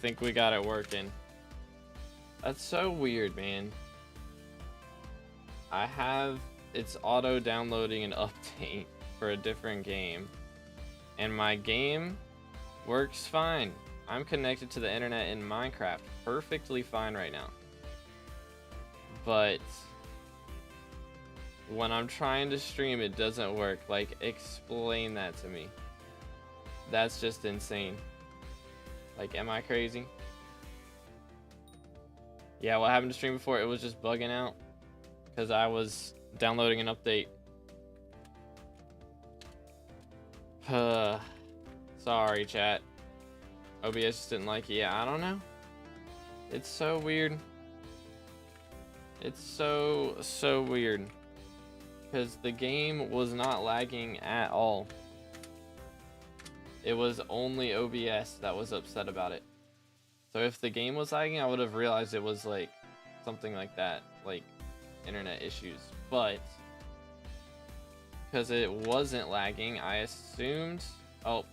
think we got it working. That's so weird, man. I have it's auto downloading an update for a different game, and my game works fine. I'm connected to the internet in Minecraft perfectly fine right now. But when I'm trying to stream, it doesn't work. Like, explain that to me. That's just insane. Like, am I crazy? Yeah, what happened to stream before? It was just bugging out because I was downloading an update. Sorry, chat. OBS just didn't like it. Yeah, I don't know. It's so weird. It's so weird. Because the game was not lagging at all. It was only OBS that was upset about it. So if the game was lagging, I would have realized it was like something like that, like internet issues. But because it wasn't lagging, I assumed. Oh,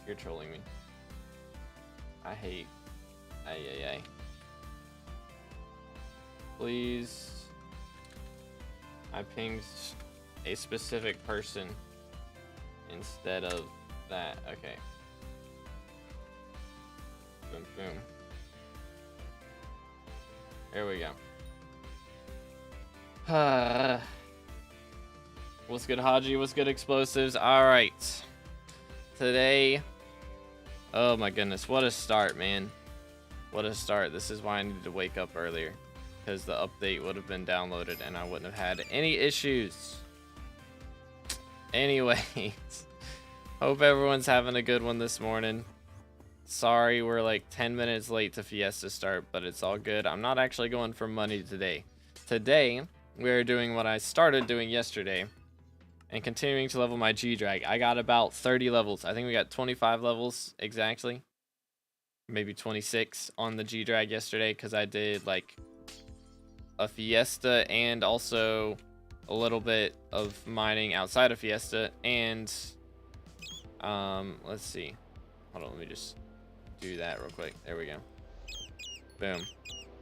you're trolling me. I hate. Ay. Please. I pinged a specific person instead of that. Okay. Boom, boom. There we go. What's good, Haji? What's good, Explosives? All right. Today. Oh my goodness, what a start, man. What a start. This is why I needed to wake up earlier, because the update would have been downloaded and I wouldn't have had any issues. Anyways, hope everyone's having a good one this morning. Sorry we're like 10 minutes late to Fiesta start, but it's all good. I'm not actually going for money today. Today, we're doing what I started doing yesterday and continuing to level my G-Drag. I got about 30 levels. I think we got 25 levels exactly. Maybe 26 on the G-Drag yesterday because I did like a Fiesta and also a little bit of mining outside of Fiesta. And let's see. Hold on, let me just do that real quick. There we go. Boom.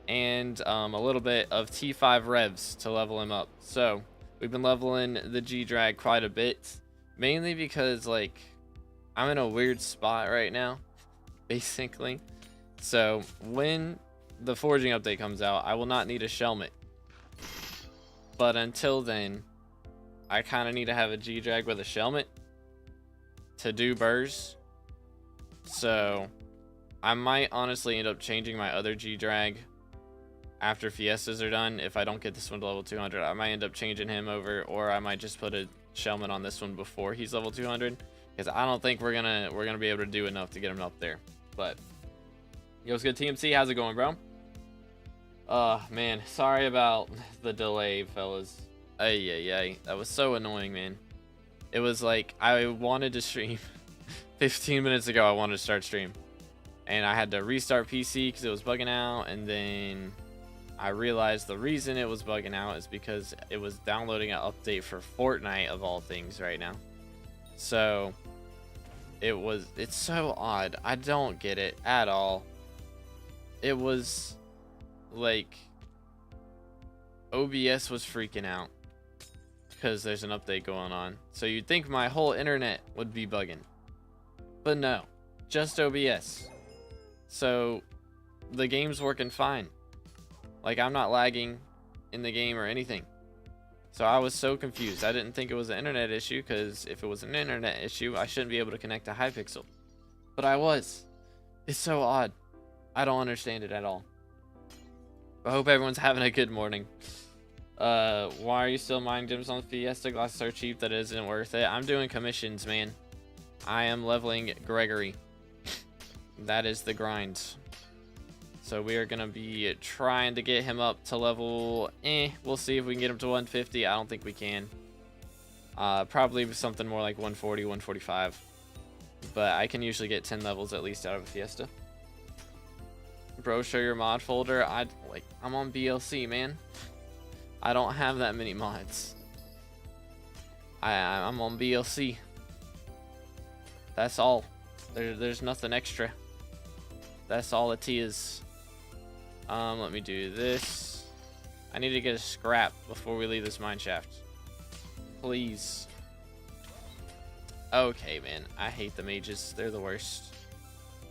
And a little bit of T5 revs to level him up. So we've been leveling the G-Drag quite a bit, mainly because like I'm in a weird spot right now, basically. So when the forging update comes out, I will not need a shelmet. But until then, I kind of need to have a G-Drag with a shelmet to do burrs. So I might honestly end up changing my other G-Drag after Fiestas are done. If I don't get this one to level 200, I might end up changing him over, or I might just put a shelmet on this one before he's level 200, because I don't think we're gonna be able to do enough to get him up there. But yo, what's good, TMC? How's it going, bro? Man, sorry about the delay, fellas. Ay, that was so annoying, man. It was like I wanted to stream 15 minutes ago. I wanted to start stream, and I had to restart PC because it was bugging out, and then I realized the reason it was bugging out is because it was downloading an update for Fortnite of all things right now. So it's so odd. I don't get it at all. It was like OBS was freaking out because there's an update going on. So you'd think my whole internet would be bugging, but no, just OBS. So the game's working fine. Like, I'm not lagging in the game or anything. So I was so confused. I didn't think it was an internet issue, because if it was an internet issue, I shouldn't be able to connect to Hypixel. But I was. It's so odd. I don't understand it at all. I hope everyone's having a good morning. Why are you still mining gems on Fiesta? Glasses are cheap. That isn't worth it. I'm doing commissions, man. I am leveling Gregory. That is the grind. So we are going to be trying to get him up to level, we'll see if we can get him to 150. I don't think we can. Probably something more like 140, 145. But I can usually get 10 levels at least out of a Fiesta. Bro, show your mod folder. I'm on BLC, man. I don't have that many mods. I'm on BLC. That's all. There's nothing extra. That's all it is. Let me do this. I need to get a scrap before we leave this mine shaft. Please. Okay, man. I hate the mages. They're the worst.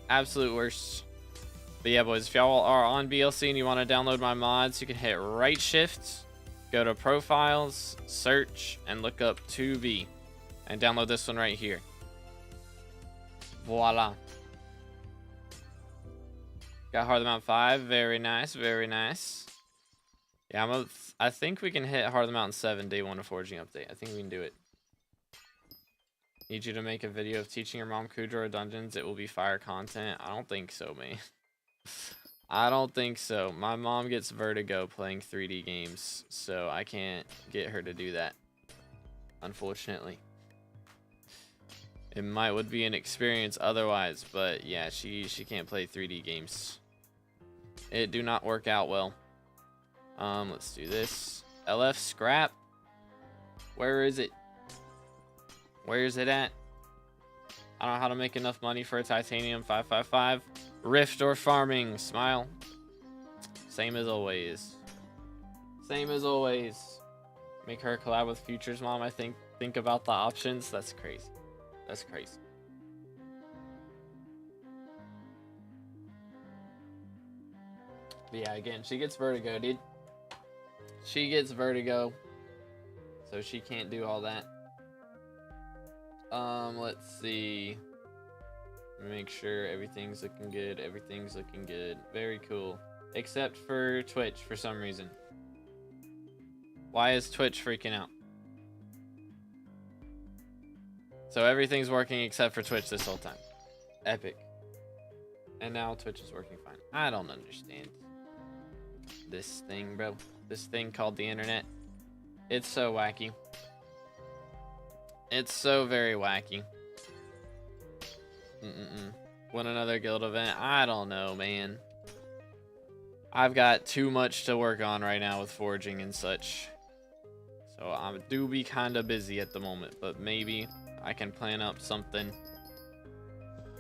Absolute worst. But yeah, boys, if y'all are on BLC and you want to download my mods, you can hit right shift, go to profiles, search, and look up 2B. And download this one right here. Voila. Got Heart of the Mountain 5. Very nice, very nice. Yeah, I think we can hit Heart of the Mountain 7 day 1 of forging update. I think we can do it. Need you to make a video of teaching your mom Kudra dungeons. It will be fire content. I don't think so, man. I don't think so. My mom gets vertigo playing 3D games, so I can't get her to do that, unfortunately. It would be an experience otherwise, but yeah, she can't play 3D games. It do not work out well. Let's do this. LF scrap. Where is it? Where is it at? I don't know how to make enough money for a titanium 555. Rift or farming. Smile. Same as always. Same as always. Make her collab with Future's mom. I think about the options. That's crazy. That's crazy. But yeah, again, she gets vertigo, dude. She gets vertigo. So she can't do all that. Let's see. Make sure everything's looking good. Everything's looking good. Very cool. Except for Twitch for some reason. Why is Twitch freaking out? So everything's working except for Twitch this whole time. Epic. And now Twitch is working fine. I don't understand this thing, bro. This thing called the internet. It's so wacky. It's so very wacky. Win another guild event? I don't know, man. I've got too much to work on right now with forging and such. So I do be kind of busy at the moment, but maybe I can plan up something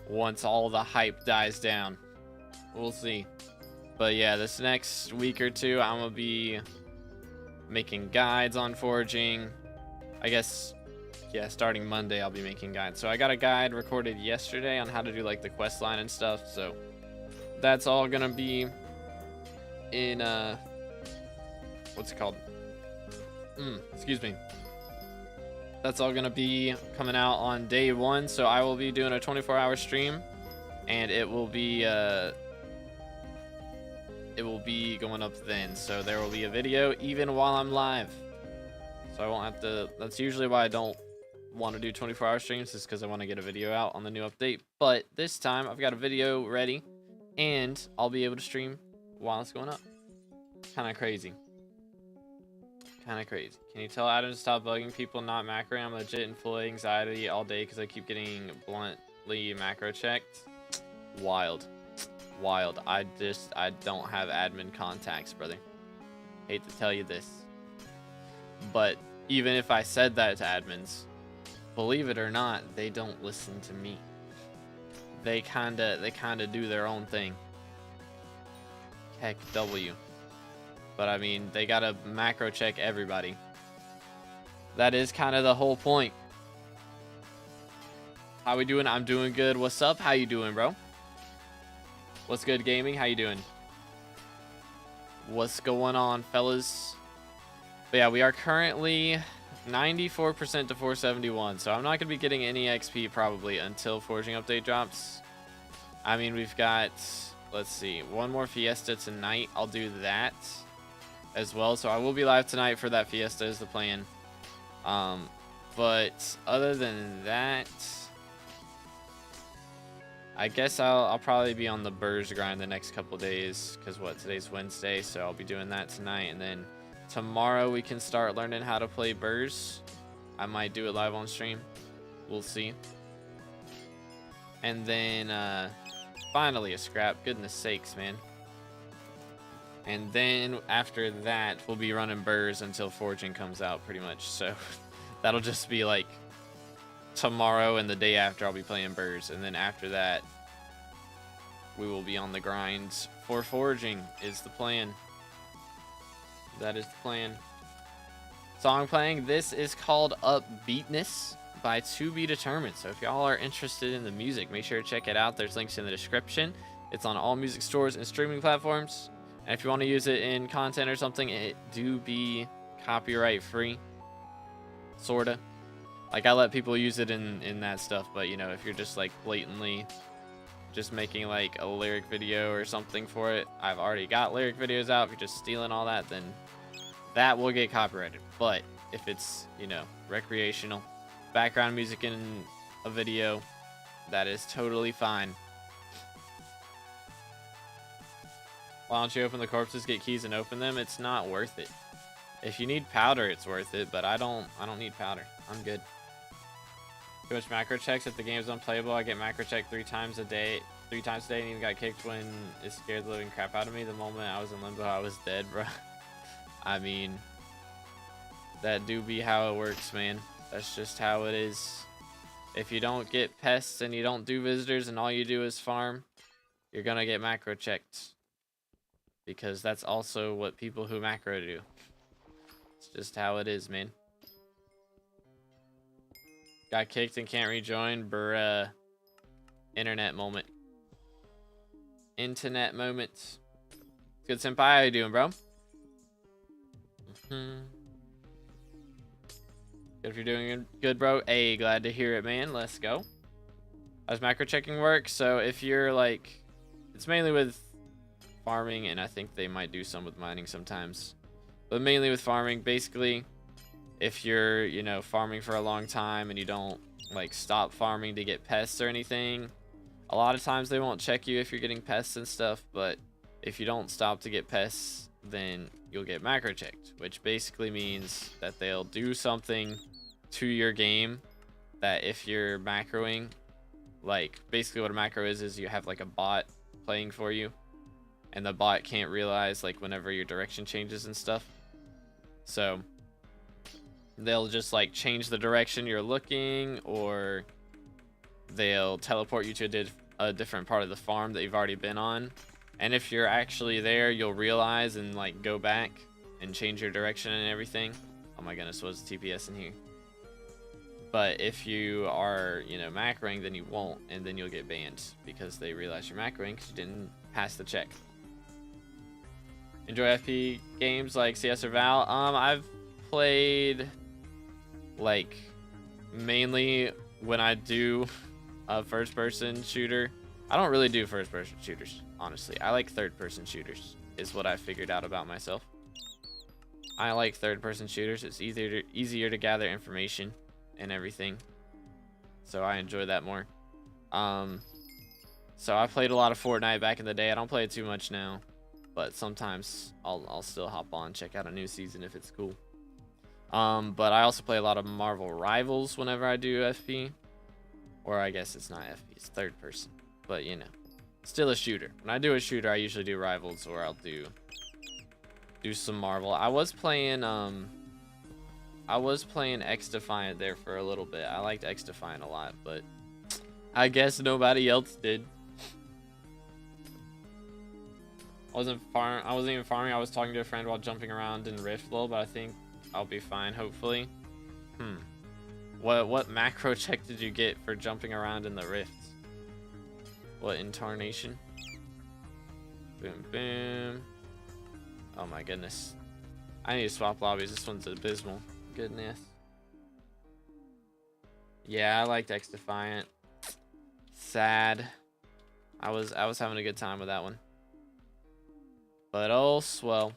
once all the hype dies down. We'll see. But yeah, this next week or two, I'm gonna be making guides on forging. I guess, yeah, starting Monday, I'll be making guides. So I got a guide recorded yesterday on how to do like the quest line and stuff. So that's all gonna be in, what's it called? Excuse me. That's all gonna be coming out on day 1. So I will be doing a 24-hour stream, and it will be going up then. So there will be a video even while I'm live. So I won't have to. That's usually why I don't want to do 24-hour streams, is because I want to get a video out on the new update. But this time I've got a video ready, and I'll be able to stream while it's going up. Kind of crazy. Kind of crazy. Can you tell Adam to stop bugging people not macroing? I'm legit in full anxiety all day because I keep getting bluntly macro checked. Wild. Wild. I don't have admin contacts, brother. Hate to tell you this. But even if I said that to admins, believe it or not, they don't listen to me. They kinda do their own thing. Heck W. But I mean, they gotta macro check everybody. That is kind of the whole point. How we doing? I'm doing good. What's up? How you doing, bro? What's good, gaming? How you doing? What's going on, fellas? But yeah, we are currently 94% to 471. So I'm not gonna be getting any XP probably until Forging Update drops. I mean, we've got, let's see, one more Fiesta tonight. I'll do that as well. So I will be live tonight for that Fiesta is the plan. But other than that, I guess I'll probably be on the Burrs grind the next couple days, because what, today's Wednesday, so I'll be doing that tonight, and then tomorrow we can start learning how to play Burrs. I might do it live on stream. We'll see. And then finally a scrap. Goodness sakes, man. And then after that, we'll be running Burrs until Forging comes out, pretty much. So that'll just be like tomorrow and the day after I'll be playing Burrs. And then after that, we will be on the grind for foraging is the plan. That is the plan. Song playing. This is called Upbeatness by To Be Determined. So if y'all are interested in the music, make sure to check it out. There's links in the description. It's on all music stores and streaming platforms. And if you want to use it in content or something, it do be copyright free. Sorta. Like, I let people use it in that stuff, but you know, if you're just like blatantly just making like a lyric video or something for it, I've already got lyric videos out. If you're just stealing all that, then that will get copyrighted. But if it's, you know, recreational background music in a video, that is totally fine. Why don't you open the corpses, get keys, and open them? It's not worth it. If you need powder, it's worth it, but I don't need powder. I'm good. Too much macro checks. If the game's unplayable, I get macro checked 3 times a day, and even got kicked when it scared the living crap out of me. The moment I was in limbo, I was dead, bro. I mean, that do be how it works, man. That's just how it is. If you don't get pests and you don't do visitors and all you do is farm, you're gonna get macro checked. Because that's also what people who macro do. It's just how it is, man. Got kicked and can't rejoin, bruh. Internet moment. Internet moment. Good senpai, how you doing, bro? Good if you're doing good, bro. Hey, glad to hear it, man. Let's go. How does macro checking work? So if you're like, it's mainly with farming, and I think they might do some with mining sometimes, but mainly with farming. Basically, if you're, you know, farming for a long time and you don't like stop farming to get pests or anything, a lot of times they won't check you if you're getting pests and stuff, but if you don't stop to get pests, then you'll get macro checked, which basically means that they'll do something to your game that if you're macroing, like basically what a macro is you have like a bot playing for you, and the bot can't realize like whenever your direction changes and stuff. So they'll just like change the direction you're looking, or they'll teleport you to a different part of the farm that you've already been on. And if you're actually there, you'll realize and like go back and change your direction and everything. Oh my goodness, what's TPS in here? But if you are, you know, macroing, then you won't, and then you'll get banned because they realize you're macroing because you didn't pass the check. Enjoy FP games like CS or Val? I've played like mainly when I do a first-person shooter. I don't really do first-person shooters, honestly. I like third-person shooters, is what I figured out about myself. I like third-person shooters. It's easier to gather information and everything, so I enjoy that more. So I played a lot of Fortnite back in the day. I don't play it too much now, but sometimes I'll still hop on, check out a new season if it's cool. But I also play a lot of Marvel Rivals whenever I do FP, or I guess it's not FP, it's third person, but you know, still a shooter. When I do a shooter, I usually do Rivals, or I'll do some Marvel. I was playing X Defiant there for a little bit. I liked X Defiant a lot, but I guess nobody else did. I wasn't even farming. I was talking to a friend while jumping around in Rift lol, but I think I'll be fine, hopefully. What macro check did you get for jumping around in the Rift? What incarnation? Boom, boom. Oh my goodness. I need to swap lobbies. This one's abysmal. Goodness. Yeah, I liked X Defiant. Sad. I was having a good time with that one. But oh swell.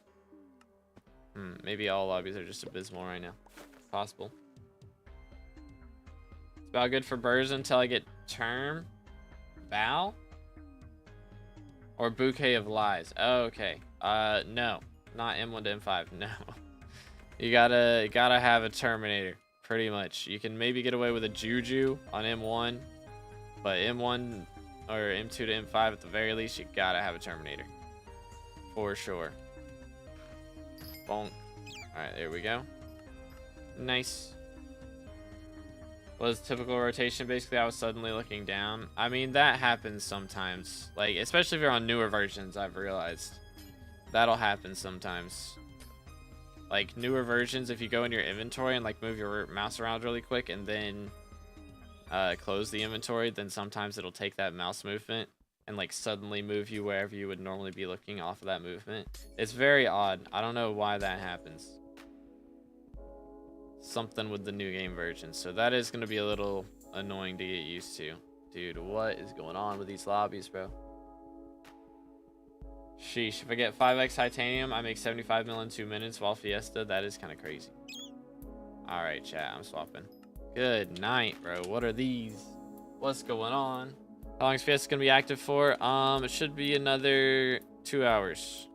Maybe all lobbies are just abysmal right now. Possible. It's about good for birds until I get term. Bow? Or Bouquet of Lies. Oh, okay. No. Not M1 to M5. No. You gotta have a Terminator. Pretty much. You can maybe get away with a Juju on M1. But M1 or M2 to M5 at the very least, you gotta have a Terminator. For sure. Bonk. Alright, there we go. Nice. Was typical rotation. Basically, I was suddenly looking down. I mean, that happens sometimes. Like, especially if you're on newer versions, I've realized. That'll happen sometimes. Like, newer versions, if you go in your inventory and, like, move your mouse around really quick and then close the inventory, then sometimes it'll take that mouse movement and, like, suddenly move you wherever you would normally be looking off of that movement. It's very odd. I don't know why that happens. Something with the new game version, so that is going to be a little annoying to get used to. Dude, what is going on with these lobbies, bro? Sheesh, if I get 5x titanium, I make 75 mil in 2 minutes while Fiesta. That is kind of crazy. Alright, chat, I'm swapping. Good night, bro. What are these? What's going on? How long is Fiesta going to be active for? It should be another 2 hours.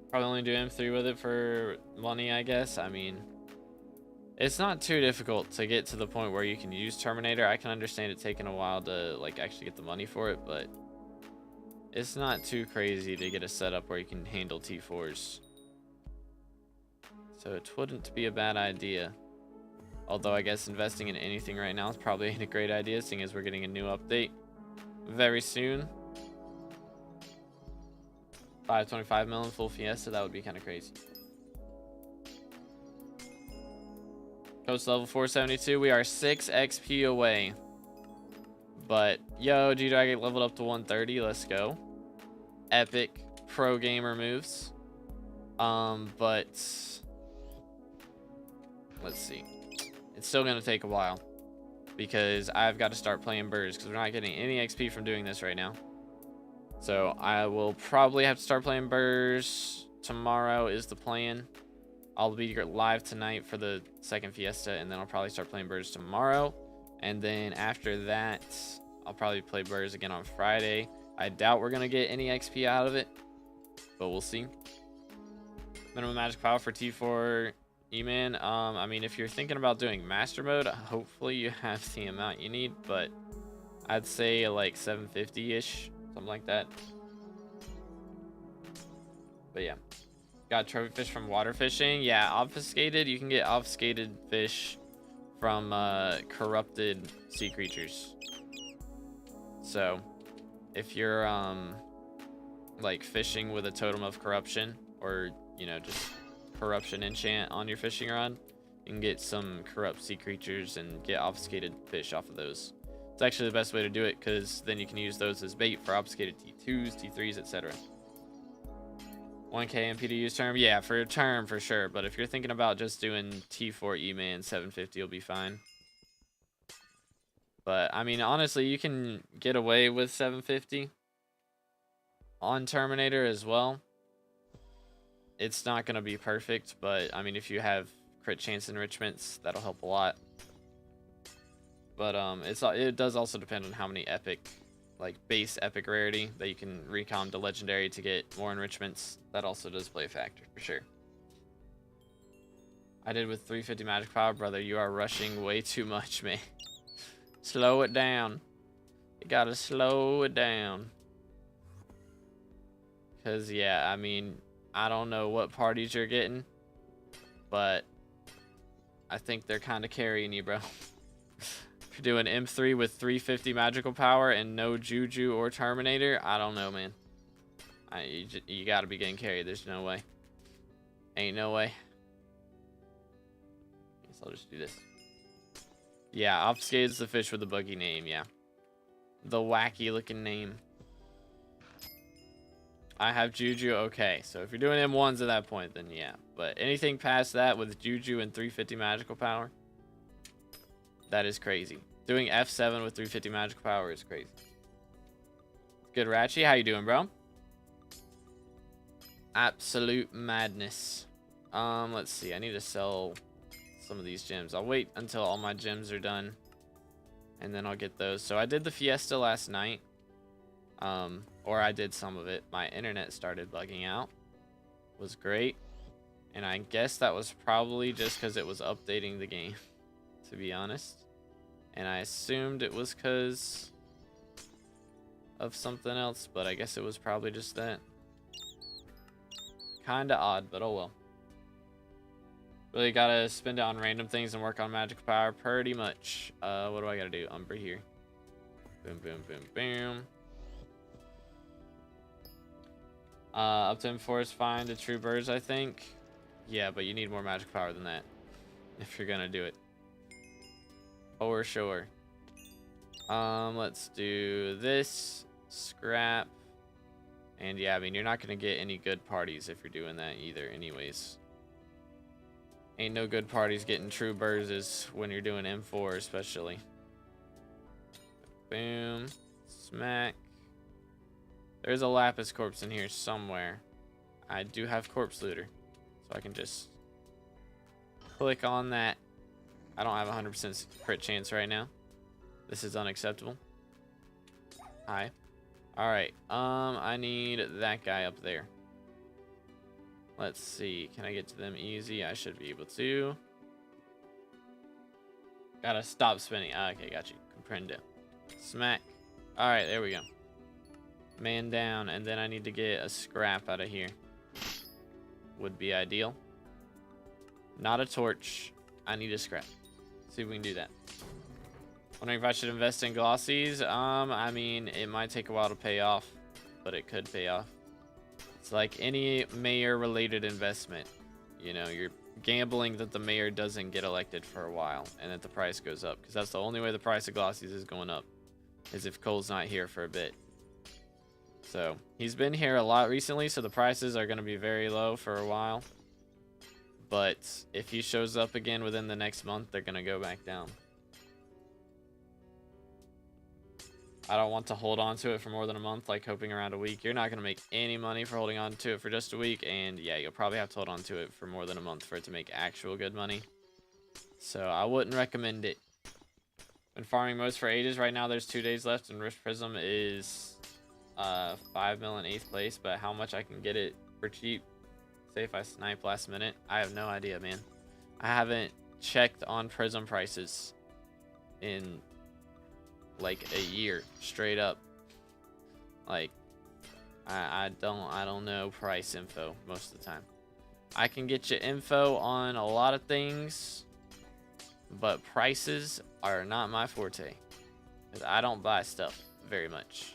Probably only do M3 with it for money, I guess. I mean, it's not too difficult to get to the point where you can use Terminator. I can understand it taking a while to, like, actually get the money for it, but it's not too crazy to get a setup where you can handle T4s. So it wouldn't be a bad idea. Although I guess investing in anything right now is probably ain't a great idea, seeing as we're getting a new update very soon. 525 mil in full Fiesta, that would be kind of crazy. Coach level 472, we are 6 XP away. But, yo, dude, I get leveled up to 130, let's go. Epic pro gamer moves. But, let's see. It's still going to take a while. Because I've got to start playing birds, because we're not getting any XP from doing this right now. So I will probably have to start playing Burrs tomorrow is the plan. I'll be live tonight for the second Fiesta, and then I'll probably start playing Burrs tomorrow. And then after that, I'll probably play Burrs again on Friday. I doubt we're going to get any XP out of it, but we'll see. Minimum magic power for T4 E-Man. I mean, if you're thinking about doing master mode, hopefully you have the amount you need, but I'd say like 750-ish. Something like that. But yeah. Got trophy fish from water fishing. Yeah, obfuscated. You can get obfuscated fish from corrupted sea creatures. So, if you're like fishing with a totem of corruption, or you know, just corruption enchant on your fishing rod, you can get some corrupt sea creatures and get obfuscated fish off of those. It's actually the best way to do it, because then you can use those as bait for obfuscated T2s, T3s, etc. 1k MP to use term? Yeah, for a term for sure. But if you're thinking about just doing T4 E-Man, 750 will be fine. But, I mean, honestly, you can get away with 750 on Terminator as well. It's not going to be perfect, but, I mean, if you have crit chance enrichments, that'll help a lot. But it does also depend on how many epic, like base epic rarity that you can recom to legendary to get more enrichments. That also does play a factor for sure. I did with 350 magic power, brother. You are rushing way too much, man. Slow it down. You gotta slow it down. Cause yeah, I mean, I don't know what parties you're getting, but I think they're kind of carrying you, bro. If you're doing M3 with 350 magical power and no Juju or Terminator, I don't know, man. You gotta be getting carried. There's no way. Ain't no way. Guess I'll just do this. Yeah, obfuscated's the fish with the buggy name, yeah. The wacky looking name. I have Juju, okay. So if you're doing M1s at that point, then yeah. But anything past that with Juju and 350 magical power, that is crazy. Doing F7 with 350 magical power is crazy. Good, Ratchy. How you doing, bro? Absolute madness. Let's see. I need to sell some of these gems. I'll wait until all my gems are done, and then I'll get those. So I did the Fiesta last night. Or I did some of it. My internet started bugging out. Was great. And I guess that was probably just because it was updating the game, to be honest. And I assumed it was because of something else, but I guess it was probably just that. Kinda odd, but oh well. Really gotta spend it on random things and work on magic power pretty much. What do I gotta do? Umber here. Boom, boom, boom, boom. Up to enforce find the true birds, I think. Yeah, but you need more magic power than that if you're gonna do it. For sure. Let's do this. Scrap. And yeah, I mean, you're not gonna get any good parties if you're doing that either anyways. Ain't no good parties getting true birds when you're doing M4 especially. Boom. Smack. There's a lapis corpse in here somewhere. I do have corpse looter, so I can just click on that. I don't have 100% crit chance right now. This is unacceptable. Hi. Alright, I need that guy up there. Let's see, can I get to them easy? I should be able to. Gotta stop spinning. Okay, got you. Comprendo. Smack. Alright, there we go. Man down, and then I need to get a scrap out of here. Would be ideal. Not a torch. I need a scrap. See if we can do that. Wondering if I should invest in glossies. I mean, it might take a while to pay off, but it could pay off. It's like any mayor-related investment. You know, you're gambling that the mayor doesn't get elected for a while and that the price goes up, because that's the only way the price of glossies is going up, is if Cole's not here for a bit. So he's been here a lot recently, so the prices are going to be very low for a while. But if he shows up again within the next month, they're going to go back down. I don't want to hold on to it for more than a month, like hoping around a week. You're not going to make any money for holding on to it for just a week. And yeah, you'll probably have to hold on to it for more than a month for it to make actual good money. So I wouldn't recommend it. Been farming most for ages. Right now there's 2 days left, and Rift Prism is 5 mil in 8th place. But how much I can get it for cheap, say if I snipe last minute, I have no idea, man. I haven't checked on Prism prices in like a year straight up. Like I don't know price info most of the time. I can get you info on a lot of things, but prices are not my forte, because I don't buy stuff very much.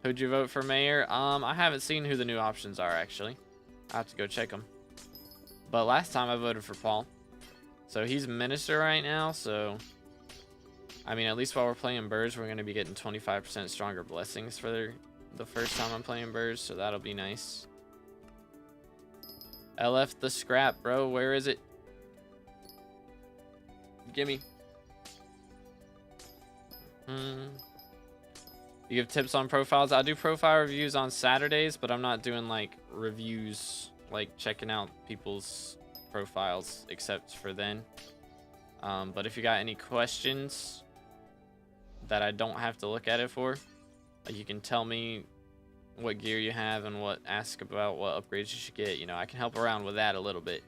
Who'd you vote for mayor? I haven't seen who the new options are, actually. I have to go check them. But last time I voted for Paul. So he's minister right now, so I mean, at least while we're playing birds, we're going to be getting 25% stronger blessings for the first time I'm playing birds, so that'll be nice. LF the scrap, bro. Where is it? Gimme. You give tips on profiles? I do profile reviews on Saturdays, but I'm not doing like reviews, like checking out people's profiles except for then. But if you got any questions that I don't have to look at it for, like you can tell me what gear you have and ask about what upgrades you should get. You know, I can help around with that a little bit,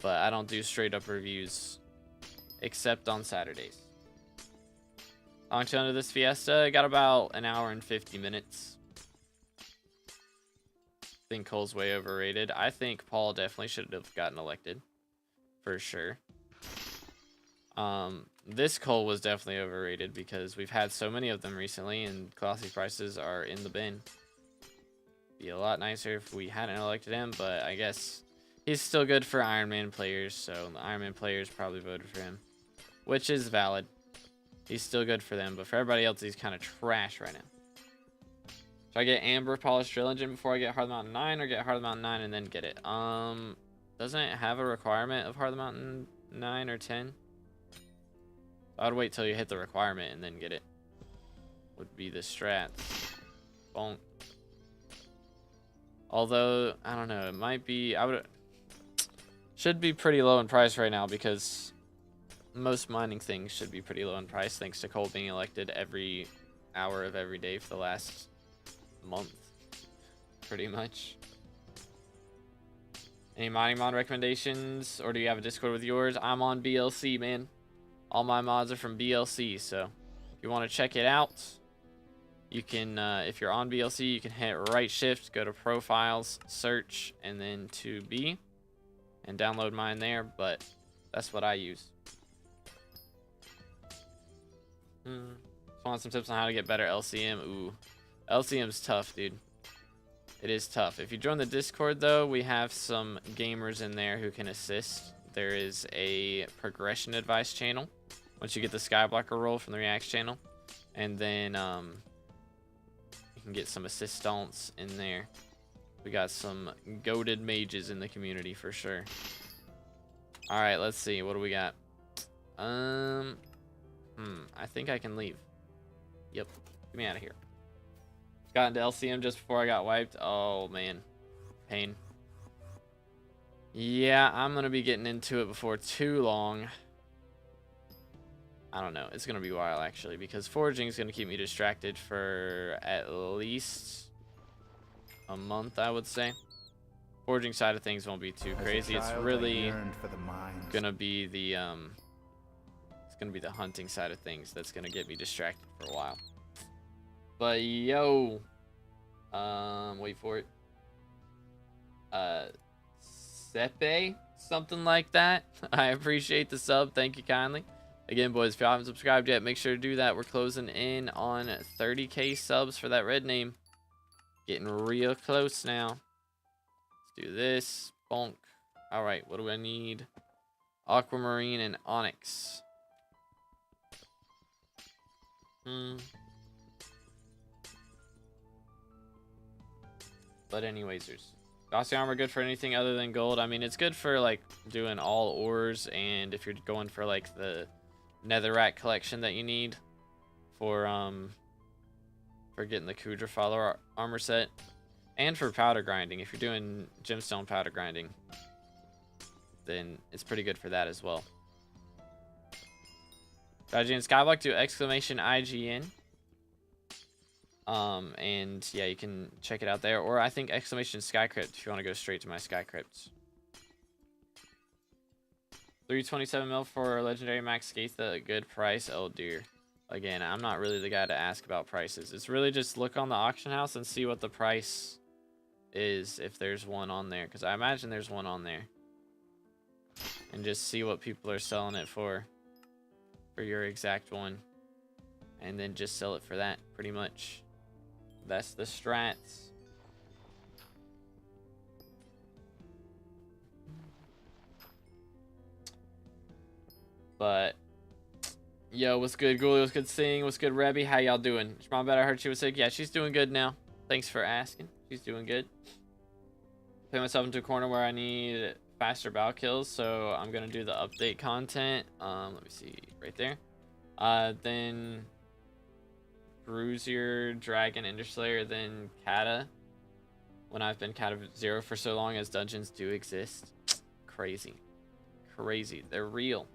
but I don't do straight up reviews except on Saturdays. On to under this Fiesta, I got about an hour and 50 minutes. I think Cole's way overrated. I think Paul definitely should have gotten elected, for sure. This Cole was definitely overrated because we've had so many of them recently, and glossy prices are in the bin. Be a lot nicer if we hadn't elected him, but I guess he's still good for Iron Man players, so the Iron Man players probably voted for him, which is valid. He's still good for them, but for everybody else, he's kind of trash right now. Should I get Amber Polished Drill Engine before I get Heart of the Mountain 9, or get Heart of the Mountain 9 and then get it? Doesn't it have a requirement of Heart of the Mountain 9 or 10? I'd wait till you hit the requirement and then get it. Would be the strat. Bonk. Although, I don't know, it might be, should be pretty low in price right now, because most mining things should be pretty low in price thanks to Cole being elected every hour of every day for the last month, pretty much. Any mining mod recommendations, or do you have a Discord with yours? I'm on BLC, man. All my mods are from BLC, so if you want to check it out, you can, if you're on VLC, you can hit right shift, go to profiles, search, and then to B, and download mine there, but that's what I use. Just want some tips on how to get better LCM. Ooh, LCM's tough, dude. It is tough. If you join the Discord, though, we have some gamers in there who can assist. There is a progression advice channel once you get the Skyblocker roll from the Reacts channel, and then you can get some assistants in there. We got some goated mages in the community for sure. All right, let's see. What do we got? I think I can leave. Yep. Get me out of here. Got into LCM just before I got wiped. Oh, man. Pain. Yeah, I'm going to be getting into it before too long. I don't know. It's going to be a while, actually, because foraging is going to keep me distracted for at least a month, I would say. Foraging side of things won't be too crazy. It's really going to be the hunting side of things that's going to get me distracted for a while. But yo, wait for it. Sepe, something like that. I appreciate the sub. Thank you kindly. Again, boys, if you haven't subscribed yet, make sure to do that. We're closing in on 30K subs for that red name. Getting real close now. Let's do this. Bonk. All right, what do I need? Aquamarine and Onyx. But anywaysers, Bossy armor good for anything other than gold. I mean, it's good for like doing all ores, and if you're going for like the netherrack collection that you need for getting the Kudra follower armor set, and for powder grinding. If you're doing gemstone powder grinding, then it's pretty good for that as well. IGN SkyBlock, do exclamation IGN. And yeah, you can check it out there, or I think exclamation SkyCrypt if you want to go straight to my SkyCrypts. 327 mil for legendary Max Skatha, a good price. Oh dear. Again, I'm not really the guy to ask about prices. It's really just look on the auction house and see what the price is if there's one on there, because I imagine there's one on there, and just see what people are selling it for your exact one, and then just sell it for that. Pretty much that's the strats. But yo, what's good, Ghoulie? What's good, Sing? What's good, Rebby? How y'all doing? Your mom bet I heard she was sick. Yeah, she's doing good now. Thanks for asking. She's doing good. Put myself into a corner where I need faster bow kills, so I'm gonna do the update content. Let me see, right there. Then Bruiser, Dragon, Enderslayer, then Kata. When I've been Kata 0 for so long, as dungeons do exist. Crazy. Crazy. They're real.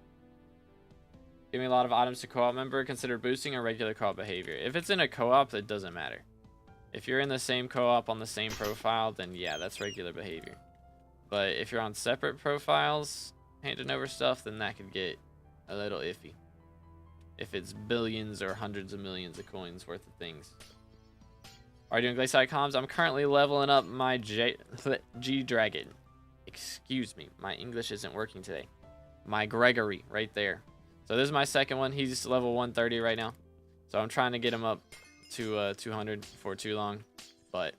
Give me a lot of items to co-op member. Consider boosting or regular co-op behavior. If it's in a co-op, it doesn't matter. If you're in the same co-op on the same profile, then yeah, that's regular behavior. But if you're on separate profiles, handing over stuff, then that could get a little iffy. If it's billions or hundreds of millions of coins worth of things. Are you doing Glacial comms? I'm currently leveling up my G-Dragon. Excuse me, my English isn't working today. My Gregory, right there. So this is my second one. He's level 130 right now. So I'm trying to get him up to 200 before too long. But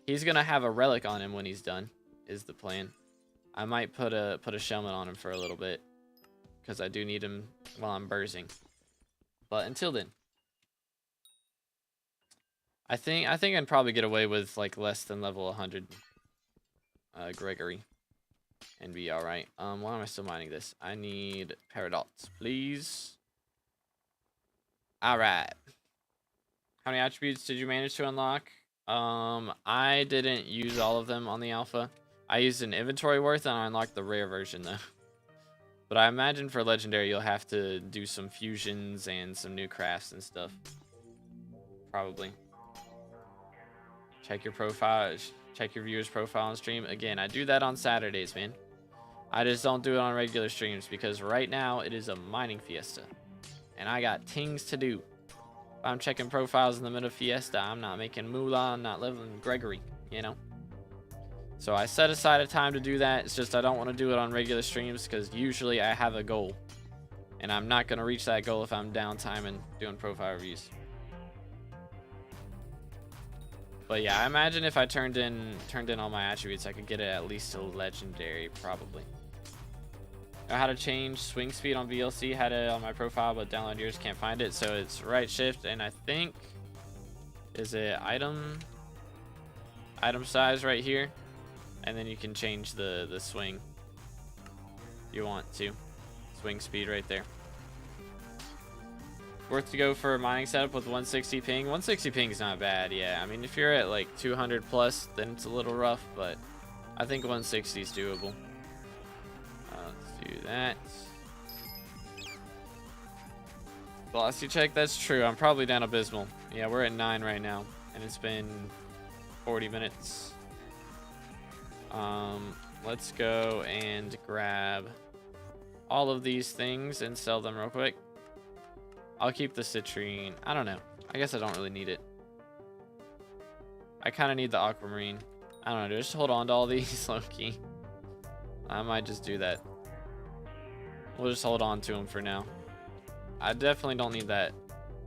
he's going to have a relic on him when he's done, is the plan. I might put a Shellman on him for a little bit, because I do need him while I'm bursing. But until then, I think I can probably get away with like less than level 100 Gregory and be all right. Why am I still mining this? I need Paradox, please. All right. How many attributes did you manage to unlock? I didn't use all of them on the alpha. I used an inventory worth, and I unlocked the rare version though. But I imagine for legendary, you'll have to do some fusions and some new crafts and stuff. Probably. Check your profile. Check your viewer's profile on stream. Again, I do that on Saturdays, man. I just don't do it on regular streams because right now it is a mining fiesta. And I got things to do. If I'm checking profiles in the middle of Fiesta, I'm not making moolah, I'm not living Gregory, you know? So I set aside a time to do that. It's just I don't want to do it on regular streams because usually I have a goal. And I'm not going to reach that goal if I'm downtime and doing profile reviews. But yeah, I imagine if I turned in all my attributes, I could get it at least to legendary, probably. Know how to change swing speed on VLC, had it on my profile, but download yours, can't find it. So it's right shift, and I think, is it item size right here? And then you can change the swing if you want to. Swing speed right there. Worth to go for a mining setup with 160 ping. 160 ping is not bad, yeah. I mean, if you're at like 200 plus, then it's a little rough, but I think 160 is doable. Let's do that. Velocity check, that's true. I'm probably down abysmal. Yeah, we're at 9 right now, and it's been 40 minutes. Let's go and grab all of these things and sell them real quick. I'll keep the citrine. I don't know. I guess I don't really need it. I kind of need the aquamarine. I don't know. Just hold on to all these, low-key. I might just do that. We'll just hold on to them for now. I definitely don't need that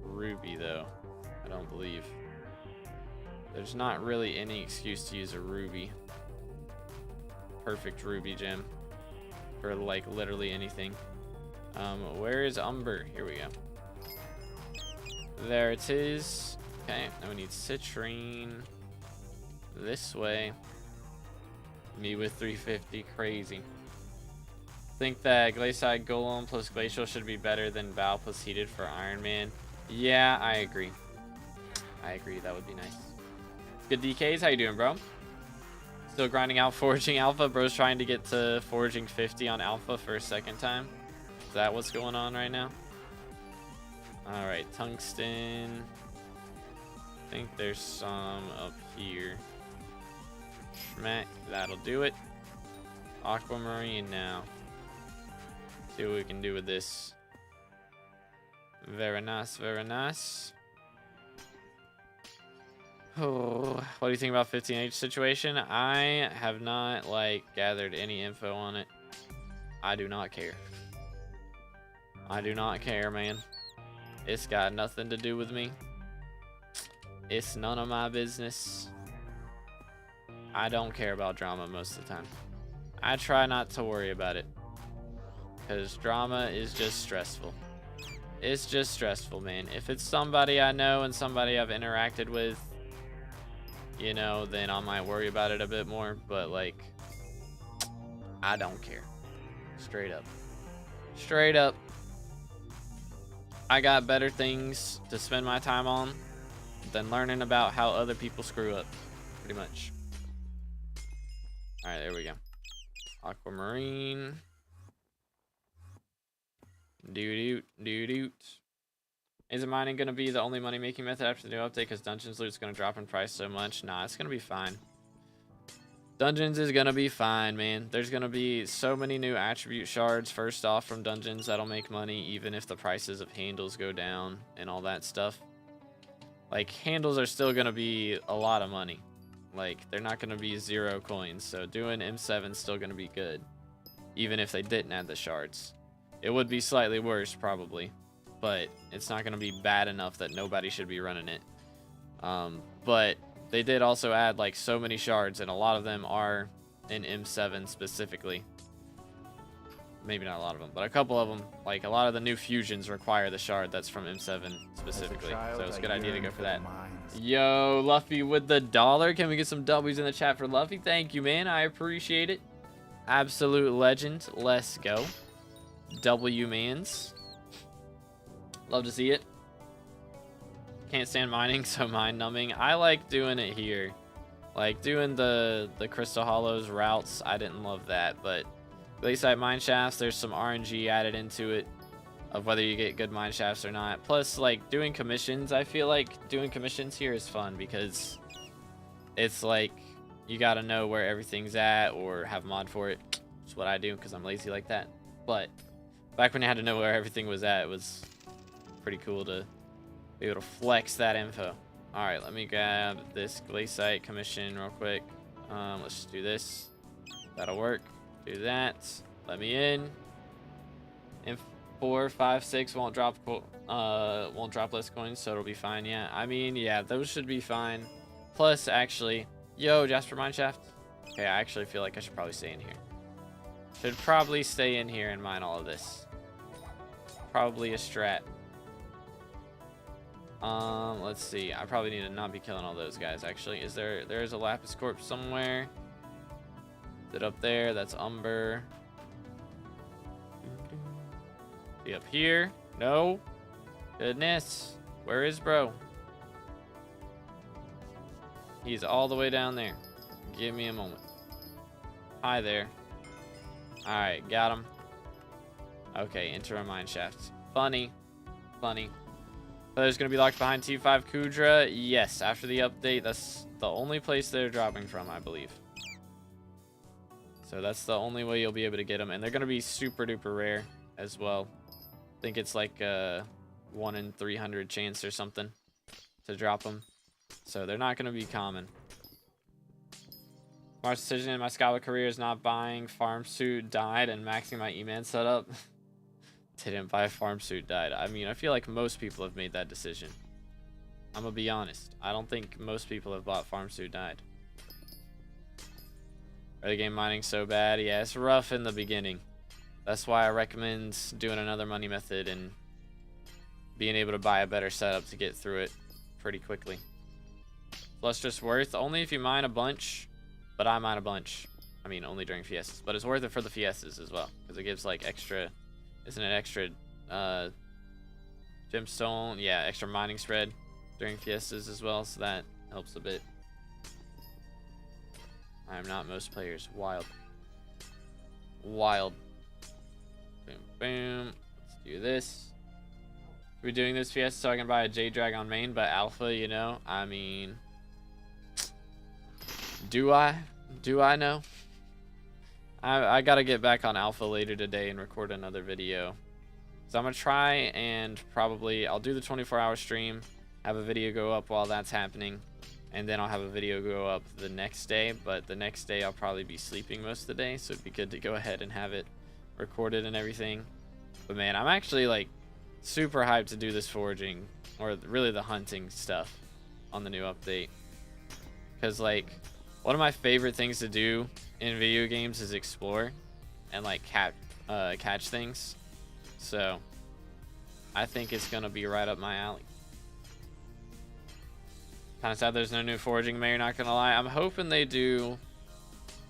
ruby, though. I don't believe. There's not really any excuse to use a ruby. Perfect ruby gem. For, like, literally anything. Where is Umber? Here we go. There it is. Okay, now we need citrine. This way. Me with 350, crazy. Think that Glacial Golem plus Glacial should be better than Bow plus Heated for Iron Man. Yeah, I agree. I agree, that would be nice. Good DKs, how you doing, bro? Still grinding out Foraging Alpha. Bro's trying to get to Foraging 50 on Alpha for a second time. Is that what's going on right now? Alright, Tungsten. I think there's some up here. Schmack, that'll do it. Aquamarine now. See what we can do with this. Very nice, very nice. Oh, what do you think about 15H situation? I have not, like, gathered any info on it. I do not care. I do not care, man. It's got nothing to do with me. It's none of my business. I don't care about drama most of the time. I try not to worry about it. Because drama is just stressful. It's just stressful, man. If it's somebody I know and somebody I've interacted with, you know, then I might worry about it a bit more. But, like, I don't care. Straight up. Straight up. I got better things to spend my time on than learning about how other people screw up. Pretty much. Alright, there we go. Aquamarine. Doo-doot, doo-doot. Isn't mining going to be the only money-making method after the new update because Dungeons loot's going to drop in price so much? Nah, it's going to be fine. Dungeons is going to be fine, man. There's going to be so many new attribute shards first off from Dungeons that'll make money even if the prices of handles go down and all that stuff. Like, handles are still going to be a lot of money. Like, they're not going to be 0 coins. So doing M7's still going to be good. Even if they didn't add the shards. It would be slightly worse, probably. But it's not going to be bad enough that nobody should be running it. But they did also add, like, so many shards. And a lot of them are in M7 specifically. Maybe not a lot of them, but a couple of them. Like, a lot of the new fusions require the shard that's from M7 specifically. So it's a good idea to go for that. Yo, Luffy with the $1. Can we get some W's in the chat for Luffy? Thank you, man. I appreciate it. Absolute legend. Let's go. W mans. Love to see it. Can't stand mining, so mind numbing. I like doing it here. Like, doing the Crystal Hollows routes, I didn't love that, but Glacial mine shafts, there's some RNG added into it of whether you get good mine shafts or not. Plus, like, doing commissions, I feel like doing commissions here is fun because it's like you gotta know where everything's at or have mod for it. That's what I do because I'm lazy like that. But back when you had to know where everything was at, it was pretty cool to Be able to flex that info. All right, let me grab this glaciite commission real quick. Let's just do this. That'll work. Do that. Let me in. And 4, 5, 6 won't drop less coins, so it'll be fine. Yeah, I mean, yeah, those should be fine. Plus, actually, yo, Jasper Mineshaft. Okay, I actually feel like I should probably stay in here. Should probably stay in here and mine all of this. Probably a strat. Let's see. I probably need to not be killing all those guys, actually. There's a Lapis Corpse somewhere. Is it up there? That's Umber. Be up here? No. Goodness. Where is bro? He's all the way down there. Give me a moment. Hi there. Alright, got him. Okay, enter a mine shaft. Funny. Funny. But there's going to be locked behind T5 Kudra. Yes, after the update, that's the only place they're dropping from, I believe. So that's the only way you'll be able to get them. And they're going to be super duper rare as well. I think it's like a 1 in 300 chance or something to drop them. So they're not going to be common. My decision in my SkyBlock career is not buying farm suit, died, and maxing my E-Man setup. Didn't buy a farm suit, died. I mean, I feel like most people have made that decision. I'm gonna be honest. I don't think most people have bought farm suit, died. Early game mining so bad. Yeah, it's rough in the beginning. That's why I recommend doing another money method and being able to buy a better setup to get through it pretty quickly. Lustrous worth only if you mine a bunch, but I mine a bunch. I mean, only during Fiestas, but it's worth it for the Fiestas as well because it gives like extra. Isn't it extra gemstone? Yeah, extra mining spread during Fiestas as well, so that helps a bit. I am not most players. Wild. Wild. Boom, boom. Let's do this. We're doing this Fiesta so I can buy a J-Drag on main, but alpha, you know, I mean... Do I? Do I know? I gotta get back on alpha later today and record another video. So I'm gonna try and probably I'll do the 24-hour stream, have a video go up while that's happening, and then I'll have a video go up the next day. But the next day I'll probably be sleeping most of the day, so it'd be good to go ahead and have it recorded and everything. But man, I'm actually like super hyped to do this foraging, or really the hunting stuff on the new update, because like one of my favorite things to do in video games is explore and like catch things. So I think it's gonna be right up my alley. Kind of sad there's no new foraging mayor, not gonna lie. I'm hoping they do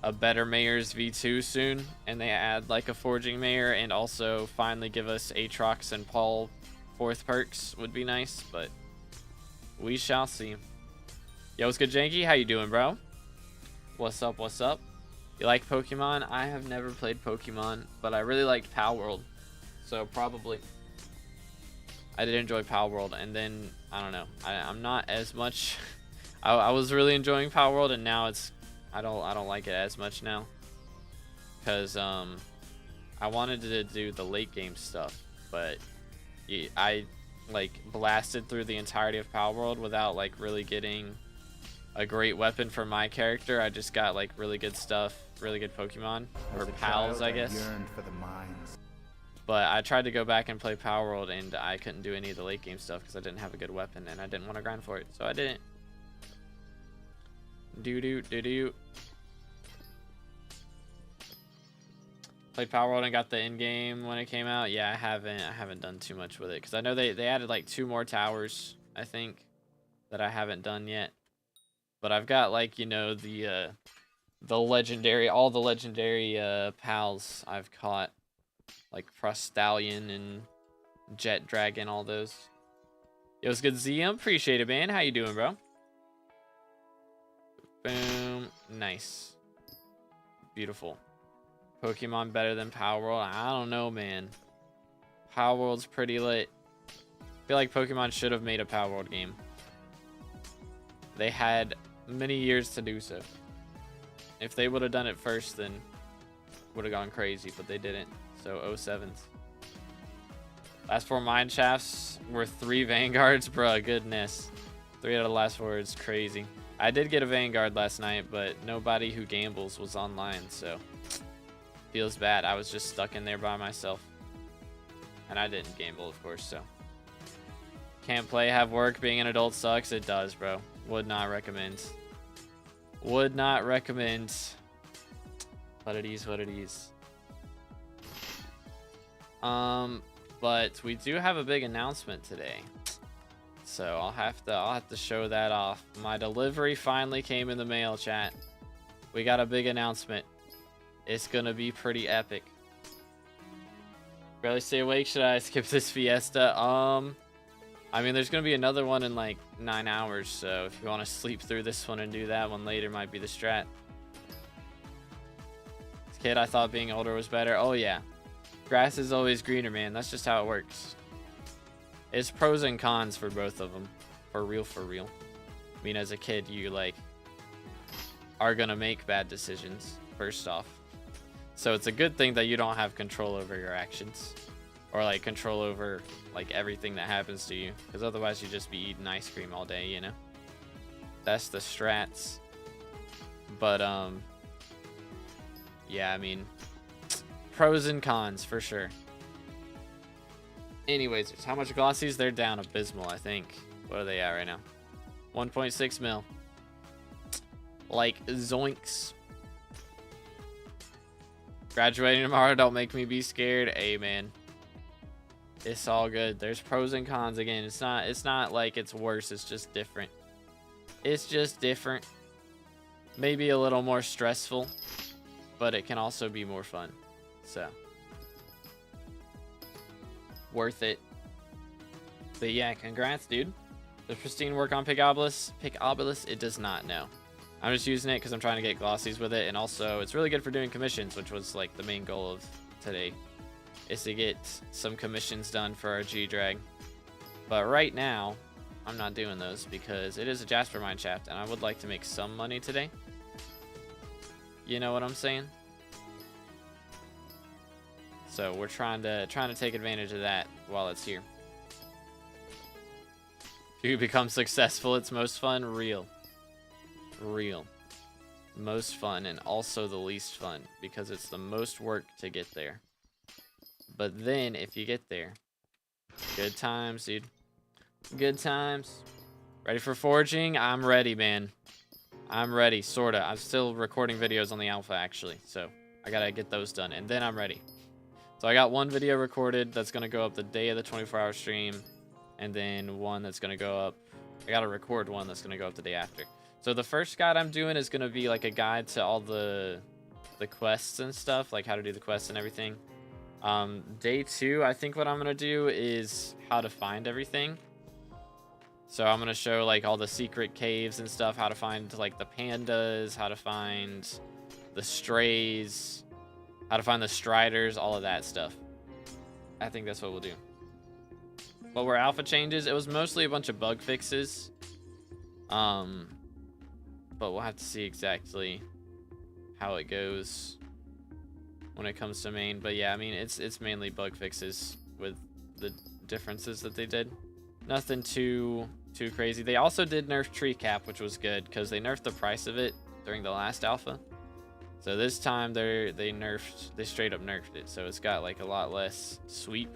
a better mayor's V2 soon and they add like a foraging mayor and also finally give us Aatrox and Paul 4th perks would be nice, but we shall see. Yo, what's good, Janky? How you doing, bro? What's up, what's up? You like Pokemon? I have never played Pokemon, but I really liked Palworld. So probably. I did enjoy Palworld, and then, I don't know. I'm not as much... I was really enjoying Palworld, and now it's... I don't like it as much now. Because, I wanted to do the late game stuff, but I, like, blasted through the entirety of Palworld without, like, really getting a great weapon for my character. I just got like really good stuff, really good Pokemon, or pals, I guess. For the mines. But I tried to go back and play Palworld, and I couldn't do any of the late game stuff because I didn't have a good weapon, and I didn't want to grind for it, so I didn't. Doo-doo. Played Palworld and got the end game when it came out. Yeah, I haven't done too much with it because I know they added like 2 more towers, I think, that I haven't done yet. But I've got like, you know, the legendary, all the legendary pals I've caught, like Frostallion and Jet Dragon, all those. Yo, it's good ZM, appreciate it, man. How you doing, bro? Boom, nice, beautiful. Pokemon better than Palworld? I don't know, man. Palworld's pretty lit. I feel like Pokemon should have made a Palworld game. They had many years to do so. If they would have done it first, then would have gone crazy, but they didn't. So 07s. Last 4 mine shafts were 3 vanguards, bruh. Goodness, 3 out of the last 4 is crazy. I did get a vanguard last night, but nobody who gambles was online, so feels bad. I was just stuck in there by myself, and I didn't gamble, of course. So can't play, have work. Being an adult sucks. It does, bro. Would not recommend. Would not recommend. But it is what it is. But we do have a big announcement today, so I'll have to show that off. My delivery finally came in the mail, chat. We got a big announcement. It's gonna be pretty epic. Barely stay awake. Should I skip this Fiesta? I mean, there's gonna be another one in like 9 hours, so if you want to sleep through this one and do that one later, might be the strat. As a kid, I thought being older was better. Oh yeah. Grass is always greener, man. That's just how it works. It's pros and cons for both of them. For real, for real. I mean, as a kid, you, like, are gonna make bad decisions, first off. So it's a good thing that you don't have control over your actions. Or, like, control over, like, everything that happens to you. Because otherwise you'd just be eating ice cream all day, you know? That's the strats. But, yeah, I mean, pros and cons for sure. Anyways, how much glossies? They're down abysmal, I think. What are they at right now? 1.6 mil. Like zoinks. Graduating tomorrow, don't make me be scared. Hey man, it's all good. There's pros and cons. Again, it's not like it's worse, it's just different. It's just different. Maybe a little more stressful, but it can also be more fun. So worth it. But yeah, congrats, dude. Does Pristine work on Picobulus? Picobulus? It does not, no. I'm just using it because I'm trying to get glossies with it, and also it's really good for doing commissions, which was like the main goal of today, is to get some commissions done for our G-Drag. But right now, I'm not doing those because it is a Jasper mine shaft, and I would like to make some money today. You know what I'm saying? So we're trying to take advantage of that while it's here. If you become successful, it's most fun. Real. Most fun, and also the least fun, because it's the most work to get there. But then if you get there, good times, dude. Good times. Ready for forging? I'm ready, man. I'm ready, sorta. I'm still recording videos on the alpha, actually, so I gotta get those done, and then I'm ready. So I got one video recorded that's gonna go up the day of the 24-hour stream, and then one that's gonna go up. I gotta record one that's gonna go up the day after. So the first guide I'm doing is gonna be like a guide to all the quests and stuff, like how to do the quests and everything. Day 2, I think what I'm gonna do is how to find everything. So I'm gonna show like all the secret caves and stuff, how to find like the pandas, how to find the strays, how to find the striders, all of that stuff. I think that's what we'll do. What were alpha changes? It was mostly a bunch of bug fixes. But we'll have to see exactly how it goes when it comes to main. But yeah, I mean, it's mainly bug fixes with the differences that they did. Nothing too crazy. They also did nerf tree cap, which was good because they nerfed the price of it during the last alpha. So this time they straight up nerfed it. So it's got like a lot less sweep.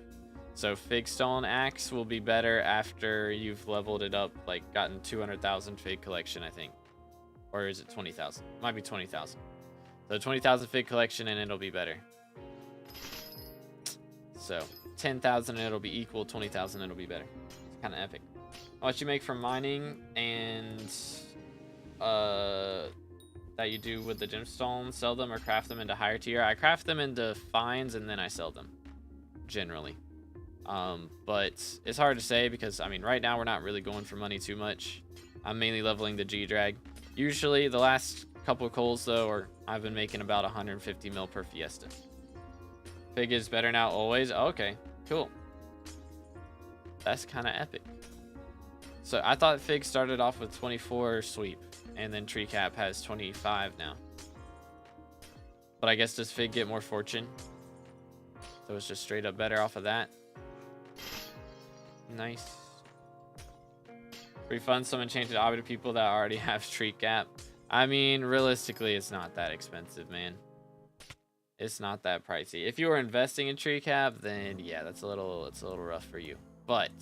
So Figstone Axe will be better after you've leveled it up, like gotten 200,000 Fig collection, I think. Or is it 20,000? Might be 20,000. So 20,000 Fig collection and it'll be better. So 10,000 and it'll be equal, 20,000 and it'll be better. It's kind of epic. How much you make from mining and that you do with the gemstones, sell them or craft them into higher tier? I craft them into fines and then I sell them, generally. But it's hard to say because, I mean, right now we're not really going for money too much. I'm mainly leveling the G-Drag. Usually the last couple of calls though, or I've been making about 150 mil per Fiesta. Fig is better now always. Okay, cool. That's kind of epic. So I thought Fig started off with 24 sweep, and then Tree Cap has 25 now. But I guess does Fig get more fortune? So it's just straight up better off of that. Nice. Refund some enchanted obby to people that already have tree cap. I mean, realistically, it's not that expensive, man. It's not that pricey. If you were investing in tree cap, then yeah, it's a little rough for you. But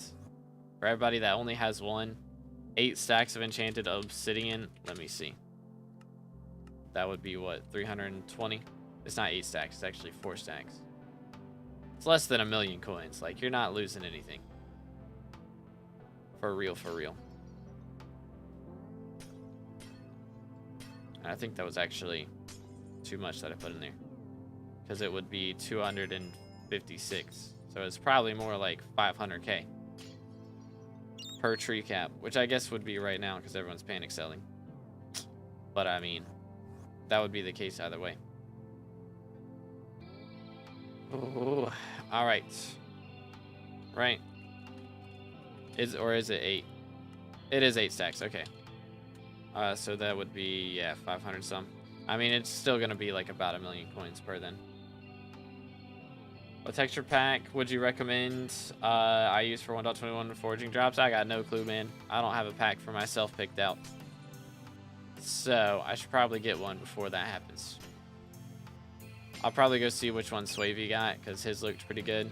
for everybody that only has one, 8 stacks of enchanted obsidian. Let me see. That would be what, 320? It's not 8 stacks. It's actually 4 stacks. It's less than 1,000,000 coins. Like, you're not losing anything. For real, for real. And I think that was actually too much that I put in there, because it would be 256. So it's probably more like 500k per tree cap, which I guess would be right now because everyone's panic selling. But I mean, that would be the case either way. Oh, all right. Right. Is it 8? It is 8 stacks. Okay. So that would be, yeah, 500 some. I mean, it's still gonna be like about 1,000,000 coins per then. What texture pack would you recommend I use for 1.21 foraging drops? I got no clue, man. I don't have a pack for myself picked out. So I should probably get one before that happens. I'll probably go see which one Swavey got, because his looked pretty good.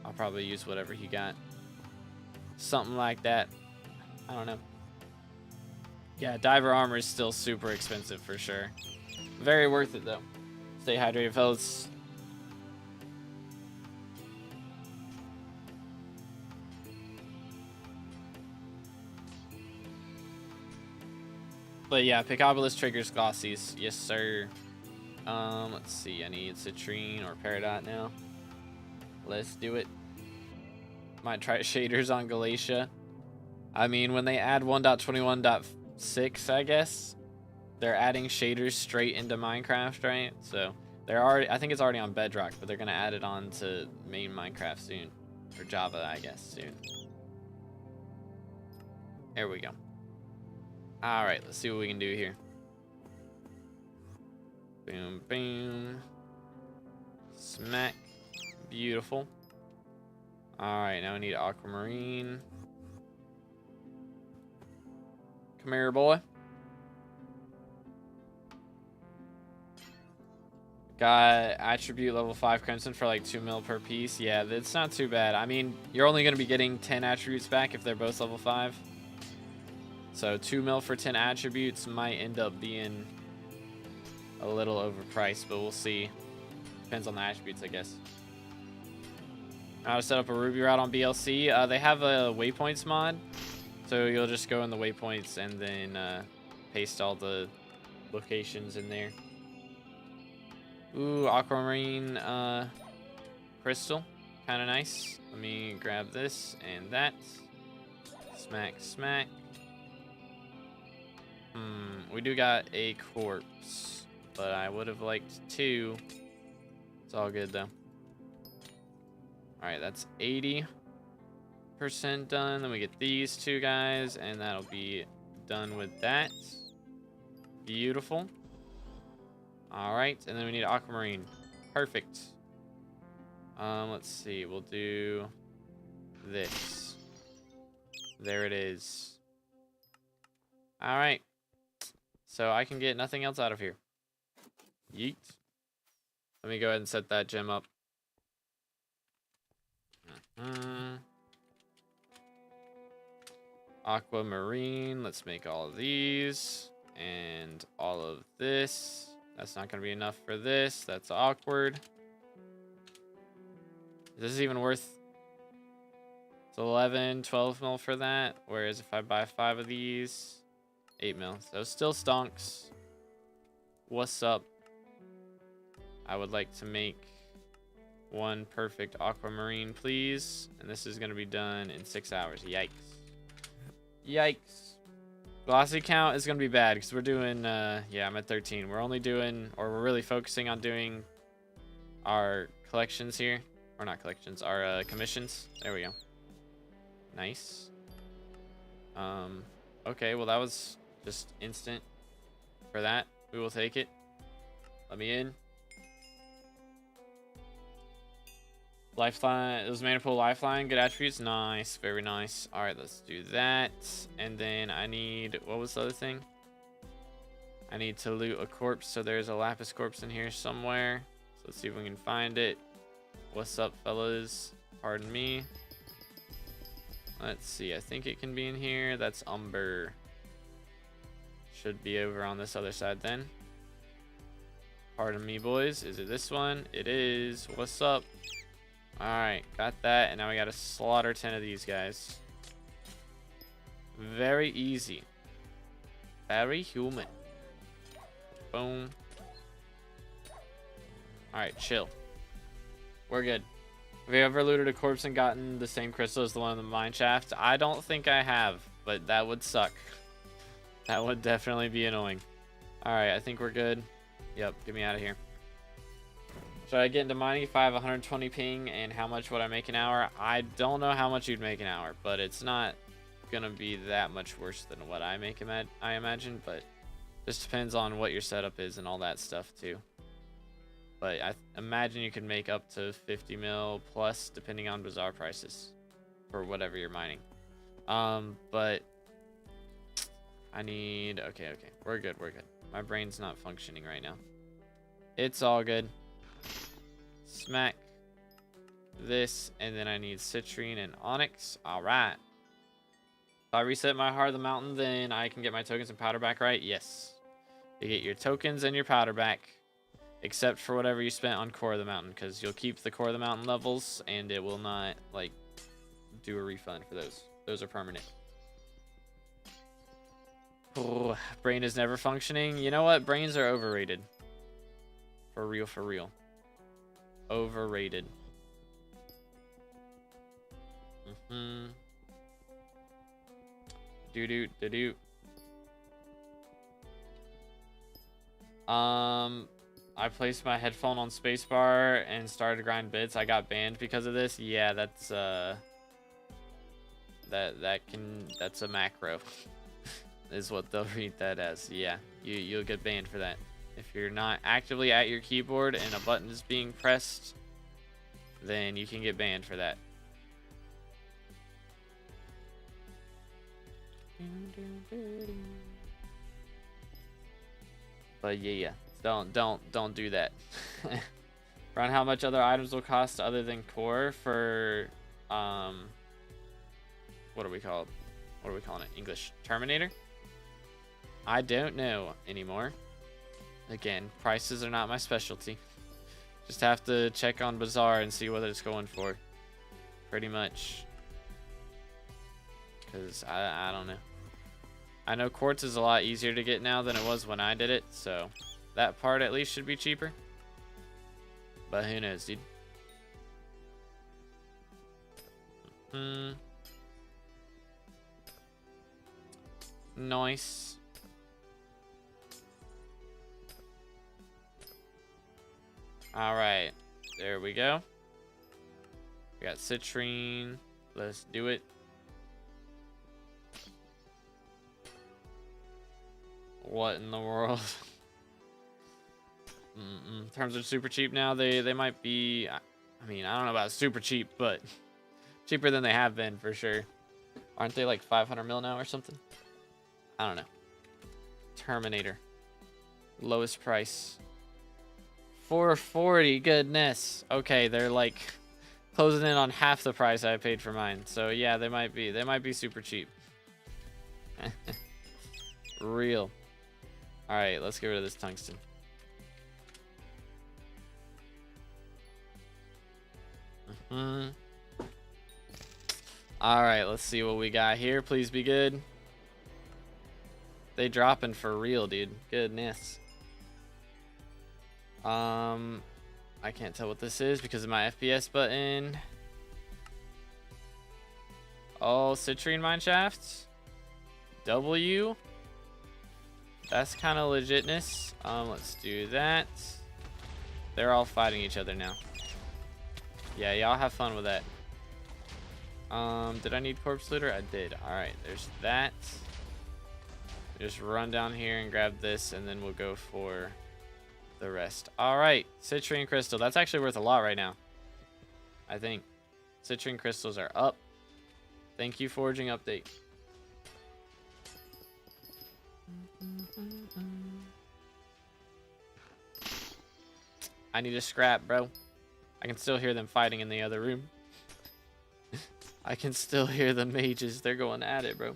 I'll probably use whatever he got. Something like that. I don't know. Yeah, diver armor is still super expensive for sure. Very worth it though. Stay hydrated, fellas. But yeah, Picobolus triggers glossies. Yes, sir. Let's see. I need Citrine or Peridot now. Let's do it. Might try shaders on Galatia. I mean, when they add 1.21.6, I guess they're adding shaders straight into Minecraft, right? So they're already, I think it's already on Bedrock, but they're gonna add it on to main Minecraft soon, or Java, I guess, soon. There we go. All right, let's see what we can do here. Boom, boom. Smack. Beautiful. All right, now we need aquamarine. Come here, boy. Got attribute level 5 crimson for like 2 mil per piece. Yeah, that's not too bad. I mean, you're only going to be getting 10 attributes back if they're both level 5. So 2 mil for 10 attributes might end up being a little overpriced, but we'll see. Depends on the attributes, I guess. How to set up a Ruby route on BLC. They have a waypoints mod. So you'll just go in the waypoints and then paste all the locations in there. Ooh, aquamarine crystal. Kind of nice. Let me grab this and that. Smack, smack. We do got a corpse, but I would have liked 2. It's all good, though. All right, that's 80% done. Then we get these 2 guys, and that'll be done with that. Beautiful. All right, and then we need aquamarine. Perfect. Let's see. We'll do this. There it is. All right. So I can get nothing else out of here. Yeet. Let me go ahead and set that gem up. Aquamarine. Let's make all of these. And all of this. That's not going to be enough for this. That's awkward. Is this even worth... It's 11, 12 mil for that. Whereas if I buy 5 of these... 8 mil. So still stonks. What's up? I would like to make 1 perfect aquamarine, please. And this is going to be done in 6 hours. Yikes. Yikes. Glossy count is going to be bad because we're doing, yeah, I'm at 13. We're only doing, or we're really focusing on doing our collections here. Or not collections, our commissions. There we go. Nice. Okay, well that was just instant for that. We will take it. Let me in. Lifeline, it was mana pool lifeline, good attributes, nice, very nice. All right, let's do that. And then I need, what was the other thing? I need to loot a corpse, so there's a lapis corpse in here somewhere. So let's see if we can find it. What's up, fellas? Pardon me. Let's see, I think it can be in here. That's Umber. Should be over on this other side then. Pardon me, boys. Is it this one? It is. What's up? Alright, got that. And now we gotta slaughter 10 of these guys. Very easy. Very human. Boom. Alright, chill. We're good. Have you ever looted a corpse and gotten the same crystal as the one in the mine shaft? I don't think I have, but that would suck. That would definitely be annoying. Alright, I think we're good. Yep, get me out of here. Should I get into mining if I have 120 ping, and how much would I make an hour? I don't know how much you'd make an hour, but it's not gonna be that much worse than what I make, I imagine, but just depends on what your setup is and all that stuff too. But I imagine you can make up to 50 mil plus depending on bazaar prices for whatever you're mining. But I need, okay, we're good. My brain's not functioning right now. It's all good. Smack this, and then I need citrine and onyx. All right. If I reset my Heart of the Mountain, then I can get my tokens and powder back, right? Yes. You get your tokens and your powder back, except for whatever you spent on Core of the Mountain, because you'll keep the Core of the Mountain levels, and it will not, like, do a refund for those. Those are permanent. Oh, brain is never functioning. You know what? Brains are overrated. For real, for real. Overrated. Do-do-do-do. I placed my headphone on spacebar and started to grind bits. I got banned because of this. Yeah, that's that's a macro. Is what they'll read that as. Yeah, you'll get banned for that. If you're not actively at your keyboard and a button is being pressed, then you can get banned for that. But yeah, don't do that. Around how much other items will cost other than core for what are we called? What are we calling it? English Terminator? I don't know anymore. Again, prices are not my specialty. Just have to check on Bazaar and see what it's going for. Pretty much. Because I don't know. I know quartz is a lot easier to get now than it was when I did it, so that part at least should be cheaper. But who knows, dude. Nice. All right, there we go. We got citrine. Let's do it. What in the world? Terms are super cheap now. They might be. I mean, I don't know about super cheap, but cheaper than they have been for sure. Aren't they like 500 mil now or something? I don't know. Terminator. Lowest price. 440. Goodness. Okay, they're like closing in on half the price I paid for mine. So yeah, they might be super cheap. Real. All right, let's get rid of this tungsten. All right, let's see what we got here. Please be good. They dropping for real, dude. Goodness. I can't tell what this is because of my FPS button. Oh, citrine mine shafts. W. That's kind of legitness. Let's do that. They're all fighting each other now. Yeah, y'all have fun with that. Did I need corpse looter? I did. All right, there's that. Just run down here and grab this, and then we'll go for the rest. All right, citrine crystal. That's actually worth a lot right now. I think. Citrine crystals are up. Thank you, foraging update. I need a scrap, bro. I can still hear them fighting in the other room. I can still hear the mages. They're going at it, bro.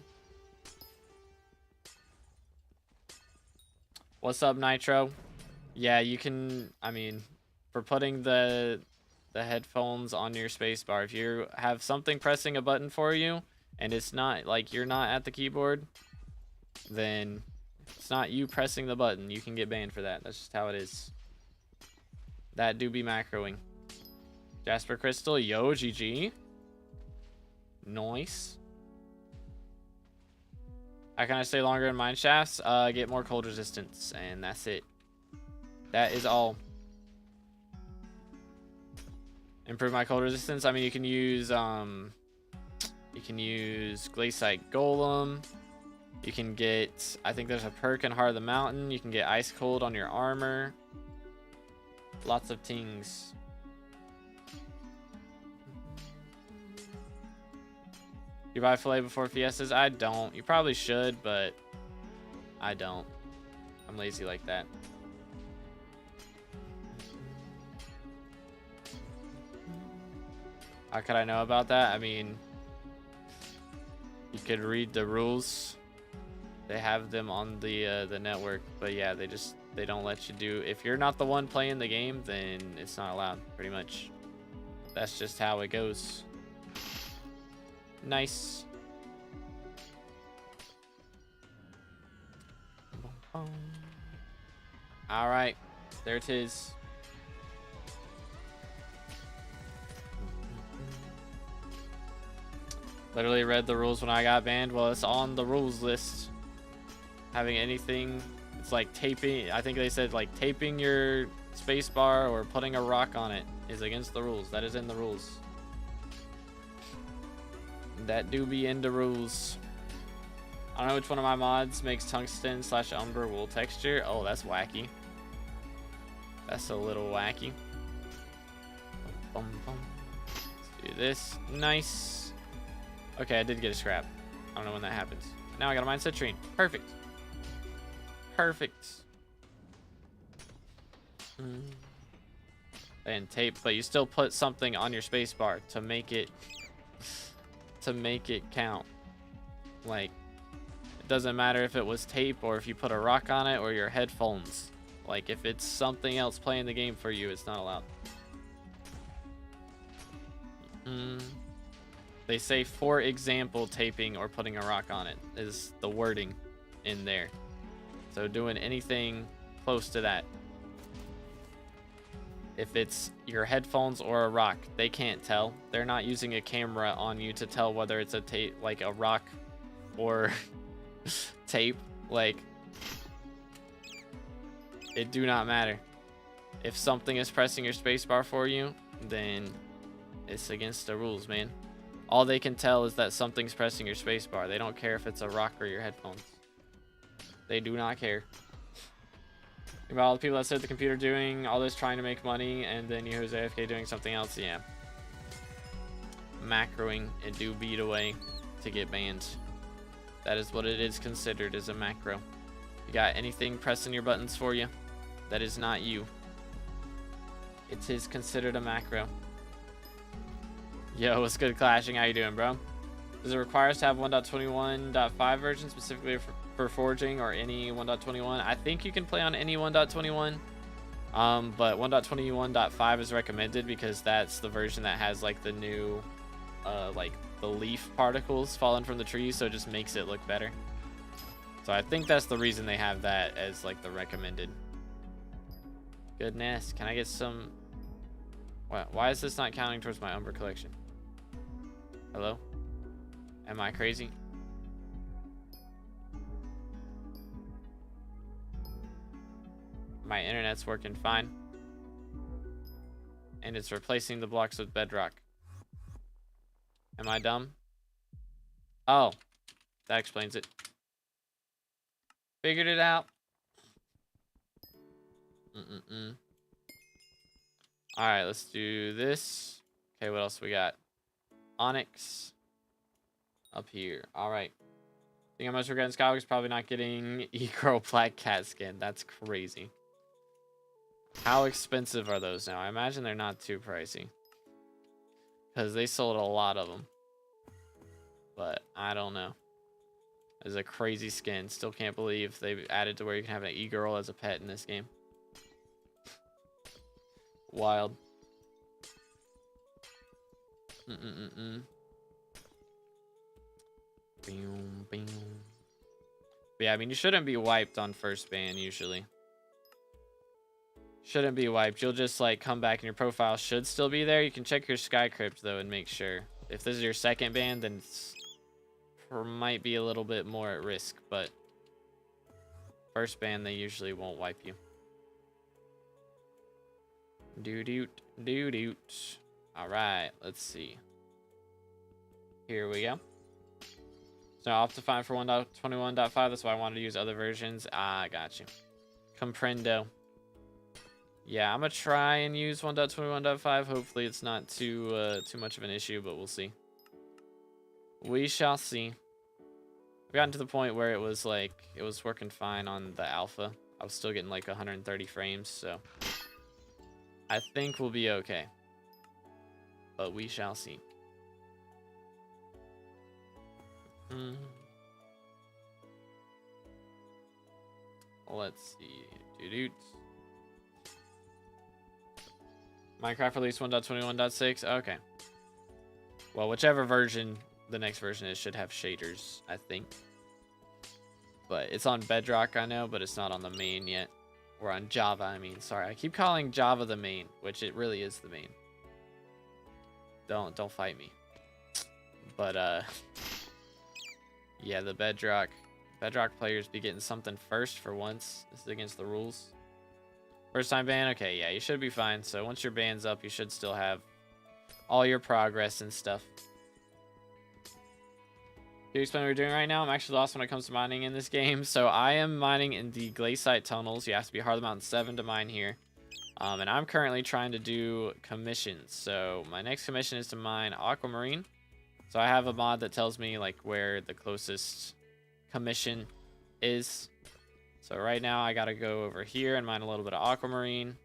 What's up, Nitro? Yeah, you can, I mean, for putting the headphones on your spacebar, if you have something pressing a button for you and it's not like you're not at the keyboard, then it's not you pressing the button. You can get banned for that. That's just how it is. That do be macroing. Jasper Crystal, yo, GG. Nice. How can I stay longer in mine shafts? Get more cold resistance, and that's it. That is all. Improve my cold resistance. I mean, you can use Glaciite Golem. You can get, I think there's a perk in Heart of the Mountain. You can get Ice Cold on your armor. Lots of things. You buy filet before Fiestas? I don't. You probably should, but I don't. I'm lazy like that. How could I know about that? I mean, you could read the rules. They have them on the network, but yeah, they don't let you do. If you're not the one playing the game, then it's not allowed. Pretty much, that's just how it goes. Nice. All right, there it is. Literally read the rules when I got banned. Well, it's on the rules list. Having anything, it's like taping. I think they said like taping your spacebar or putting a rock on it is against the rules. That is in the rules. That do be in the rules. I don't know which one of my mods makes tungsten / umber wool texture. Oh, that's wacky. That's a little wacky. Let's do this. Nice. Okay, I did get a scrap. I don't know when that happens. Now I got a mine citrine. Perfect. Perfect. And tape, but you still put something on your spacebar to make it count. Like, it doesn't matter if it was tape or if you put a rock on it or your headphones. Like, if it's something else playing the game for you, it's not allowed. They say, for example, taping or putting a rock on it is the wording in there. So doing anything close to that. If it's your headphones or a rock, they can't tell. They're not using a camera on you to tell whether it's a tape, like a rock or tape. Like, it do not matter. If something is pressing your spacebar for you, then it's against the rules, man. All they can tell is that something's pressing your spacebar. They don't care if it's a rock or your headphones. They do not care. About all the people that sit at the computer doing all this trying to make money, and then you who's AFK doing something else, yeah. Macroing, it do beat away to get banned. That is what it is considered as a macro. You got anything pressing your buttons for you that is not you, it is considered a macro. Yo, what's good, Clashing? How you doing, bro? Does it require us to have 1.21.5 version specifically for forging or any 1.21? I think you can play on any 1.21, but 1.21.5 is recommended because that's the version that has like the new, like the leaf particles falling from the trees, so it just makes it look better. So I think that's the reason they have that as like the recommended. Goodness, can I get some? Why is this not counting towards my Umber collection? Hello? Am I crazy? My internet's working fine. And it's replacing the blocks with bedrock. Am I dumb? Oh, that explains it. Figured it out. Alright, let's do this. Okay, what else we got? Onyx. Up here. Alright. I think I'm most regretting Skywalker's probably not getting E-Girl Black Cat skin. That's crazy. How expensive are those now? I imagine they're not too pricey. Because they sold a lot of them. But I don't know. It's a crazy skin. Still can't believe they've added to where you can have an E-Girl as a pet in this game. Wild. But yeah, I mean, you shouldn't be wiped on first ban usually. Shouldn't be wiped. You'll just like come back and your profile should still be there. You can check your Sky Crypt though and make sure. If this is your second ban, then it's might be a little bit more at risk, but first ban they usually won't wipe you. Doot. All right, let's see. Here we go. So Optifine for 1.21.5. That's why I wanted to use other versions. I got you. Comprendo. Yeah, I'm gonna try and use 1.21.5. Hopefully it's not too much of an issue, but we'll see. We shall see. I've gotten to the point where it was like it was working fine on the alpha. I was still getting like 130 frames, so I think we'll be okay. But we shall see. Let's see. Minecraft release 1.21.6. Okay. Well, whichever version the next version is should have shaders, I think. But it's on Bedrock, I know, but it's not on the main yet. Or on Java, I mean. Sorry, I keep calling Java the main, which it really is the main. Don't fight me. But yeah, the Bedrock players be getting something first for once. This is against the rules. First time ban? Okay, yeah, you should be fine. So once your ban's up, you should still have all your progress and stuff. Can you explain what you're doing right now? I'm actually lost when it comes to mining in this game. So I am mining in the glaciate tunnels. You have to be Heart of the Mountain 7 to mine here. And I'm currently trying to do commissions. So my next commission is to mine Aquamarine. So I have a mod that tells me like where the closest commission is. So right now I gotta go over here and mine a little bit of Aquamarine,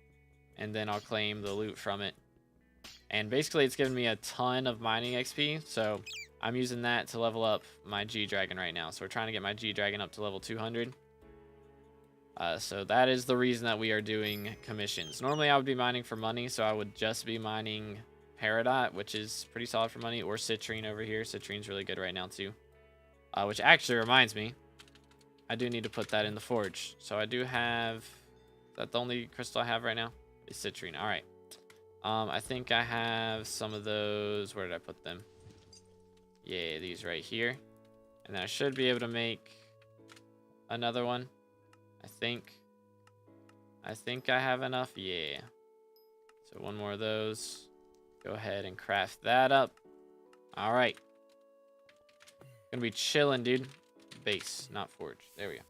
and then I'll claim the loot from it. And basically it's giving me a ton of mining XP, so I'm using that to level up my G-Dragon right now. So we're trying to get my G-Dragon up to level 200. So that is the reason that we are doing commissions. Normally I would be mining for money, so I would just be mining Peridot, which is pretty solid for money, or Citrine over here. Citrine's really good right now too. Which actually reminds me, I do need to put that in the forge. So I do have, is that the only crystal I have right now? Is Citrine. All right. I think I have some of those. Where did I put them? Yeah, these right here. And then I should be able to make another one. I think I have enough. Yeah. So one more of those. Go ahead and craft that up. All right. Gonna be chilling, dude. Base, not forge. There we go.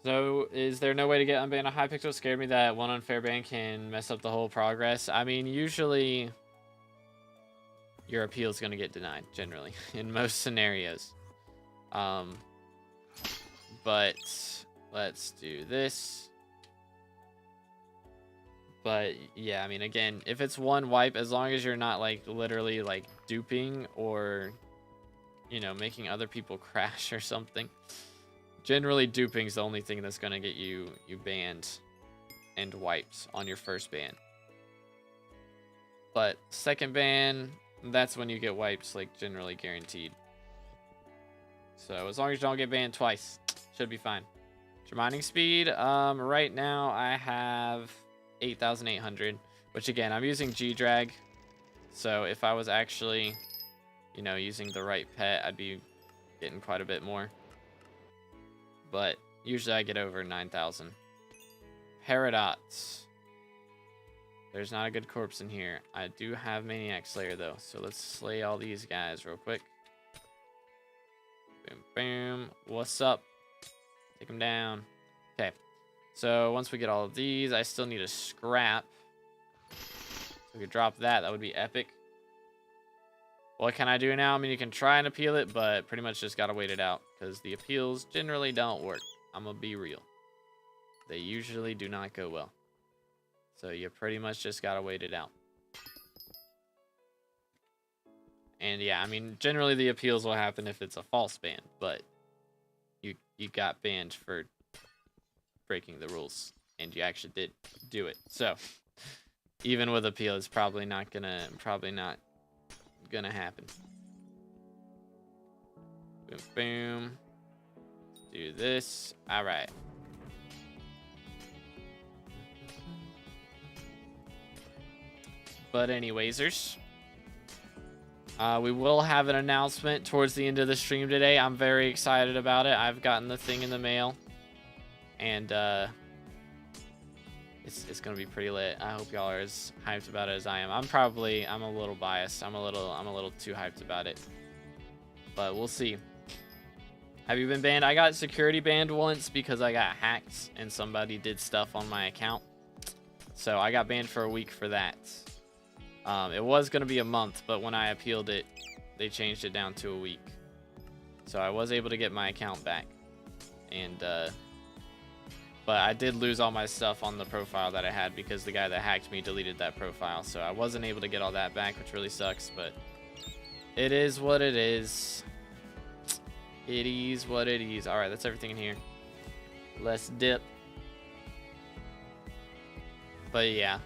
So, is there no way to get unbanned on Hypixel? Scared me that one unfair ban can mess up the whole progress. I mean, usually your appeal is going to get denied, generally, in most scenarios. But let's do this. But yeah, I mean, again, if it's one wipe, as long as you're not like literally like duping or, you know, making other people crash or something. Generally, duping is the only thing that's going to get you banned and wiped on your first ban. But second ban, that's when you get wiped, like generally guaranteed. So as long as you don't get banned twice, should be fine. Your mining speed, right now I have 8,800, which again, I'm using G-Drag. So if I was actually, you know, using the right pet, I'd be getting quite a bit more. But usually I get over 9,000. Paradots. There's not a good corpse in here. I do have Maniac Slayer though, so let's slay all these guys real quick. Boom, boom. What's up? Take them down. Okay. So once we get all of these, I still need a scrap. We could drop that. That would be epic. What can I do now? I mean, you can try and appeal it, but pretty much just gotta wait it out because the appeals generally don't work. I'm gonna be real. They usually do not go well. So you pretty much just gotta wait it out. And yeah, I mean, generally the appeals will happen if it's a false ban, but you got banned for breaking the rules, and you actually did do it. So even with appeal, it's probably not gonna happen. Boom, boom. Let's do this. All right. But anywaysers, we will have an announcement towards the end of the stream today. I'm very excited about it. I've gotten the thing in the mail, and it's gonna be pretty lit. I hope y'all are as hyped about it as I am. I'm a little biased. I'm a little too hyped about it, but we'll see. Have you been banned? I got security banned once because I got hacked and somebody did stuff on my account, so I got banned for a week for that. It was going to be a month, but when I appealed it, they changed it down to a week. So I was able to get my account back. And, but I did lose all my stuff on the profile that I had because the guy that hacked me deleted that profile. So I wasn't able to get all that back, which really sucks, but it is what it is. It is what it is. All right, that's everything in here. Let's dip. But yeah,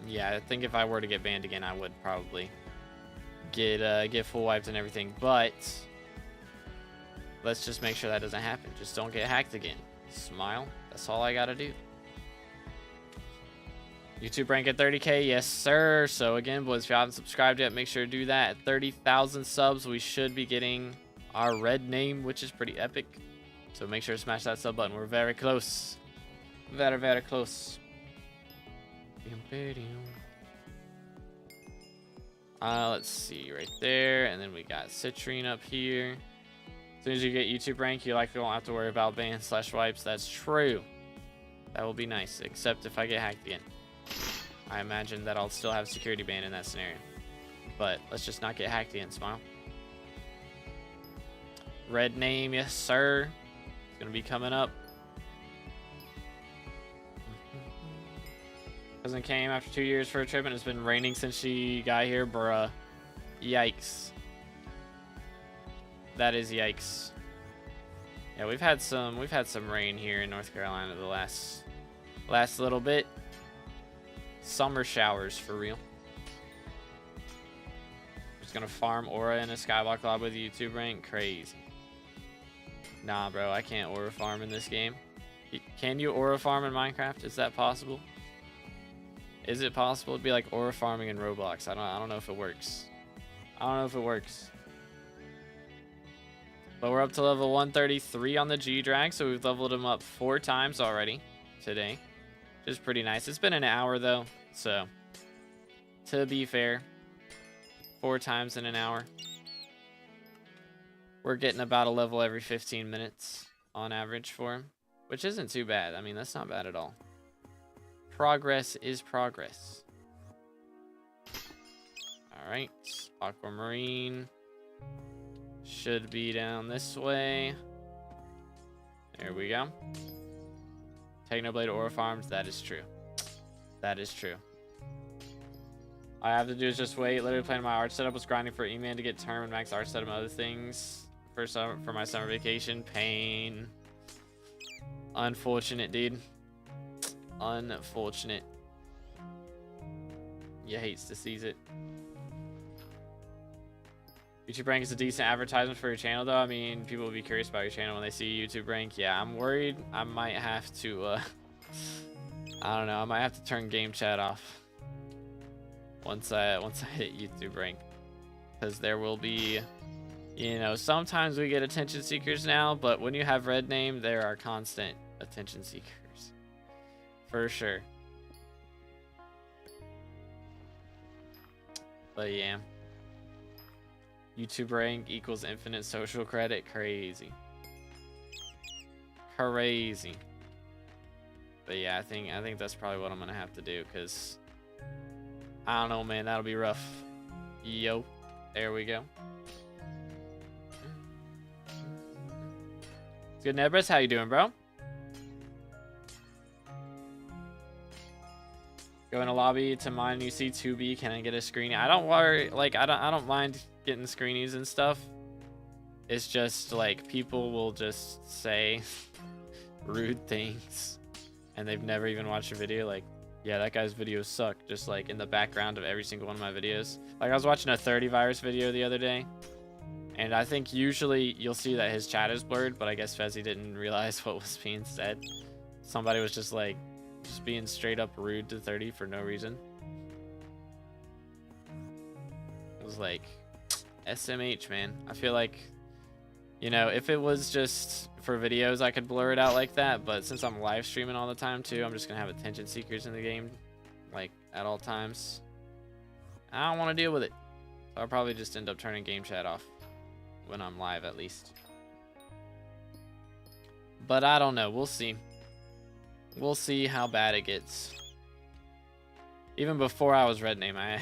yeah, I think if I were to get banned again, I would probably get full wiped and everything. But let's just make sure that doesn't happen. Just don't get hacked again. Smile. That's all I gotta do. YouTube rank at 30K, yes sir. So again, boys, if you haven't subscribed yet, make sure to do that. At 30,000 subs, we should be getting our red name, which is pretty epic. So make sure to smash that sub button. We're very close. Very, very close. Let's see right there, and then we got Citrine up here. As soon as you get YouTube rank, you likely won't have to worry about ban/wipes. That's true. That will be nice, except if I get hacked again. I imagine that I'll still have security ban in that scenario. But let's just not get hacked again. Smile. Red name, yes sir. It's gonna be coming up. Cousin came after 2 years for a trip and it's been raining since she got here, bruh. Yikes. That is yikes. Yeah, we've had some rain here in North Carolina the last little bit. Summer showers for real. Just gonna farm aura in a skyblock lobby with YouTube rank. Crazy. Nah, bro, I can't aura farm in this game. Can you aura farm in Minecraft? Is that possible? Is it possible? It'd be like aura farming in Roblox. I don't know if it works. I don't know if it works. But we're up to level 133 on the G-Drag, so we've leveled him up 4 times already today, which is pretty nice. It's been an hour though, so to be fair, 4 times in an hour. We're getting about a level every 15 minutes on average for him, which isn't too bad. I mean, that's not bad at all. Progress is progress. All right, Aquamarine should be down this way. There we go. Technoblade Aura Farms, that is true. That is true. All I have to do is just wait. Literally playing my art setup, was grinding for E-Man to get term and max art setup and other things for my summer vacation. Pain. Unfortunate, dude. Unfortunate. You hates to seize it. YouTube rank is a decent advertisement for your channel, though. I mean, people will be curious about your channel when they see YouTube rank. Yeah, I'm worried I might have to, I don't know. I might have to turn game chat off once I hit YouTube rank, because there will be, you know, sometimes we get attention seekers now, but when you have red name, there are constant attention seekers. For sure. But yeah. YouTube rank equals infinite social credit. Crazy. Crazy. But yeah, I think that's probably what I'm gonna have to do, because I don't know, man. That'll be rough. Yo. There we go. Good, Nebris. How you doing, bro? Go in a lobby to mine. You see 2B. Can I get a screenie? I don't worry. Like I don't mind getting screenies and stuff. It's just like people will just say rude things, and they've never even watched a video. Like, yeah, that guy's videos suck. Just like in the background of every single one of my videos. Like I was watching a 30 virus video the other day, and I think usually you'll see that his chat is blurred, but I guess Fezzy didn't realize what was being said. Somebody was just like, just being straight up rude to 30 for no reason. It was like, SMH, man. I feel like, you know, if it was just for videos, I could blur it out like that, but since I'm live streaming all the time too, I'm just gonna have attention seekers in the game, like, at all times. I don't want to deal with it. So I'll probably just end up turning game chat off when I'm live, at least. But I don't know. We'll see. We'll see how bad it gets. Even before I was red name, I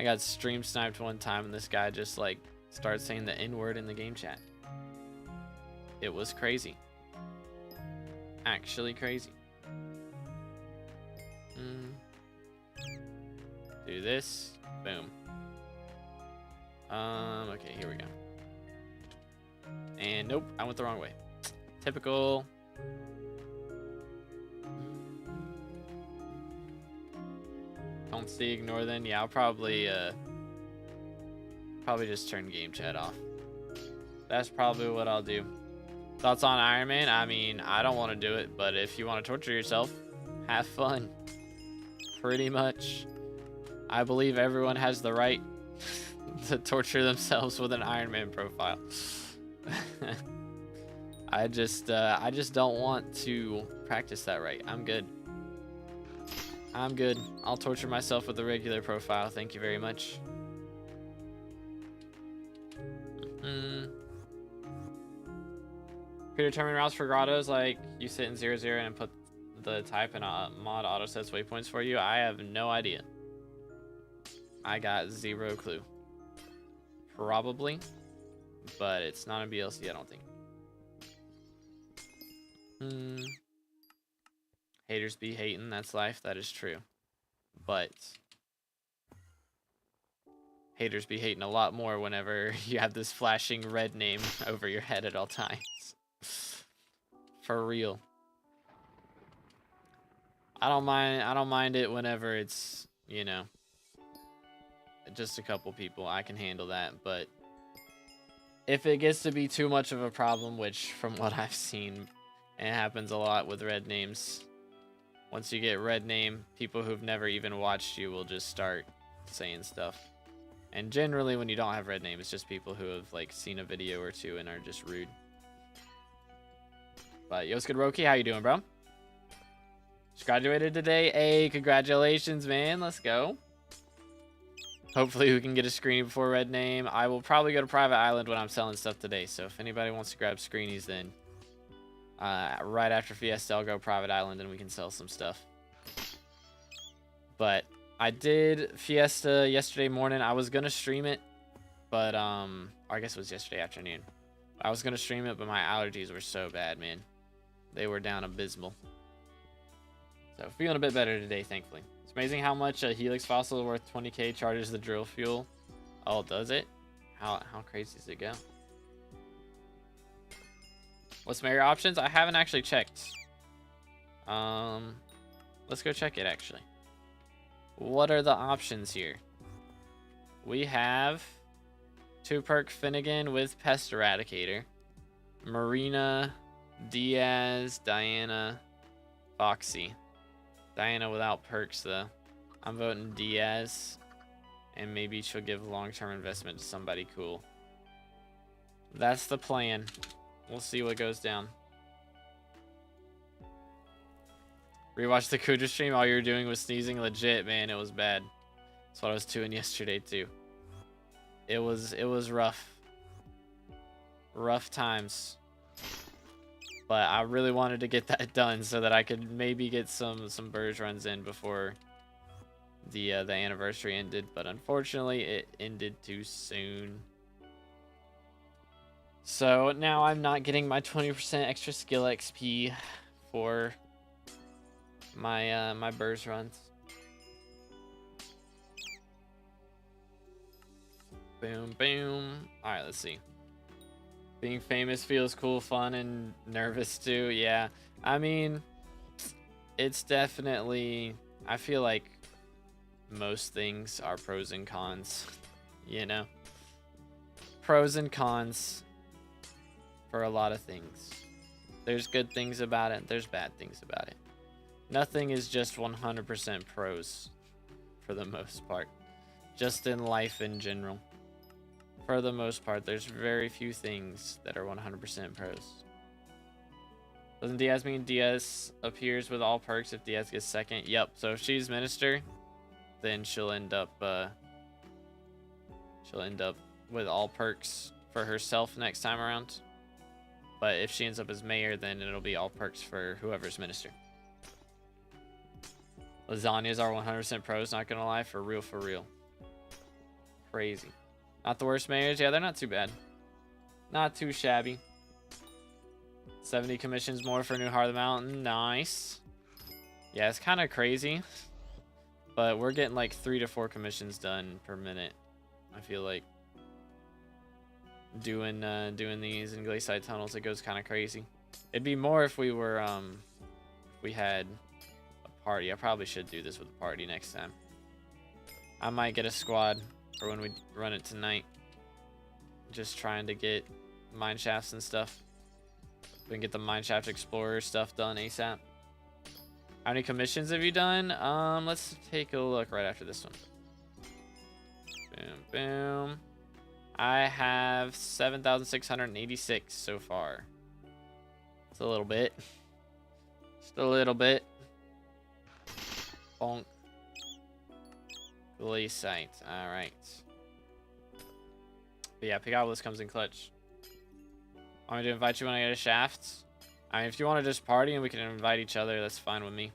got stream sniped one time, and this guy just like started saying the N-word in the game chat. It was crazy. Actually crazy. Do this. Boom. Okay, here we go. And nope, I went the wrong way. Typical. Don't see, ignore then. Yeah, I'll probably just turn game chat off. That's probably what I'll do. Thoughts on Iron Man? I mean, I don't want to do it, but if you want to torture yourself, have fun. Pretty much. I believe everyone has the right to torture themselves with an Iron Man profile. I just don't want to practice that right. I'm good. I'm good. I'll torture myself with a regular profile. Thank you very much. Predetermined routes for grottos, like you sit in 0-0 and put the type and mod auto sets waypoints for you. I have no idea. I got zero clue. Probably, but it's not a BLC, I don't think. Haters be hating, that's life, that is true. But haters be hating a lot more whenever you have this flashing red name over your head at all times. For real. I don't mind it whenever it's, you know, just a couple people. I can handle that, but if it gets to be too much of a problem, which from what I've seen, it happens a lot with red names. Once you get red name, people who've never even watched you will just start saying stuff. And generally when you don't have red name, it's just people who have like seen a video or two and are just rude. But yo, good Roki, how you doing, bro? Just graduated today. Hey, congratulations, man. Let's go. Hopefully we can get a screening before red name. I will probably go to private island when I'm selling stuff today. So if anybody wants to grab screenies, then right after Fiesta, I'll go private island and we can sell some stuff. But I did Fiesta yesterday morning. I was gonna stream it, but or I guess it was yesterday afternoon. I was gonna stream it, but my allergies were so bad, man. They were down abysmal. So feeling a bit better today, thankfully. It's amazing how much a Helix fossil worth 20k charges the drill fuel. Oh, does it? How crazy does it go? What's my options? I haven't actually checked. Let's go check it actually. What are the options here? We have 2-perk Finnegan with Pest Eradicator, Marina, Diaz, Diana, Foxy. Diana without perks though. I'm voting Diaz, and maybe she'll give long-term investment to somebody cool. That's the plan. We'll see what goes down. Rewatch the Kuja stream. All you were doing was sneezing. Legit, man. It was bad. That's what I was doing yesterday too. It was rough. Rough times. But I really wanted to get that done so that I could maybe get some Burge runs in before the anniversary ended, but unfortunately it ended too soon. So now I'm not getting my 20% extra skill XP for my my burst runs. Boom, boom. All right, let's see. Being famous feels cool, fun, and nervous too. Yeah, I mean, it's definitely. I feel like most things are pros and cons. You know, pros and cons for a lot of things. There's good things about it. There's bad things about it. Nothing is just 100% pros for the most part. Just in life in general. For the most part, there's very few things that are 100% pros. Doesn't Diaz mean Diaz appears with all perks if Diaz gets second? Yep, so if she's minister, then she'll end up with all perks for herself next time around. But if she ends up as mayor, then it'll be all perks for whoever's minister. Lasagnas are 100% pros, not gonna lie, for real, for real. Crazy. Not the worst mayors? Yeah, they're not too bad. Not too shabby. 70 commissions more for New Heart of the Mountain. Nice. Yeah, it's kind of crazy. But we're getting like 3 to 4 commissions done per minute. I feel like doing these in glacial tunnels, it goes kind of crazy. It'd be more if we were if we had a party. I probably should do this with a party next time. I might get a squad for when we run it tonight. Just trying to get mine shafts and stuff. We can get the mineshaft explorer stuff done ASAP. How many commissions have you done? Let's take a look right after this one. Boom, boom. I have 7,686 so far. It's a little bit. Just a little bit. Bonk. Glaciate. Alright. But yeah, Pigoblis comes in clutch. Want me to invite you when I get a shaft? I mean, if you want to just party and we can invite each other, that's fine with me.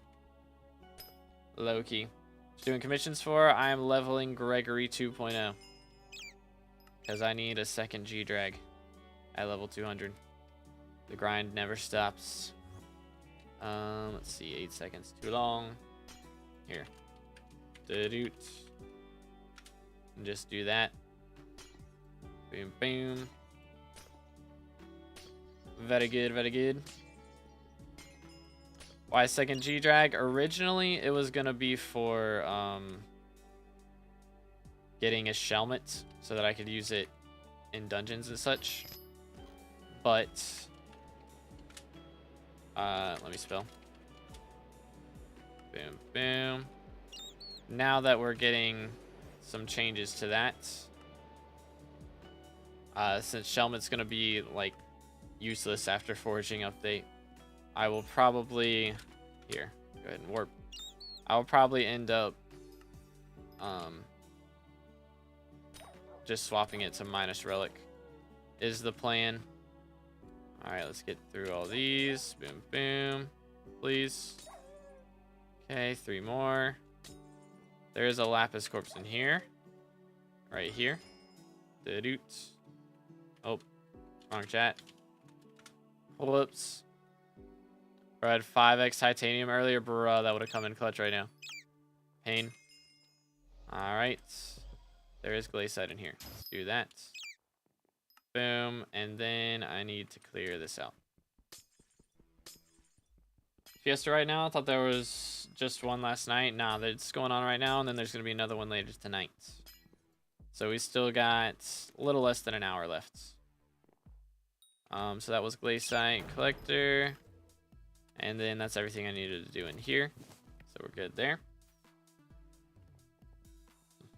Low-key. Just doing commissions for, I am leveling Gregory 2.0. Because I need a second G-Drag at level 200. The grind never stops. Let's see, 8 seconds too long. Here. Da-doot. And just do that. Boom, boom. Very good, very good. Why second G-Drag? Originally, it was going to be for getting a Shelmet so that I could use it in dungeons and such. But, let me spell. Boom, boom. Now that we're getting some changes to that, since Shelmet's going to be, like, useless after foraging update, I will probably, here, go ahead and warp. I will probably end up just swapping it to minus relic is the plan. All right, let's get through all these. Boom, boom, please. Okay, 3 more. There is a lapis corpse in here, right here. Da-doot. Oh, wrong chat. Whoops. Bro, I had 5x titanium earlier. Bro, that would have come in clutch right now. Pain. Alright. There is glaciate in here. Let's do that. Boom. And then I need to clear this out. Fiesta right now? I thought there was just one last night. Nah, that's going on right now. And then there's going to be another one later tonight. So we still got a little less than an hour left. So that was glaciate collector. And then that's everything I needed to do in here. So we're good there.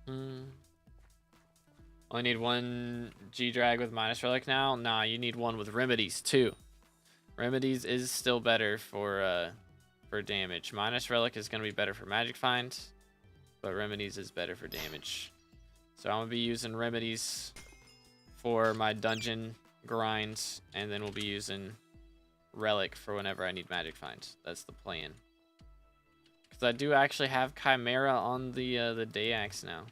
Only need 1 G-Drag with minus relic now? Nah, you need 1 with remedies too. Remedies is still better for damage. Minus relic is going to be better for magic find, but remedies is better for damage. So I'm going to be using remedies for my dungeon grinds, and then we'll be using relic for whenever I need magic find. That's the plan. because I do actually have Chimera on the Day Axe now.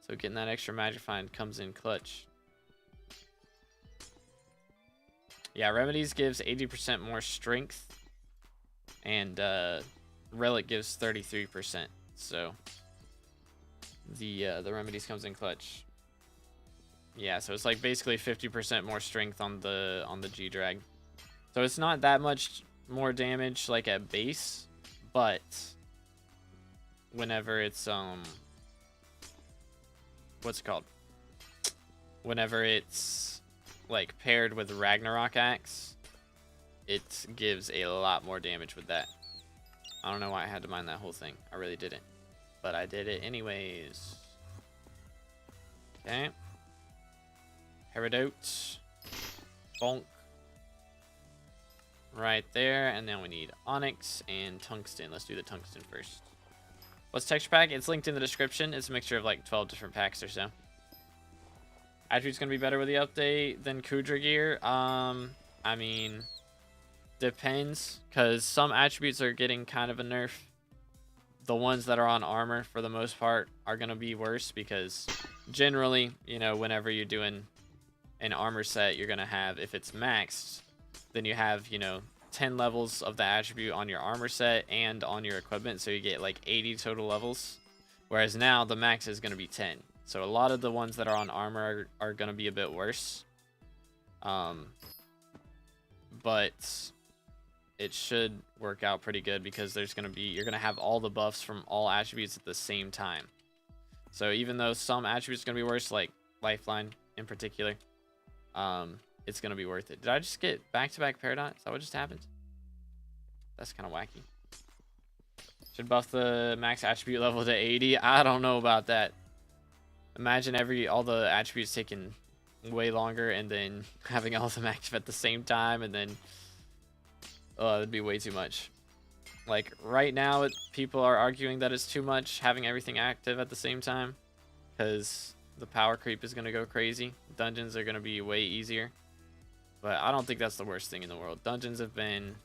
So getting that extra magic find comes in clutch. Yeah, Remedies gives 80% more strength, and Relic gives 33%. So the Remedies comes in clutch. Yeah, so it's like basically 50% more strength on the G-Drag. So it's not that much more damage like at base, but whenever it's what's it called? Whenever it's like paired with Ragnarok Axe, it gives a lot more damage with that. I don't know why I had to mine that whole thing. I really didn't, but I did it anyways. Okay. Peridot. Bonk. Right there, and then we need Onyx and Tungsten. Let's do the Tungsten first. What's texture pack? It's linked in the description. It's a mixture of like 12 different packs or so. Attribute's gonna be better with the update than Kudra gear. I mean, depends, because some attributes are getting kind of a nerf. The ones that are on armor, for the most part, are gonna be worse, because generally, you know, whenever you're doing an armor set, you're gonna have, if it's maxed, then you have, you know, 10 levels of the attribute on your armor set and on your equipment, so you get like 80 total levels. Whereas now the max is going to be 10. So a lot of the ones that are on armor are going to be a bit worse. But it should work out pretty good, because there's going to be, you're going to have all the buffs from all attributes at the same time. So even though some attributes are going to be worse, like Lifeline in particular, it's going to be worth it. Did I just get back-to-back Peridot? Is that what just happened? That's kind of wacky. Should buff the max attribute level to 80. I don't know about that. Imagine all the attributes taking way longer, and then having all of them active at the same time, and then that'd be way too much. Like right now, people are arguing that it's too much having everything active at the same time, because the power creep is going to go crazy. Dungeons are going to be way easier. But I don't think that's the worst thing in the world. Dungeons have been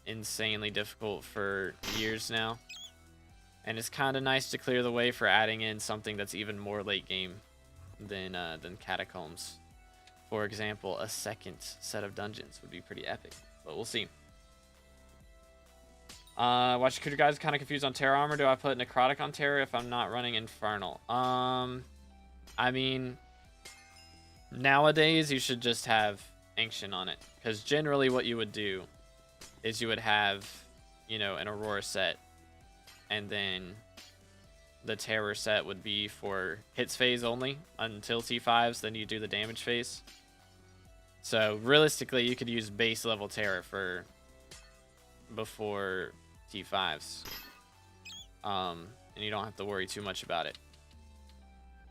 insanely difficult for years now. And it's kind of nice to clear the way for adding in something that's even more late game than Catacombs. For example, a second set of dungeons would be pretty epic. But we'll see. Watch Kuda guys, kind of confused on Terra Armor. Do I put Necrotic on Terra if I'm not running Infernal? I mean, nowadays you should just have Ancient on it, because generally what you would do is you would have, you know, an Aurora set, and then the Terror set would be for hits phase only until T5s, then you do the damage phase. So realistically, you could use base level Terror for before T5s, and you don't have to worry too much about it.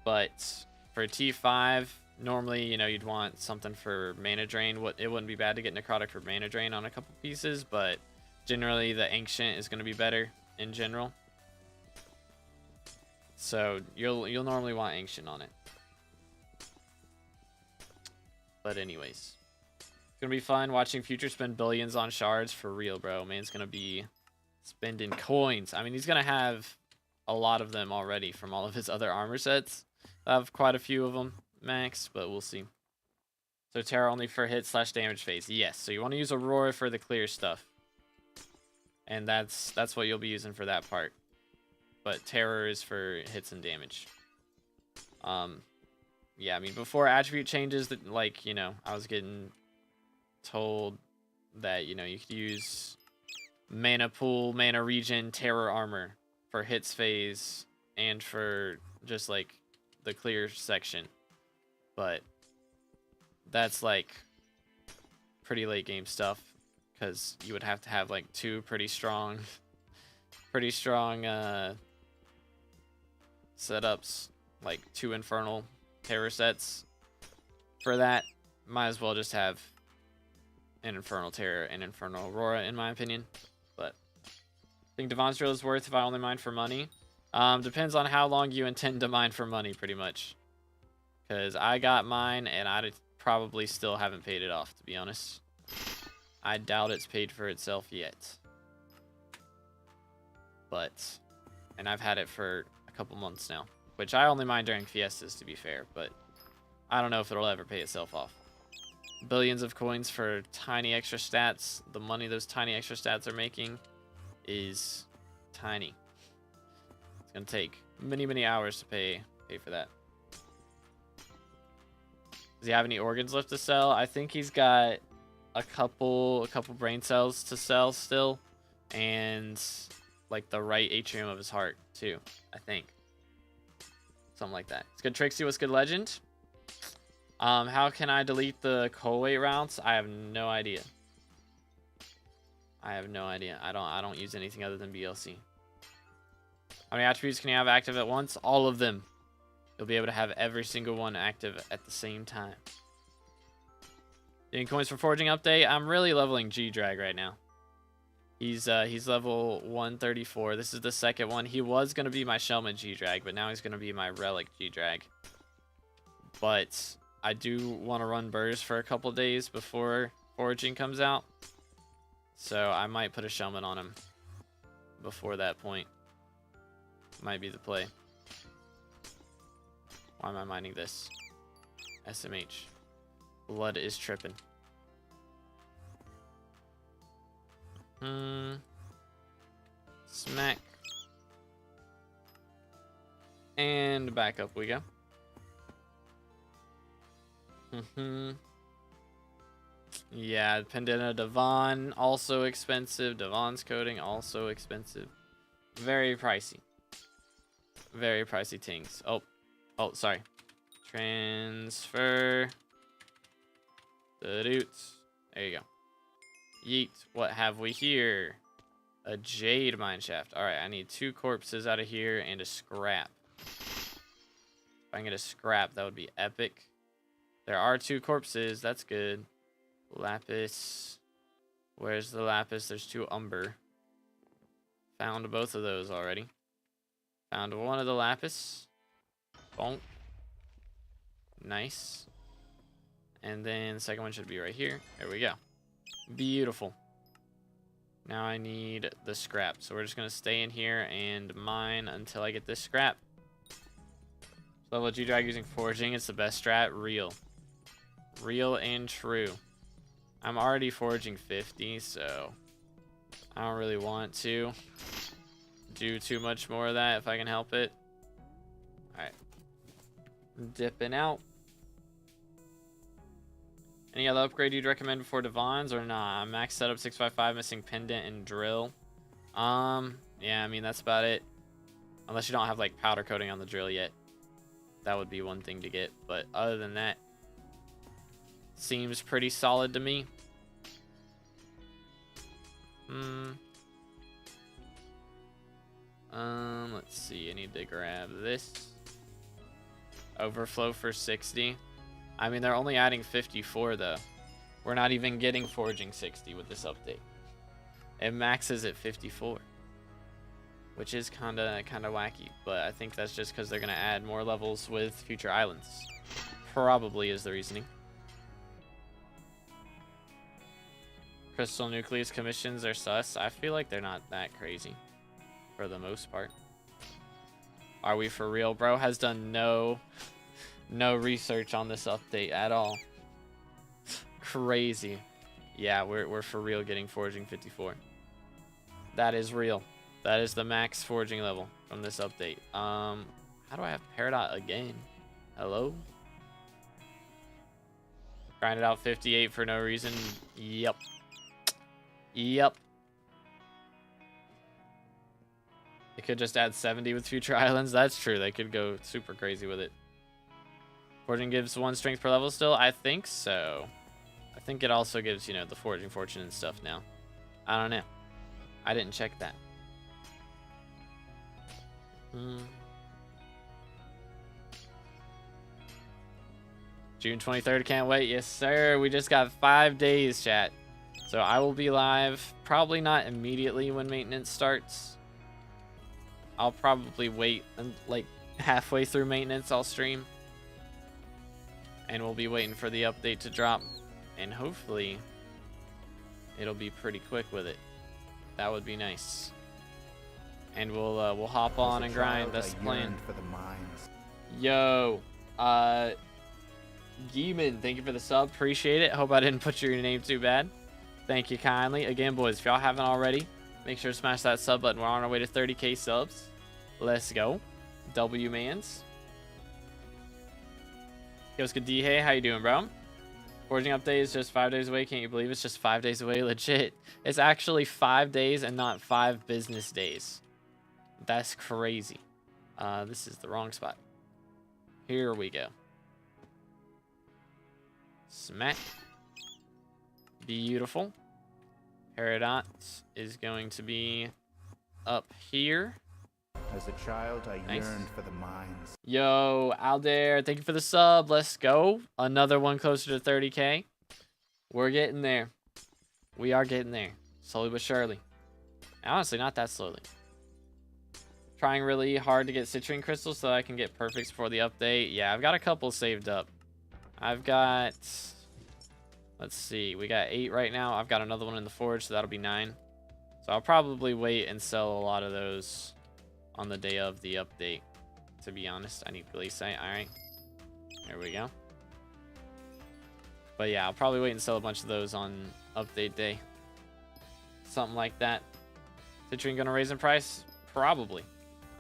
But for T5, normally, you know, you'd want something for mana drain. It wouldn't be bad to get Necrotic for mana drain on a couple pieces, but generally the Ancient is going to be better in general. So you'll normally want Ancient on it. But anyways, it's going to be fun watching Future spend billions on shards for real, bro. Man's going to be spending coins. I mean, he's going to have a lot of them already from all of his other armor sets. I have quite a few of them max, but we'll see. So Terra only for hit / damage phase. Yes, so you want to use Aurora for the clear stuff, and that's what you'll be using for that part. But Terror is for hits and damage. Yeah, I mean, before attribute changes, that, like, you know, I was getting told that, you know, you could use mana pool, mana regen, Terror armor for hits phase and for just like the clear section. But that's like pretty late game stuff, because you would have to have like two pretty strong setups, like 2 Infernal Terror sets for that. Might as well just have an Infernal Terror and Infernal Aurora, in my opinion. But I think Devon's Drill is worth if I only mine for money. Depends on how long you intend to mine for money, pretty much. Because I got mine, and I probably still haven't paid it off, to be honest. I doubt it's paid for itself yet. And I've had it for a couple months now, which I only mind during Fiestas, to be fair, but I don't know if it'll ever pay itself off. Billions of coins for tiny extra stats. The money those tiny extra stats are making is tiny. It's gonna take many, many hours to pay for that. Does he have any organs left to sell? I think he's got a couple brain cells to sell still, and like the right atrium of his heart too, I think. Something like that. It's good. Trixie, what's good, legend? How can I delete the co-weight routes? I have no idea. I don't use anything other than BLC. How many attributes can you have active at once? All of them. You'll be able to have every single one active at the same time. Getting coins for forging update. I'm really leveling G-Drag right now. He's level 134. This is the second one. He was gonna be my Shellman G-Drag, but now he's gonna be my Relic G-Drag. But I do want to run burrs for a couple days before foraging comes out, so I might put a Shellman on him before that point. Might be the play. Why am I mining this? SMH. Blood is tripping. Smack. And back up we go. Yeah, Pendant Devon, also expensive. Devon's coding, also expensive. Very pricey. Very pricey things. Oh, sorry. Transfer. The roots. There you go. Yeet. What have we here? A jade mineshaft. Alright, I need 2 corpses out of here and a scrap. If I can get a scrap, that would be epic. There are 2 corpses. That's good. Lapis. Where's the lapis? There's 2 umber. Found both of those already. Found one of the lapis. Bonk. Nice. And then the second one should be right here. There we go. Beautiful. Now I need the scrap. So we're just going to stay in here and mine until I get this scrap. Level G-Drag using foraging. It's the best strat. Real. Real and true. I'm already foraging 50, so I don't really want to do too much more of that if I can help it. Alright. Dipping out. Any other upgrade you'd recommend before Devon's or nah? Max setup 655, missing pendant and drill. Yeah, I mean that's about it. Unless you don't have like powder coating on the drill yet. That would be one thing to get, but other than that, seems pretty solid to me. Let's see. I need to grab this. Overflow for 60. I mean, they're only adding 54 though. We're not even getting foraging 60 with this update. It maxes at 54, which is kind of wacky. But I think that's just because they're gonna add more levels with future islands. Probably is the reasoning. Crystal nucleus commissions are sus. I feel like they're not that crazy for the most part. Are we for real? Bro has done no research on this update at all. Crazy. Yeah, we're for real getting foraging 54. That is real. That is the max foraging level from this update. How do I have Peridot again? Hello? Grinded out 58 for no reason. Yep. Yep. They could just add 70 with future islands. That's true. They could go super crazy with it. Foraging gives 1 strength per level still? I think so. I think it also gives, you know, the foraging fortune and stuff now. I don't know. I didn't check that. June 23rd, can't wait. Yes, sir. We just got 5 days, chat. So I will be live. Probably not immediately when maintenance starts. I'll probably wait and like halfway through maintenance I'll stream. And we'll be waiting for the update to drop. And hopefully it'll be pretty quick with it. That would be nice. and we'll hop on and grind. That's the plan. For the mines. Yo, Geeman, thank you for the sub. Appreciate it. Hope I didn't put your name too bad. Thank you kindly. Again, boys, if y'all haven't already, make sure to smash that sub button. We're on our way to 30K subs. Let's go. W Mans. Yo, what's good, D? Hey, how you doing, bro? Forging update is just 5 days away. Can't you believe it's just 5 days away? Legit. It's actually 5 days and not 5 business days. That's crazy. This is the wrong spot. Here we go. Smack. Beautiful. Peridot is going to be up here. As a child, I Nice. yearned for the mines. Yo, Aldair, thank you for the sub. Let's go. Another one closer to 30K. We're getting there. We are getting there. Slowly but surely. Honestly, not that slowly. Trying really hard to get citrine crystals so I can get perfects for the update. Yeah, I've got a couple saved up. I've got... Let's see. We got 8 right now. I've got another one in the forge, so that'll be 9. So I'll probably wait and sell a lot of those on the day of the update. To be honest, I need glaciite. Alright. There we go. But yeah, I'll probably wait and sell a bunch of those on update day. Something like that. Citrine gonna raise in price? Probably.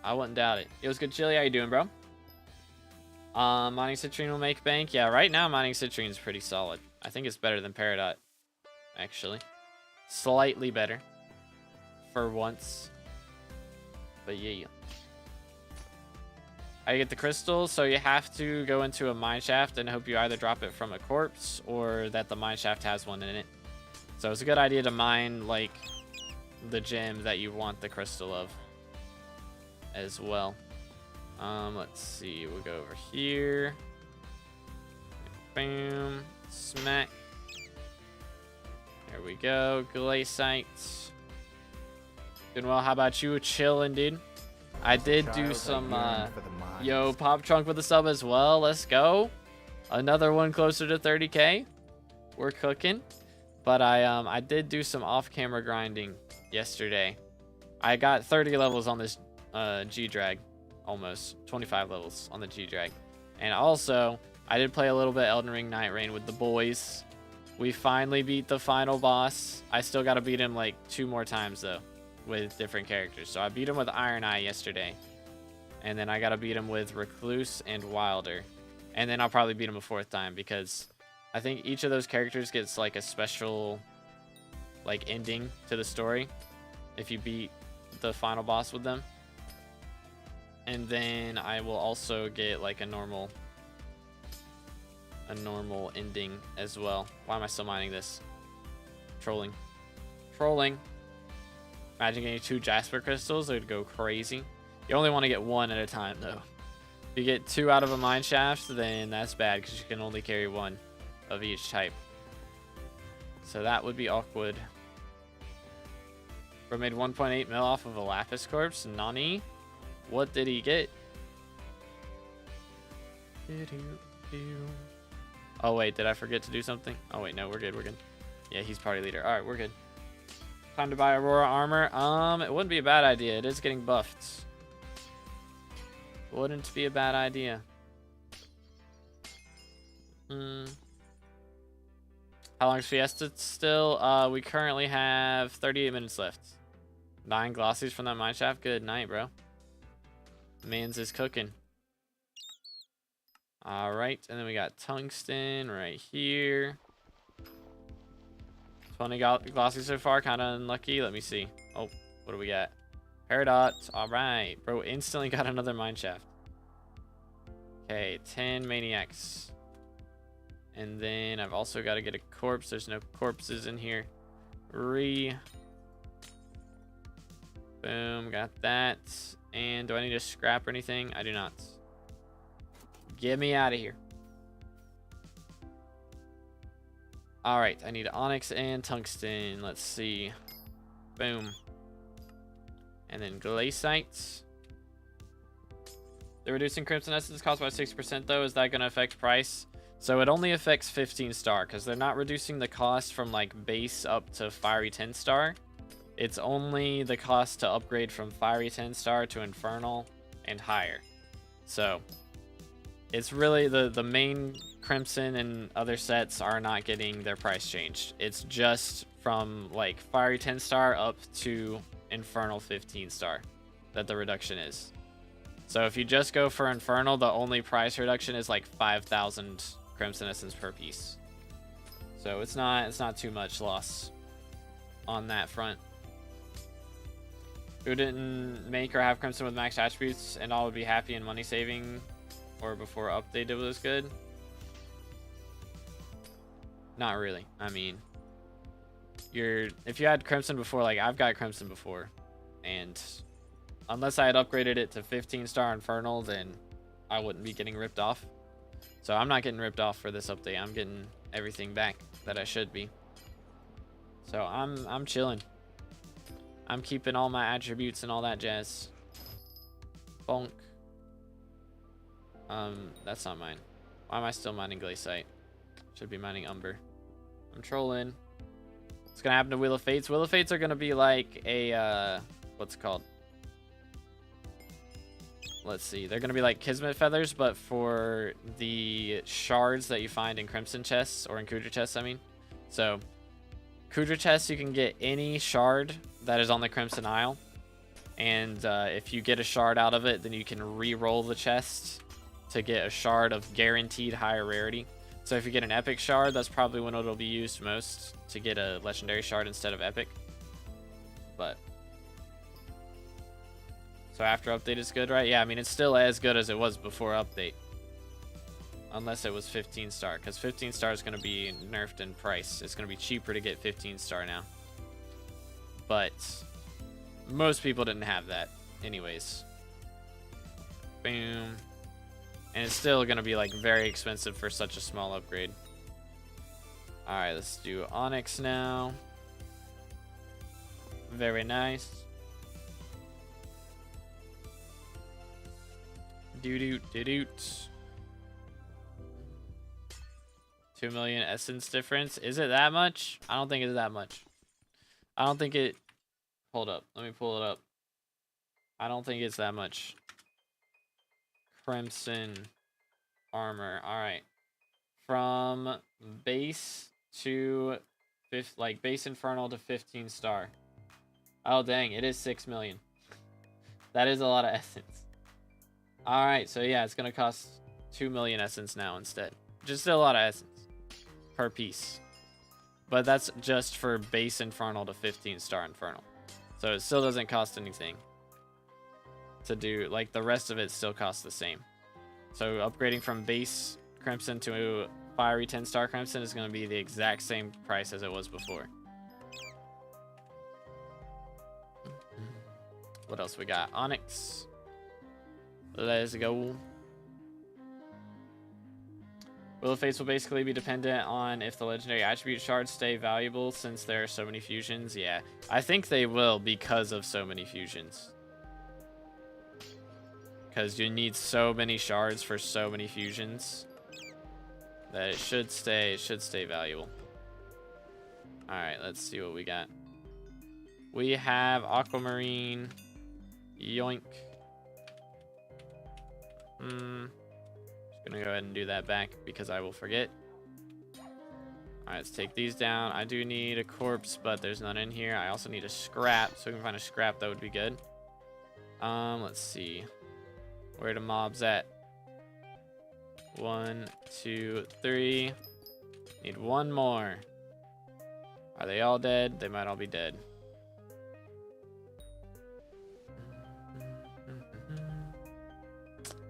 I wouldn't doubt it. It was good, Chili. How you doing, bro? Mining citrine will make bank. Yeah, right now mining citrine is pretty solid. I think it's better than Peridot, actually. Slightly better. For once. But yeah. How you get the crystals? So you have to go into a mine shaft and hope you either drop it from a corpse or that the mine shaft has one in it. So it's a good idea to mine like the gem that you want the crystal of as well. Let's see. We'll go over here. Boom. Smack. There we go. Glaciite. Doing well. How about you? Chilling, dude. I did do some, yo, Pop Trunk with a sub as well. Let's go. Another one closer to 30K. We're cooking. But I did do some off-camera grinding yesterday. I got 30 levels on this G-Drag. Almost. 25 levels on the G-Drag. And also, I did play a little bit Elden Ring Night Rain with the boys. We finally beat the final boss. I still got to beat him like 2 more times, though, with different characters. So I beat him with Iron Eye yesterday. And then I got to beat him with Recluse and Wilder. And then I'll probably beat him a 4th time because I think each of those characters gets like a special like ending to the story if you beat the final boss with them. And then I will also get like a normal ending as well. Why am I still mining this? Trolling. Imagine getting 2 Jasper crystals. It would go crazy. You only want to get 1 at a time, though. If you get 2 out of a mine shaft, then that's bad because you can only carry 1 of each type. So that would be awkward. Bro made 1.8 mil off of a Lapis corpse. Nani? What did he get? Oh, wait. Did I forget to do something? Oh, wait. No, we're good. We're good. Yeah, he's party leader. All right, we're good. Time to buy Aurora armor. It wouldn't be a bad idea. It is getting buffed. Wouldn't be a bad idea. How long is Fiesta still? We currently have 38 minutes left. 9 glossies from that mineshaft. Good night, bro. Mans is cooking. All right, and then we got tungsten right here. 20 glossies so far, kind of unlucky. Let me see. Oh, what do we got? Peridot. All right, bro. Instantly got another mineshaft. Okay, 10 maniacs. And then I've also got to get a corpse. There's no corpses in here. Boom, got that. And do I need to scrap or anything? I do not. Get me out of here. All right, I need onyx and tungsten. Let's see. Boom. And then glacites. They're reducing Crimson Essence cost by 6% though. Is that going to affect price? So it only affects 15 star because they're not reducing the cost from like base up to fiery 10 star. It's only the cost to upgrade from Fiery 10-star to Infernal and higher. So it's really the main Crimson and other sets are not getting their price changed. It's just from like Fiery 10-star up to Infernal 15-star that the reduction is. So if you just go for Infernal, the only price reduction is like 5,000 Crimson Essence per piece. So it's not too much loss on that front. Who didn't make or have Crimson with max attributes and all would be happy and money saving, or before updated was good? Not really. I mean, if you had Crimson before, like I've got Crimson before, and unless I had upgraded it to 15-star Infernal, then I wouldn't be getting ripped off. So I'm not getting ripped off for this update. I'm getting everything back that I should be. So I'm chilling. I'm keeping all my attributes and all that jazz. Bonk. That's not mine. Why am I still mining Glaciite? Should be mining Umber. I'm trolling. What's gonna happen to Wheel of Fates? Wheel of Fates are gonna be like a what's it called? Let's see. They're gonna be like Kismet Feathers, but for the shards that you find in Crimson chests or in Kudra chests, I mean. So Kudra chests, you can get any shard that is on the Crimson Isle, and if you get a shard out of it, then you can re-roll the chest to get a shard of guaranteed higher rarity. So if you get an epic shard, that's probably when it'll be used most, to get a legendary shard instead of epic. But so after update is good, right? Yeah, I mean it's still as good as it was before update, unless it was 15-star, because 15-star is going to be nerfed in price. It's going to be cheaper to get 15-star now. But most people didn't have that anyways. Boom. And it's still going to be like very expensive for such a small upgrade. Alright, let's do Onyx now. Very nice. Doot. 2 million essence difference. Is it that much? I don't think it's that much. I don't think it... Hold up. Let me pull it up. I don't think it's that much. Crimson armor. Alright. From base to... base Infernal to 15-star. Oh, dang. It is 6 million. That is a lot of essence. Alright, so yeah, it's going to cost 2 million essence now instead. Just still a lot of essence per piece. But that's just for base Infernal to 15-star Infernal. So it still doesn't cost anything to do. Like, the rest of it still costs the same. So upgrading from base Crimson to Fiery 10-star Crimson is going to be the exact same price as it was before. What else we got? Onyx. Let's go. Wheel of Fates will basically be dependent on if the legendary attribute shards stay valuable since there are so many fusions. Yeah, I think they will because of so many fusions. Because you need so many shards for so many fusions that it should stay valuable. Alright, let's see what we got. We have Aquamarine. Yoink. Just gonna go ahead and do that back because I will forget. Alright, let's take these down. I do need a corpse, but there's none in here. I also need a scrap, so we can find a scrap that would be good. Let's see. Where the mobs at? 1, 2, 3. Need one more. Are they all dead? They might all be dead.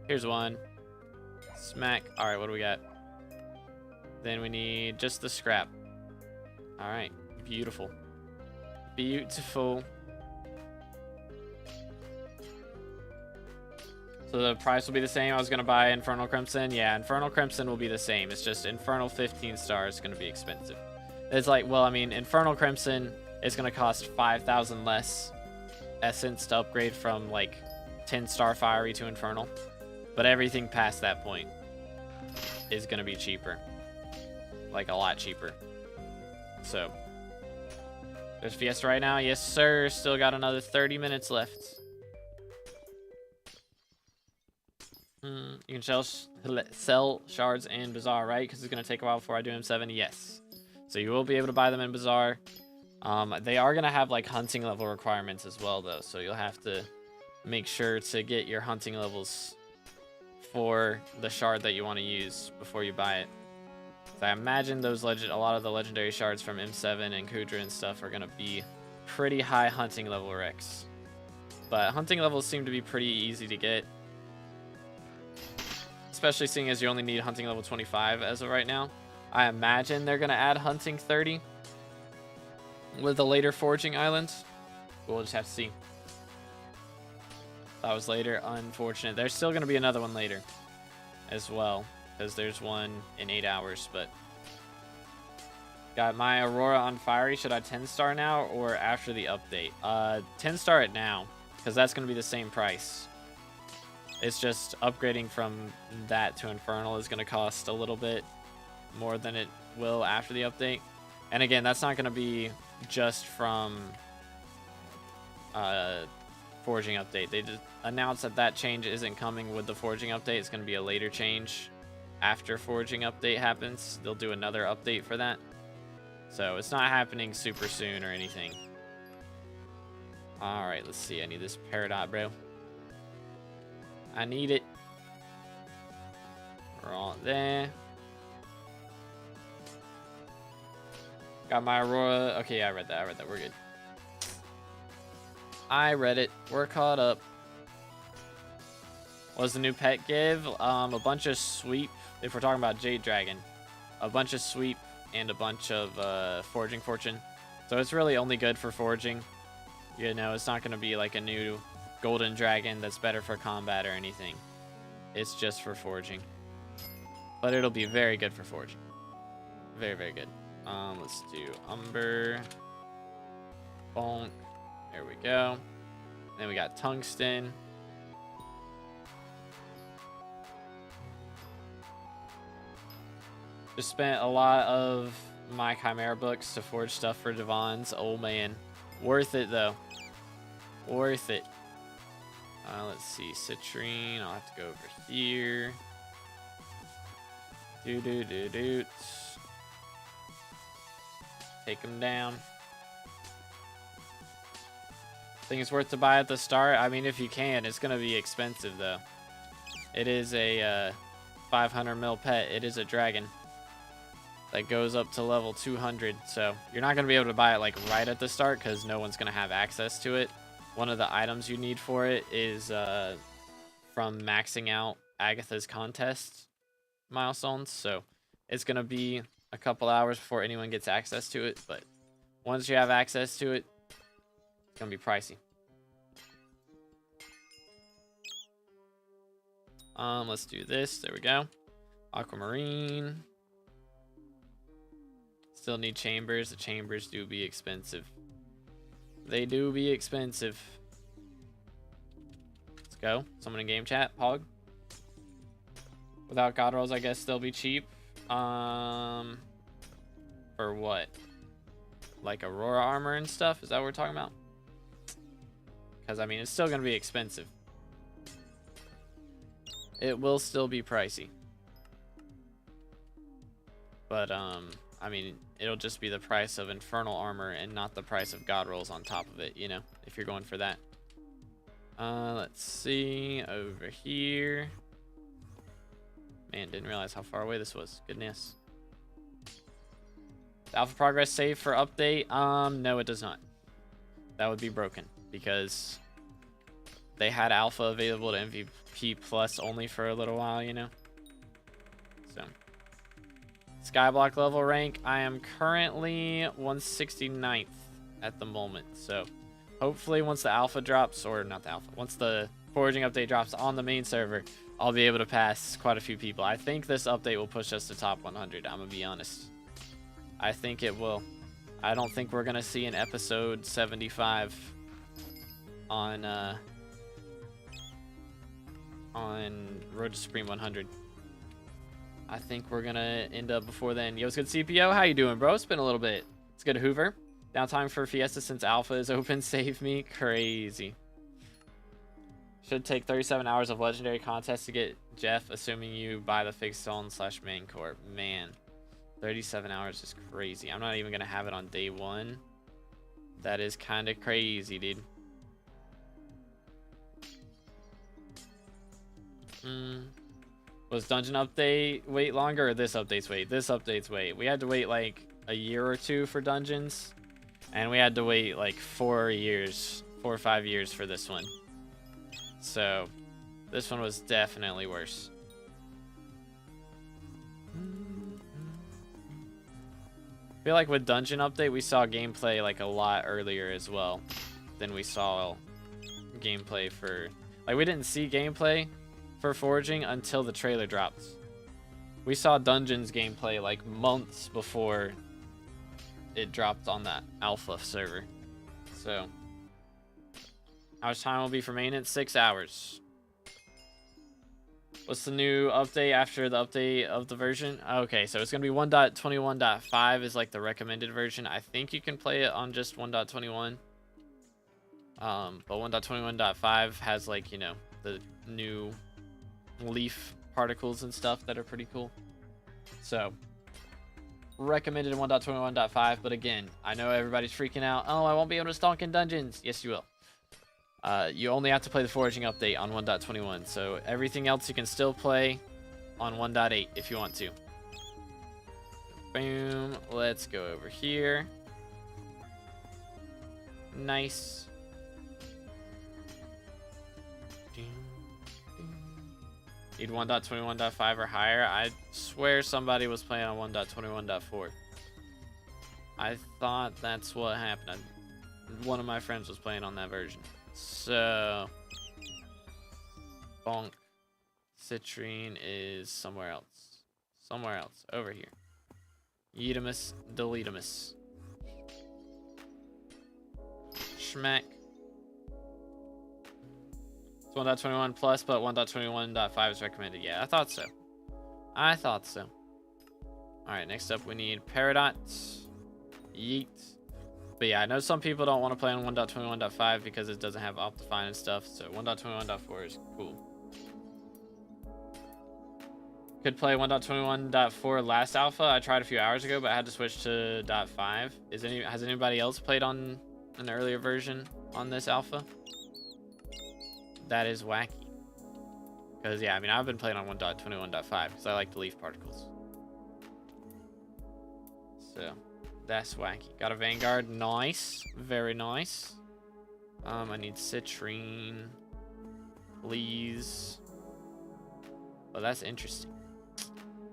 Here's one. Smack. Alright, what do we got? Then we need just the scrap. Alright, beautiful. Beautiful. So the price will be the same. I was going to buy Infernal Crimson. Yeah, Infernal Crimson will be the same. It's just Infernal 15-star is going to be expensive. It's like, well, I mean, Infernal Crimson is going to cost 5,000 less essence to upgrade from, like, 10-star Fiery to Infernal. But everything past that point is going to be cheaper. Like, a lot cheaper. So, There's Fiesta right now. Yes, sir. Still got another 30 minutes left. You can sell shards in Bazaar, right? Because it's going to take a while before I do M7. Yes. So you will be able to buy them in Bazaar. They are going to have like hunting level requirements as well, though. So you'll have to make sure to get your hunting levels for the shard that you want to use before you buy it. So I imagine those a lot of the legendary shards from M7 and Kudra and stuff are going to be pretty high hunting level recs. But hunting levels seem to be pretty easy to get. Especially seeing as you only need hunting level 25 as of right now. I imagine they're going to add hunting 30 with the later forging islands. We'll just have to see. That was later. Unfortunate. There's still going to be another one later as well. Because there's one in 8 hours. But got my Aurora on Fiery. Should I 10-star now or after the update? 10-star it now. Because that's going to be the same price. It's just upgrading from that to Infernal is going to cost a little bit more than it will after the update. And again, that's not going to be just from Forging update. They just announced that that change isn't coming with the Forging update. It's going to be a later change after Forging update happens. They'll do another update for that. So it's not happening super soon or anything. Alright, let's see. I need this Peridot, bro. I need it. We're all there. Got my Aurora. Okay, yeah, I read that. We're good. I read it. We're caught up. What does the new pet give? A bunch of sweep. If we're talking about Jade Dragon. A bunch of sweep and a bunch of forging fortune. So it's really only good for forging. You know, it's not going to be like a new golden dragon that's better for combat or anything. It's just for forging. But it'll be very good for forging. Very, very good. Let's do Umber. Bonk. There we go. Then we got Tungsten. Just spent a lot of my Chimera books to forge stuff for Devon's. Oh man. Worth it though. Worth it. Let's see. Citrine. I'll have to go over here. Do. Take them down. Think it's worth to buy at the start? I mean, if you can. It's going to be expensive though. It is a 500 mil pet. It is a dragon that goes up to level 200. So you're not going to be able to buy it like right at the start because no one's going to have access to it. One of the items you need for it is from maxing out Agatha's contest milestones. So it's going to be a couple hours before anyone gets access to it. But once you have access to it, it's going to be pricey. Let's do this. There we go. Aquamarine. Still need chambers. The chambers do be expensive. They do be expensive. Let's go. Someone in game chat. Pog. Without god rolls, I guess they'll be cheap. For what? Like Aurora armor and stuff? Is that what we're talking about? Because, I mean, it's still going to be expensive. It will still be pricey. But, I mean, it'll just be the price of infernal armor and not the price of god rolls on top of it, you know, if you're going for that. Let's see. Over here. Man, didn't realize how far away this was. Goodness. Alpha progress save for update? No, it does not. That would be broken because they had alpha available to MVP plus only for a little while, you know. So, SkyBlock level rank, I am currently 169th at the moment. So, hopefully once the alpha drops, or not the alpha, once the foraging update drops on the main server, I'll be able to pass quite a few people. I think this update will push us to top 100. I'm gonna be honest. I think it will. I don't think we're gonna see an episode 75 on Road to Supreme 100. I think we're gonna end up before then. Yo, it's good CPO. How you doing, bro? It's been a little bit. It's good, Hoover. Downtime for Fiesta since alpha is open. Save me. Crazy. Should take 37 hours of legendary contest to get Jeff, assuming you buy the fixed zone / main core. Man, 37 hours is crazy. I'm not even going to have it on day 1. That is kind of crazy, dude. Was dungeon update wait longer or this update's wait? This update's wait. We had to wait like a year or 2 for dungeons. And we had to wait like 4 or 5 years for this one. So, this one was definitely worse. I feel like with dungeon update, we saw gameplay like a lot earlier as well than we saw gameplay for... Like, we didn't see gameplay for foraging until the trailer dropped. We saw dungeons gameplay like months before it dropped on that alpha server. So, how much time will be for maintenance? 6 hours. What's the new update after the update of the version? Okay, so it's going to be 1.21.5 is like the recommended version. I think you can play it on just 1.21. But 1.21.5 has like, you know, the new leaf particles and stuff that are pretty cool. So, recommended in 1.21.5, but again, I know everybody's freaking out. Oh, I won't be able to stalk in dungeons. Yes, you will. You only have to play the foraging update on 1.21, so everything else you can still play on 1.8 if you want to. Boom. Let's go over here. Nice. Need 1.21.5 or higher. I swear somebody was playing on 1.21.4. I thought that's what happened. One of my friends was playing on that version. So, bonk. Citrine is somewhere else. Somewhere else. Over here. Yeetimus, deletimus. Schmack. It's 1.21 plus, but 1.21.5 is recommended. Yeah, I thought so. I thought so. Alright, next up we need Peridot. Yeet. But yeah, I know some people don't want to play on 1.21.5 because it doesn't have Optifine and stuff. So 1.21.4 is cool. Could play 1.21.4 last alpha. I tried a few hours ago, but I had to switch to .5. Has anybody else played on an earlier version on this alpha? That is wacky. Because yeah, I mean, I've been playing on 1.21.5 because I like the leaf particles. So that's wacky. Got a Vanguard. Nice. Very nice. I need Citrine. Please. Oh, that's interesting.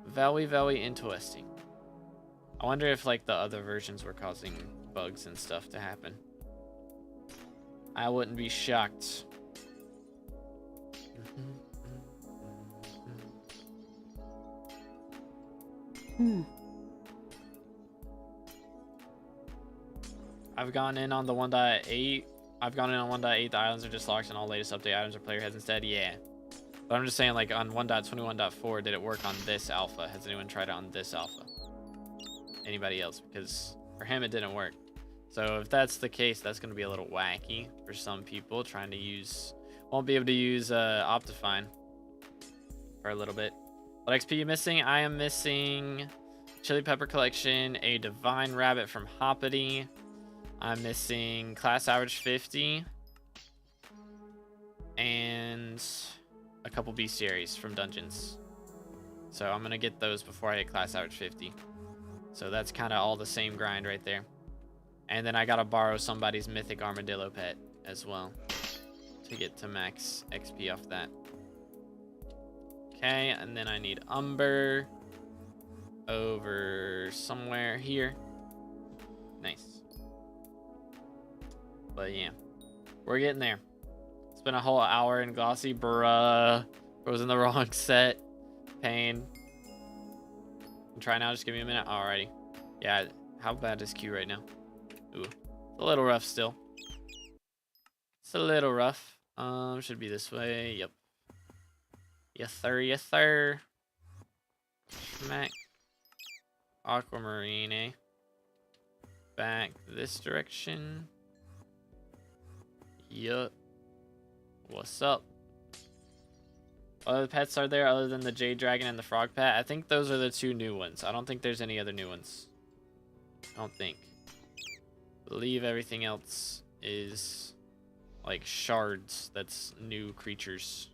Very, very interesting. I wonder if like the other versions were causing bugs and stuff to happen. I wouldn't be shocked. I've gone in on the 1.8. I've gone in on 1.8. The islands are just locked and all latest update items are player heads instead. Yeah. But I'm just saying, like, on 1.21.4, did it work on this alpha? Has anyone tried it on this alpha? Anybody else? Because for him, it didn't work. So if that's the case, that's going to be a little wacky for some people trying to use... Won't be able to use Optifine for a little bit. What XP you missing? I am missing Chili Pepper Collection, a Divine Rabbit from Hoppity. I'm missing Class Average 50. And a couple bestiaries from Dungeons. So I'm going to get those before I hit Class Average 50. So that's kind of all the same grind right there. And then I got to borrow somebody's Mythic Armadillo pet as well to get to max XP off that. Okay, and then I need Umber over somewhere here. Nice. But yeah, we're getting there. It's been a whole hour in Glossy. Bruh. I was in the wrong set. Pain. Try now, just give me a minute. Alrighty. Yeah, how bad is Q right now? Ooh, it's a little rough still. It's a little rough. Should be this way. Yep. Yes, sir. Yes, sir. Smack. Aquamarine, eh? back this direction. Yup. What's up? Other pets are there other than the Jade Dragon and the Frog Pet? I think those are the 2 new ones. I don't think there's any other new ones. I don't think. Believe everything else is like shards. That's new creatures.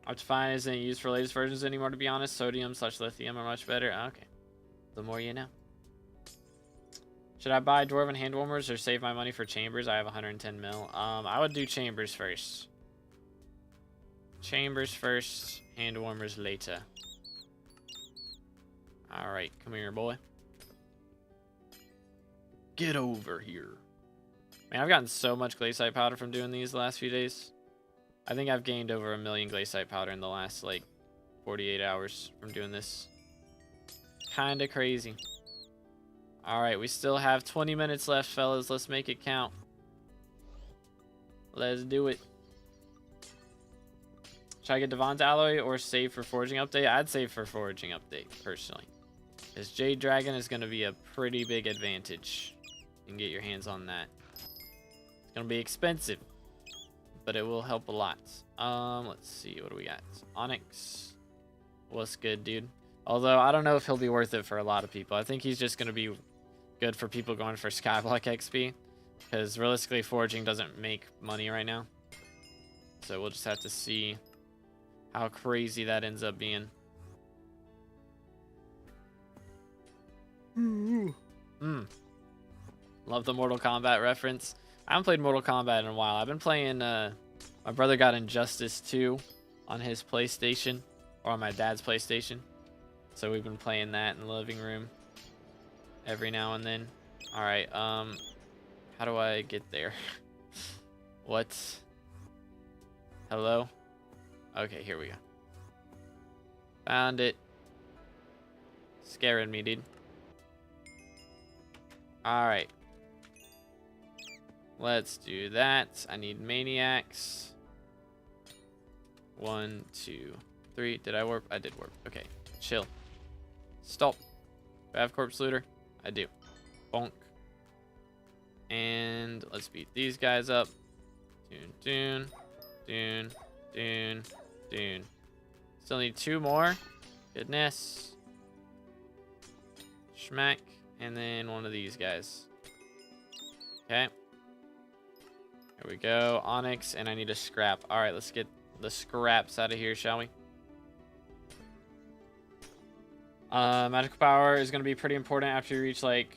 Optifine isn't used for latest versions anymore, to be honest. Sodium/lithium are much better. Okay. The more you know. Should I buy Dwarven Handwarmers or save my money for Chambers? I have 110 mil. I would do Chambers first. Chambers first, Handwarmers later. Alright, come here, boy. Get over here. Man, I've gotten so much Glaciite powder from doing these the last few days. I think I've gained over 1 million Glaciite powder in the last, like, 48 hours from doing this. Kinda crazy. Alright, we still have 20 minutes left, fellas. Let's make it count. Let's do it. Should I get Devon's Alloy or save for Foraging Update? I'd save for Foraging Update, personally. Because Jade Dragon is going to be a pretty big advantage. You can get your hands on that. It's going to be expensive, but it will help a lot. Let's see, what do we got? Onyx. What's good, dude? Although, I don't know if he'll be worth it for a lot of people. I think he's just going to be good for people going for Skyblock XP. Because realistically, foraging doesn't make money right now. So we'll just have to see how crazy that ends up being. Love the Mortal Kombat reference. I haven't played Mortal Kombat in a while. I've been playing, my brother got Injustice 2 on his PlayStation. Or on my dad's PlayStation. So we've been playing that in the living room every now and then. Alright, how do I get there? What? Hello? Okay, here we go. Found it. Scaring me, dude. Alright. Let's do that. I need maniacs. 1, 2, 3. Did I warp? I did warp. Okay. Chill. Stop. Do I have corpse looter? I do. Bonk. And let's beat these guys up. Dune. Still need 2 more. Goodness. Schmack. And then one of these guys. Okay. Here we go. Onyx. And I need a scrap. Alright, let's get the scraps out of here, shall we? Magical power is going to be pretty important after you reach, like,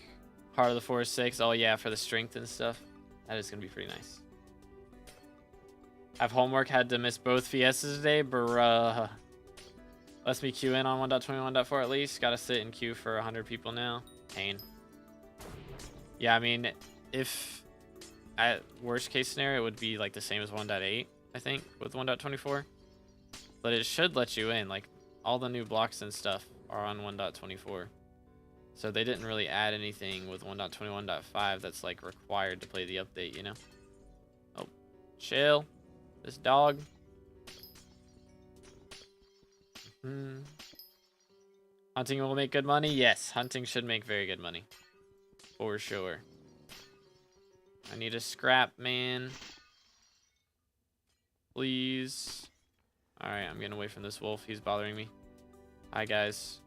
Heart of the Forest 6. Oh, yeah, for the strength and stuff. That is going to be pretty nice. I've homework, had to miss both Fiestas today, bruh. Lets me queue in on 1.21.4 at least. Gotta sit in queue for 100 people now. Pain. Yeah, I mean, if at worst case scenario, it would be like the same as 1.8, I think, with 1.24. But it should let you in. Like, all the new blocks and stuff are on 1.24. So they didn't really add anything with 1.21.5 that's like required to play the update, you know? Oh, chill. This dog. Hunting will make good money? Yes, hunting should make very good money. For sure. I need a scrap, man. Please. Alright, I'm getting away from this wolf. He's bothering me. Hi, guys.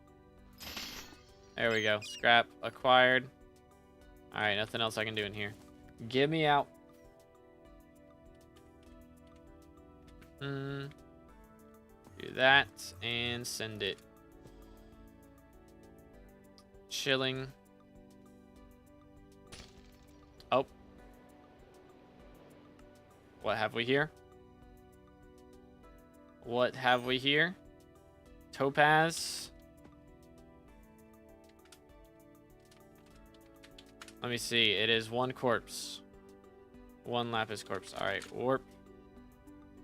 There we go. Scrap acquired. Alright, nothing else I can do in here. Get me out. Do that and send it. Chilling. Oh. What have we here? What have we here? Topaz. Let me see. It is 1 corpse. 1 lapis corpse. Alright, warp.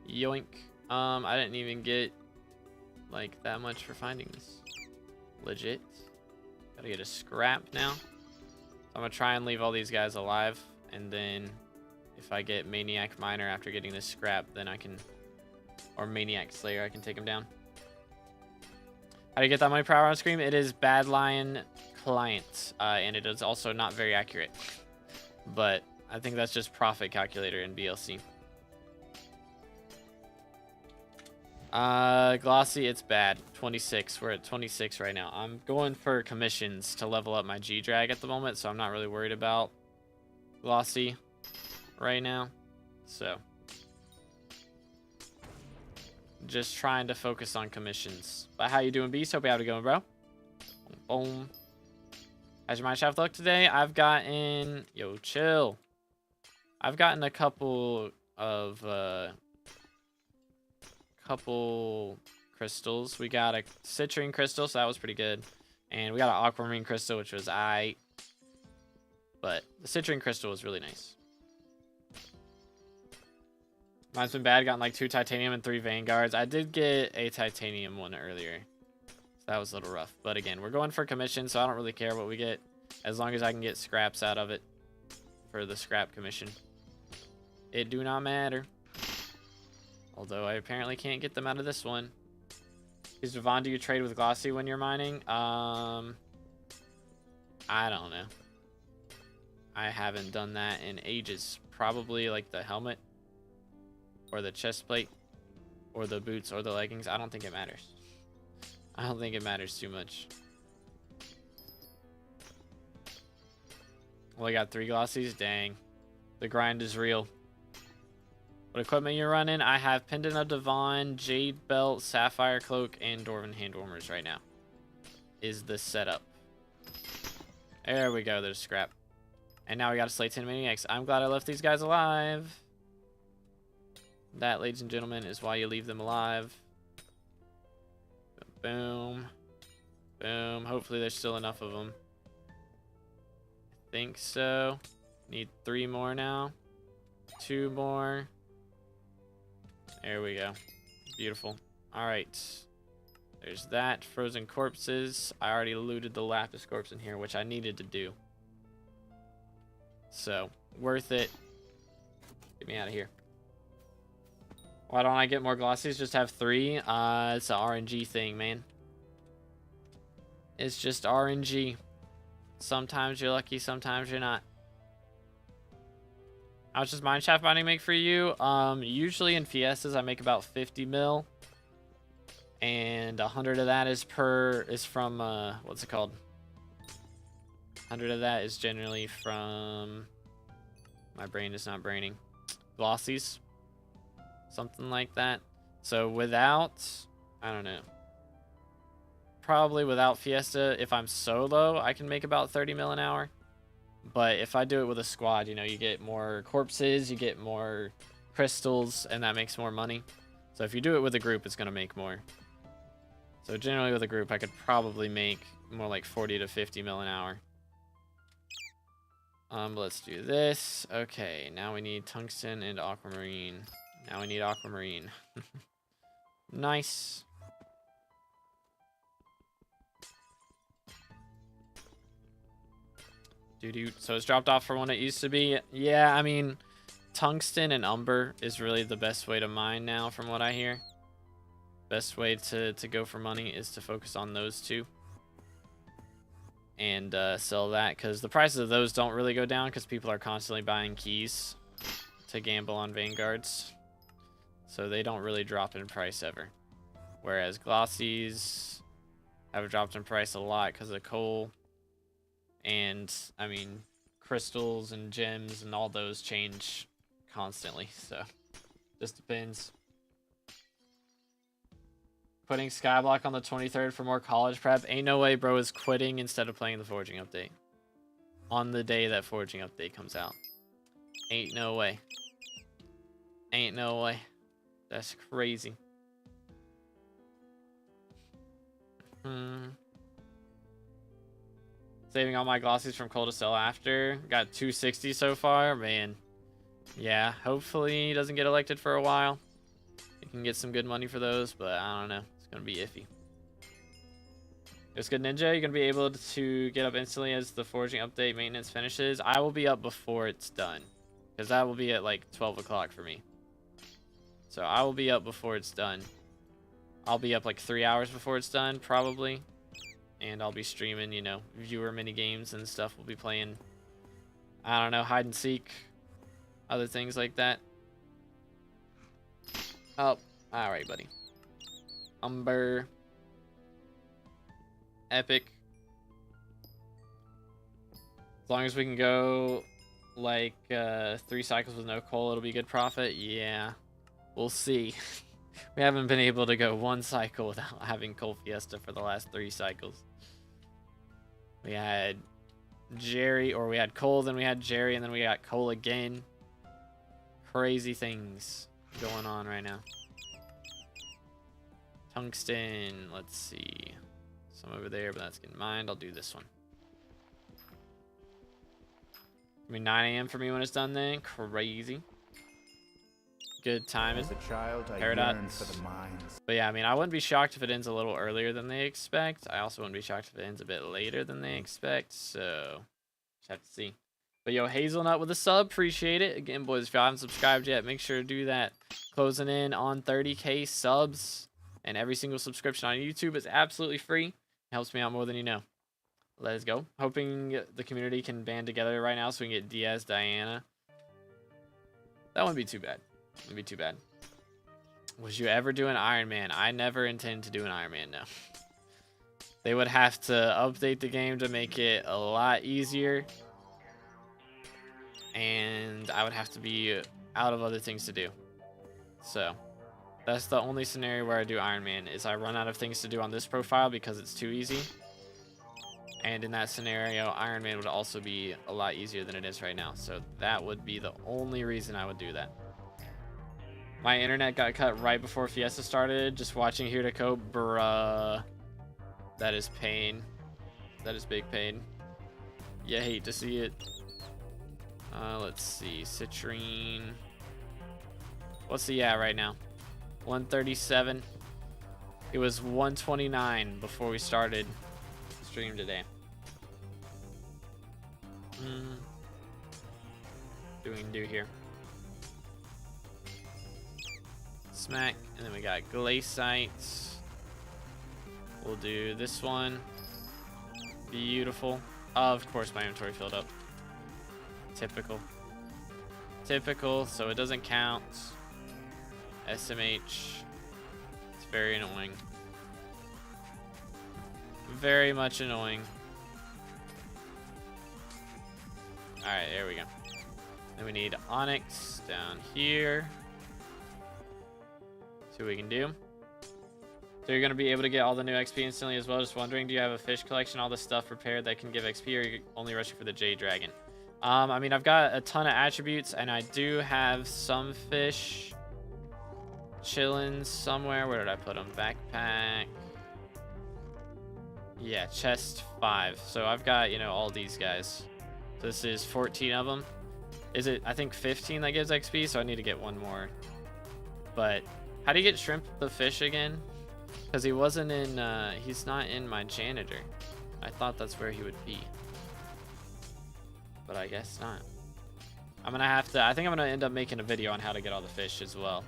Yoink. I didn't even get like that much for finding this. Legit. Gotta get a scrap now. So I'm gonna try and leave all these guys alive, and then if I get Maniac Miner after getting this scrap, then I can, or Maniac Slayer, I can take him down. How do you get that money per hour on screen? It is Bad Lion Client, and it is also not very accurate. But I think that's just profit calculator in BLC. Glossy, it's bad. 26. We're at 26 right now. I'm going for commissions to level up my G-Drag at the moment, so I'm not really worried about Glossy right now. So just trying to focus on commissions. But how you doing, Beast? Hope you have it going, bro. Boom. How's your mineshaft look today? I've gotten... Yo, chill. I've gotten a couple of... couple crystals. We got a citrine crystal, so that was pretty good. And we got an aquamarine crystal, which was aight. But the citrine crystal was really nice. Mine's been bad. Gotten like 2 titanium and 3 vanguards. I did get a titanium one earlier. So that was a little rough. But again, we're going for commission, so I don't really care what we get. As long as I can get scraps out of it for the scrap commission. It do not matter. Although I apparently can't get them out of this one. Is Devon, do you trade with Glossy when you're mining? I don't know. I haven't done that in ages. Probably like the helmet. Or the chest plate. Or the boots or the leggings. I don't think it matters. I don't think it matters too much. Well, I got 3 Glossies. Dang. The grind is real. What equipment you're running? I have Pendant of Devon, Jade Belt, Sapphire Cloak, and Dwarven Handwarmers right now. Is the setup. There we go. There's scrap. And now we got to slay 10 Maniacs. I'm glad I left these guys alive. That, ladies and gentlemen, is why you leave them alive. Boom. Boom. Hopefully there's still enough of them. I think so. Need 3 more now. 2 more. There we go. Beautiful. Alright. There's that. Frozen corpses. I already looted the Lapis corpse in here, which I needed to do. So, worth it. Get me out of here. Why don't I get more glossies? Just have 3? It's an RNG thing, man. It's just RNG. Sometimes you're lucky, sometimes you're not. How much does mineshaft mining make for you? Usually in Fiestas I make about 50 mil. And 100 of that is from what's it called? 100 of that is generally from, my brain is not braining, glossies. Something like that. So without, I don't know. Probably without Fiesta, if I'm solo, I can make about 30 mil an hour. But if I do it with a squad, you know, you get more corpses, you get more crystals, and that makes more money. So if you do it with a group, it's going to make more. So generally with a group, I could probably make more like 40 to 50 mil an hour. Let's do this. Okay, now we need tungsten and aquamarine. Now we need aquamarine. Nice. So it's dropped off from what it used to be. Yeah, I mean, tungsten and umber is really the best way to mine now, from what I hear. Best way to go for money is to focus on those 2. And sell that, because the prices of those don't really go down, because people are constantly buying keys to gamble on vanguards. So they don't really drop in price ever. Whereas glossies have dropped in price a lot because of coal. And, I mean, crystals and gems and all those change constantly. So, just depends. Putting Skyblock on the 23rd for more college prep. Ain't no way bro is quitting instead of playing the Forging update. On the day that Forging update comes out. Ain't no way. Ain't no way. That's crazy. Saving all my glossies from coal to sell after. Got 260 so far. Man. Yeah, hopefully he doesn't get elected for a while. You can get some good money for those, but I don't know. It's going to be iffy. It's good, Ninja. You're going to be able to get up instantly as the Forging update maintenance finishes. I will be up before it's done. Because that will be at like 12 o'clock for me. So I will be up before it's done. I'll be up like 3 hours before it's done, probably. And I'll be streaming, you know, viewer mini games and stuff. We'll be playing, I don't know, hide and seek, other things like that. Oh, all right, buddy. Umber. Epic. As long as we can go like 3 cycles with no coal, it'll be good profit. Yeah, we'll see. We haven't been able to go 1 cycle without having coal Fiesta for the last 3 cycles. We had Jerry, or we had coal, then we had Jerry, and then we got coal again. Crazy things going on right now. Tungsten, let's see. Some over there, but that's getting mined. I'll do this one. I mean, 9 a.m. for me when it's done then. Crazy. Good time. As a child, I Paradox. yearned for the mines. But yeah, I mean, I wouldn't be shocked if it ends a little earlier than they expect. I also wouldn't be shocked if it ends a bit later than they expect. So, just have to see. But yo, Hazelnut with a sub. Appreciate it. Again, boys, if y'all haven't subscribed yet, make sure to do that. Closing in on 30K subs. And every single subscription on YouTube is absolutely free. It helps me out more than you know. Let's go. Hoping the community can band together right now so we can get Diaz, Diana. That wouldn't be too bad. Wouldn't be too bad. Would you ever do an Iron Man? I never intend to do an Iron Man, no. They would have to update the game to make it a lot easier. And I would have to be out of other things to do. So, that's the only scenario where I do Iron Man, is I run out of things to do on this profile because it's too easy. And in that scenario, Iron Man would also be a lot easier than it is right now. So that would be the only reason I would do that. My internet got cut right before Fiesta started. Just watching Here to Cope, bruh. That is pain. That is big pain. You hate to see it. Let's see. Citrine. What's the right now? 137. It was 129 before we started stream today. Do we can do here? Smack, and then we got Glacites. We'll do this one. Beautiful. Of course, my inventory filled up. Typical. Typical, so it doesn't count. SMH. It's very annoying. Very much annoying. Alright, there we go. Then we need Onyx down here. See what we can do. So you're going to be able to get all the new XP instantly as well. Just wondering, do you have a fish collection, all the stuff prepared that can give XP, or are you only rushing for the Jade Dragon? I mean, I've got a ton of attributes, and I do have some fish chilling somewhere. Where did I put them? Backpack. Yeah, chest 5. So I've got, you know, all these guys. So this is 14 of them. Is it, I think 15 that gives XP, so I need to get one more. But how do you get Shrimp the fish again? Because he wasn't in, he's not in my janitor. I thought that's where he would be. But I guess not. I'm gonna have to, I think I'm gonna end up making a video on how to get all the fish as well.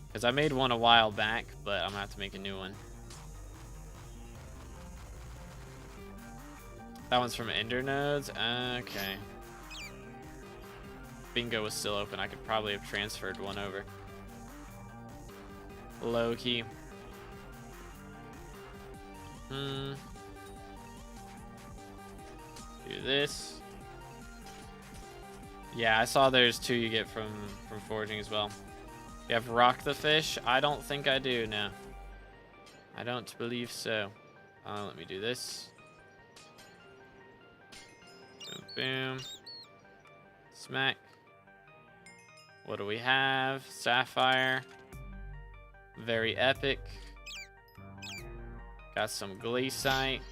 Because I made one a while back, but I'm gonna have to make a new one. That one's from Ender Nodes? Okay. Bingo was still open. I could probably have transferred one over. Low key. Do this. Yeah, I saw there's 2 you get from foraging as well. You have Rock the Fish? I don't think I do, no. I don't believe so. Let me do this. Boom, boom. Smack. What do we have? Sapphire. Very epic. Got some Glaciite.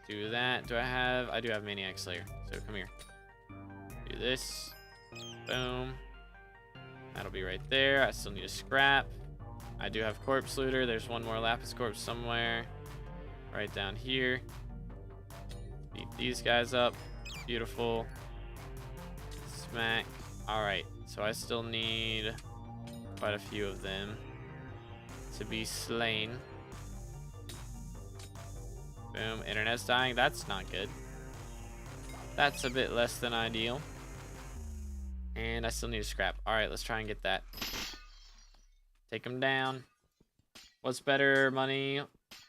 Do that. Do I have? I do have Maniac Slayer. So come here. Do this. Boom. That'll be right there. I still need a scrap. I do have Corpse Looter. There's one more Lapis Corpse somewhere. Right down here. Beat these guys up. Beautiful. Smack. Alright. So I still need quite a few of them to be slain. Boom, internet's dying. That's not good. That's a bit less than ideal. And I still need a scrap. Alright, let's try and get that. Take him down. What's better money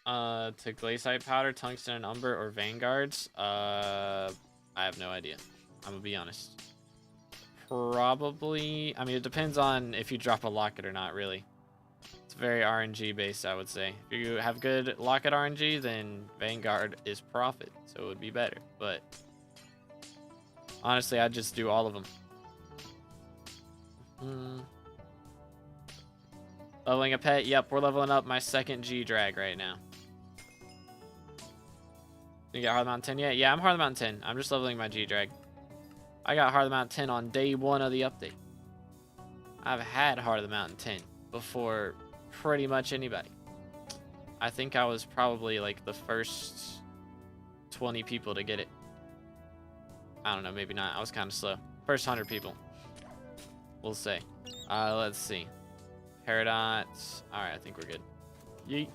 to glaciite powder, tungsten and umber, or vanguards? I have no idea. I'm gonna be honest. Probably, I mean, it depends on if you drop a locket or not, really. It's very RNG based, I would say. If you have good locket RNG, then vanguard is profit, so it would be better. But honestly, I'd just do all of them. Leveling a pet. Yep, we're leveling up my second G drag right now. You got Heart of the Mountain 10 yet? Yeah, I'm Heart of the Mountain 10. I'm just leveling my G drag. I got Heart of the Mountain 10 on day 1 of the update. I've had Heart of the Mountain 10 before pretty much anybody. I think I was probably like the first 20 people to get it. I don't know, maybe not. I was kind of slow. First 100 people. We'll say. Let's see. Paradox. Alright, I think we're good. Yeet.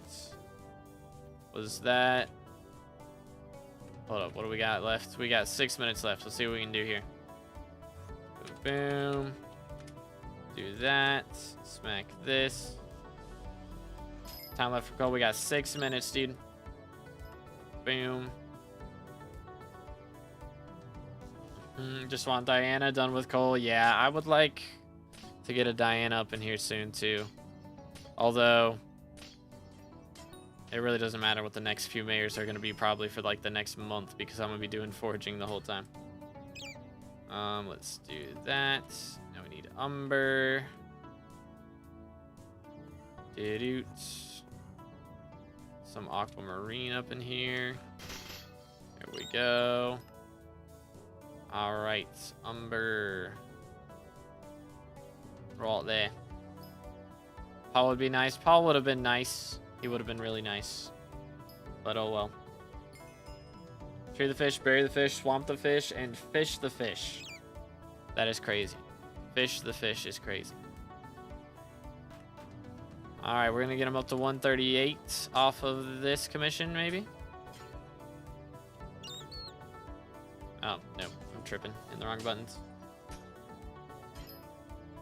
Was that... Hold up, what do we got left? We got 6 minutes left. Let's see what we can do here. Boom, boom. Do that. Smack this. Time left for gold. We got 6 minutes, dude. Boom. Just want Diana done with coal. Yeah, I would like to get a Diana up in here soon, too. Although... it really doesn't matter what the next few mayors are going to be probably for like the next month, because I'm going to be doing foraging the whole time. Let's do that. Now we need umber. Doot. Some aquamarine up in here. There we go. All right, umber. Roll it there. Paul would be nice. Paul would have been nice. He would have been really nice. But oh well. Tree the fish, bury the fish, swamp the fish, and fish the fish. That is crazy. Fish the fish is crazy. Alright, we're going to get him up to 138 off of this commission, maybe? Oh, no. I'm tripping. In the wrong buttons.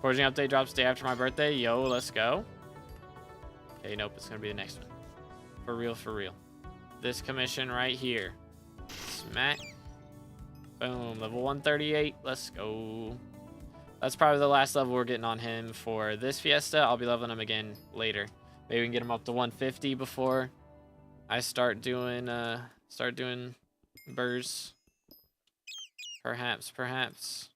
Foraging update drops day after my birthday. Yo, let's go. Okay, nope, it's gonna be the next one. For real, for real. This commission right here. Smack. Boom, level 138. Let's go. That's probably the last level we're getting on him for this Fiesta. I'll be leveling him again later. Maybe we can get him up to 150 before I start doing burrs. Perhaps.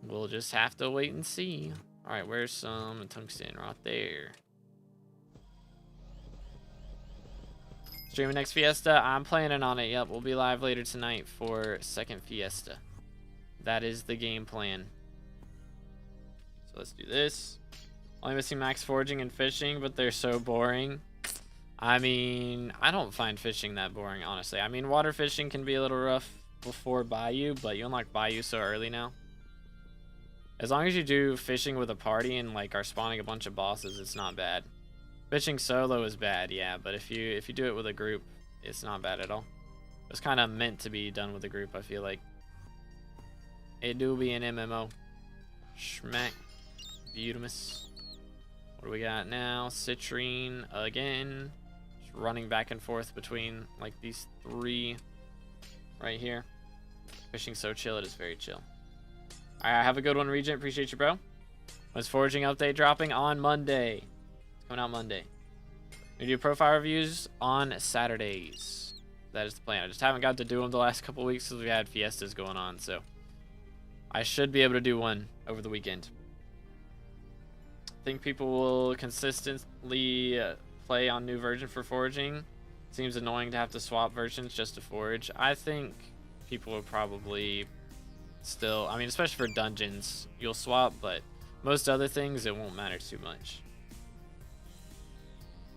We'll just have to wait and see. Alright, where's some tungsten? Right there. Streaming next Fiesta? I'm planning on it. Yep, we'll be live later tonight for second Fiesta. That is the game plan. So let's do this. Only missing max foraging and fishing, but they're so boring. I mean, I don't find fishing that boring, honestly. I mean, water fishing can be a little rough before Bayou, but you unlock Bayou so early now. As long as you do fishing with a party and like are spawning a bunch of bosses, it's not bad. Fishing solo is bad, yeah, but if you do it with a group, it's not bad at all. It's kind of meant to be done with a group, I feel like. It do be an MMO. Schmack. Beautimus. What do we got now? Citrine again. Just running back and forth between like these 3 right here. Fishing so chill, it is very chill. Alright, have a good one, Regent. Appreciate you, bro. When's foraging update dropping? On Monday. It's coming out Monday. We do profile reviews on Saturdays. That is the plan. I just haven't got to do them the last couple weeks because we had Fiestas going on, so I should be able to do one over the weekend. I think people will consistently play on new version for foraging. Seems annoying to have to swap versions just to forage. I think people will probably still, I mean, especially for dungeons, you'll swap, but most other things, it won't matter too much.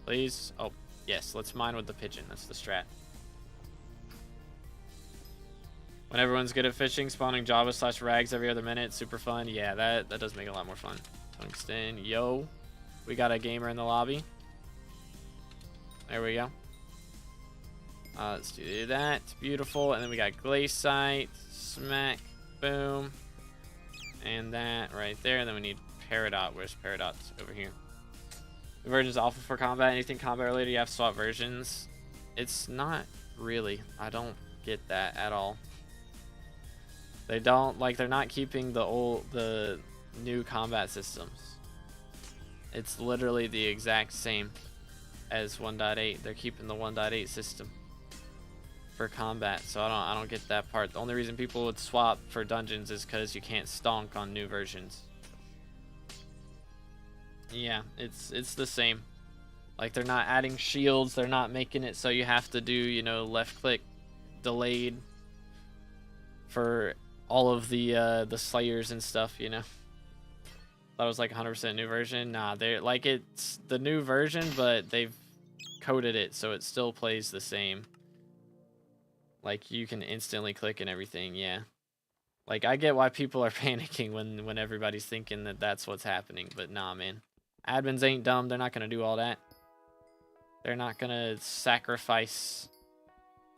Please. Oh, yes, let's mine with the pigeon. That's the strat. When everyone's good at fishing, spawning Java/rags every other minute, super fun. Yeah, that does make it a lot more fun. Tungsten, yo. We got a gamer in the lobby. There we go. Let's do that. Beautiful. And then we got Glaciite. Smack. Boom. And that right there. And then we need Peridot. Where's Peridot? Over here. The version's awful for combat. Anything combat related, you have to swap versions. It's not really. I don't get that at all. They don't, like, they're not keeping the new combat systems. It's literally the exact same as 1.8. They're keeping the 1.8 system for combat, so I don't get that part. The only reason people would swap for dungeons is because you can't stonk on new versions. Yeah, it's the same. Like, they're not adding shields. They're not making it so you have to do, you know, left click delayed for all of the slayers and stuff, you know. That was like 100% new version. Nah, they're like, it's the new version, but they've coded it so it still plays the same. Like, you can instantly click and everything, yeah. Like, I get why people are panicking when everybody's thinking that that's what's happening, but nah, man. Admins ain't dumb. They're not gonna do all that. They're not gonna sacrifice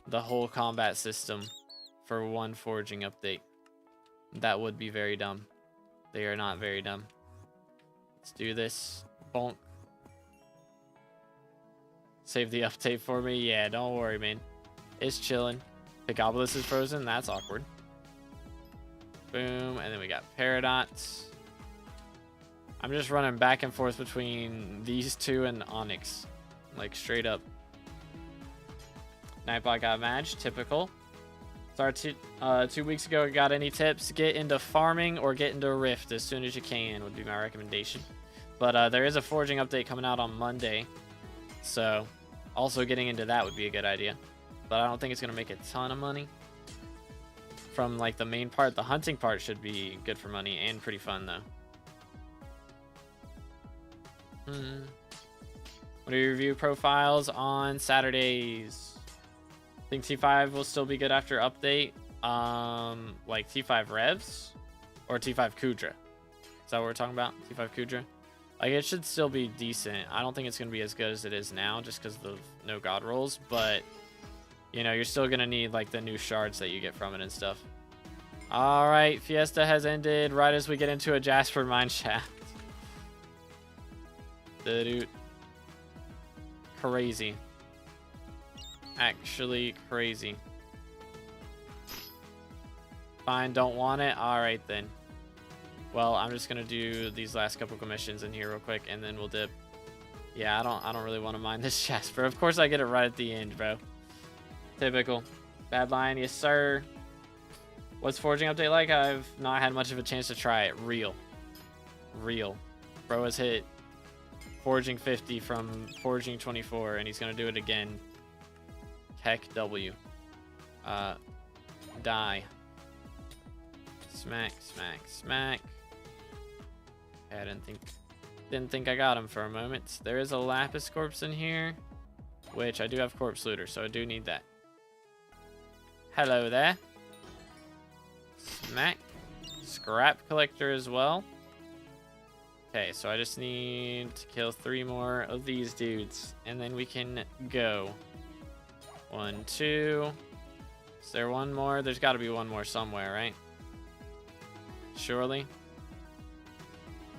the whole combat system for one forging update. That would be very dumb. They are not very dumb. Let's do this. Bonk. Save the update for me. Yeah, don't worry, man. It's chilling. Picobulus is frozen. That's awkward. Boom. And then we got Paradots. I'm just running back and forth between these two and Onyx. Like, straight up. Nightbot got match. Typical. Started 2 weeks ago. Got any tips? Get into farming or get into Rift as soon as you can would be my recommendation. But there is a forging update coming out on Monday. So also getting into that would be a good idea. But I don't think it's going to make a ton of money. From like the main part, the hunting part should be good for money and pretty fun though. What are your review profiles on Saturdays? I think T5 will still be good after update. Like T5 Revs or T5 Kudra. Is that what we're talking about? T5 Kudra? Like, it should still be decent. I don't think it's going to be as good as it is now just because of no god rolls, but you know, you're still going to need like the new shards that you get from it and stuff. All right, Fiesta has ended right as we get into a Jasper mineshaft. Dude. Crazy. Actually crazy. Fine, don't want it. All right then. Well, I'm just gonna do these last couple commissions in here real quick, and then we'll dip. Yeah, I don't really want to mine this Jasper. Of course, I get it right at the end, bro. Typical. Bad line, yes sir. What's forging update like? I've not had much of a chance to try it. Real. Bro has hit forging 50 from forging 24, and he's gonna do it again. Heck W. Die. Smack, smack, smack. I didn't think I got him for a moment. There is a Lapis corpse in here, which I do have corpse looter, so I do need that. Hello there. Smack. Scrap collector as well. Okay, so I just need to kill 3 more of these dudes, and then we can go. 1, 2. Is there one more? There's got to be one more somewhere, right? Surely?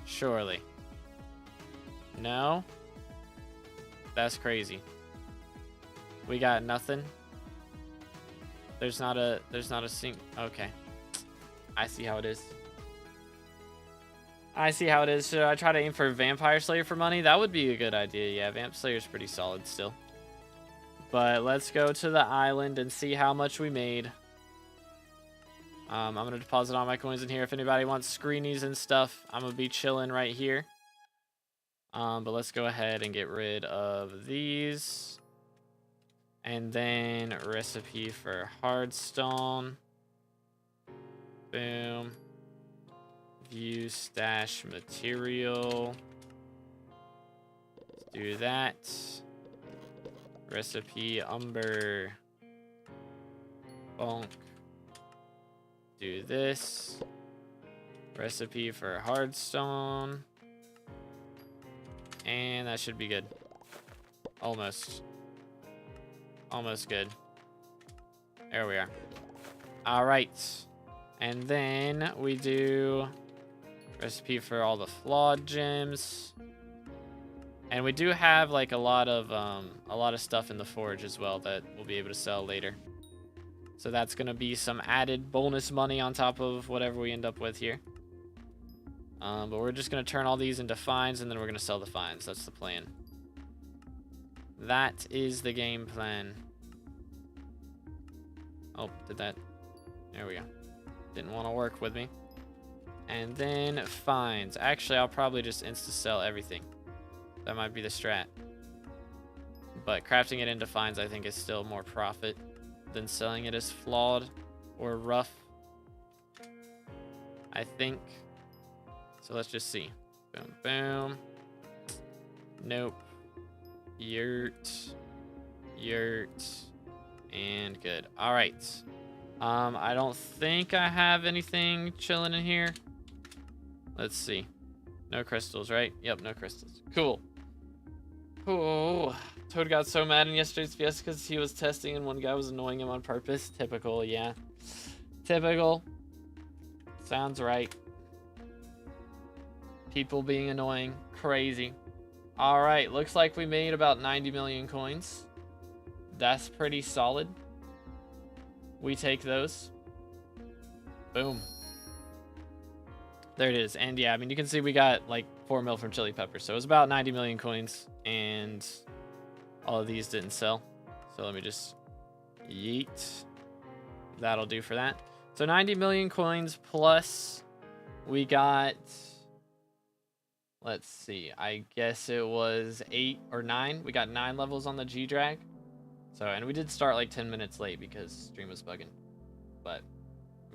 Surely. No? That's crazy. We got nothing. There's not a sink. Okay. I see how it is. Should I try to aim for Vampire Slayer for money? That would be a good idea. Yeah, Vamp Slayer's pretty solid still. But let's go to the island and see how much we made. I'm going to deposit all my coins in here. If anybody wants screenies and stuff, I'm going to be chilling right here. But let's go ahead and get rid of these. And then recipe for hardstone. Boom. View stash material. Let's do that. Recipe umber. Bonk. Do this. Recipe for hardstone. And that should be good. Almost. Almost good. There we are. All right. And then we do recipe for all the flawed gems. And we do have like a lot of stuff in the forge as well that we'll be able to sell later. So that's gonna be some added bonus money on top of whatever we end up with here. But we're just gonna turn all these into fines, and then we're gonna sell the fines. That's the plan. That is the game plan. Oh, did that? There we go. Didn't want to work with me. And then fines. Actually, I'll probably just insta-sell everything. That might be the strat. But crafting it into fines, I think, is still more profit than selling it as flawed or rough. I think. So let's just see. Boom, boom. Nope. Yurt. Yurt. And good. All right. I don't think I have anything chilling in here. Let's see. No crystals, right? Yep, no crystals. Cool. Oh, Toad got so mad in yesterday's Fiesta because he was testing and one guy was annoying him on purpose. Typical, yeah. Typical. Sounds right. People being annoying. Crazy. All right, looks like we made about 90 million coins. That's pretty solid. We take those. Boom. There it is. And yeah, I mean, you can see we got like 4 mil from Chili Pepper. So it was about 90 million coins. And all of these didn't sell. So let me just yeet. That'll do for that. So 90 million coins plus we got, let's see, I guess it was 8 or 9. We got 9 levels on the G-Drag. So, and we did start like 10 minutes late because stream was bugging. But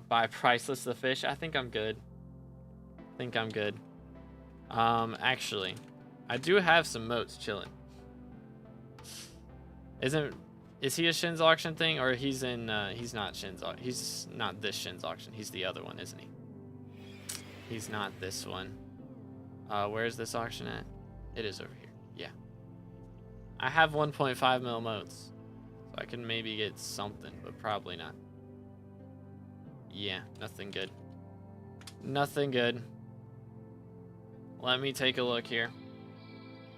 buy Priceless the fish. I think I'm good. Actually, I do have some motes chilling. Is he a Shin's auction thing, or he's in he's not Shin's auction. He's not this Shin's auction. He's the other one, isn't he? He's not this one. Where's this auction at? It is over here. Yeah. I have 1.5 mil motes. So I can maybe get something, but probably not. Yeah, nothing good. Nothing good. Let me take a look here.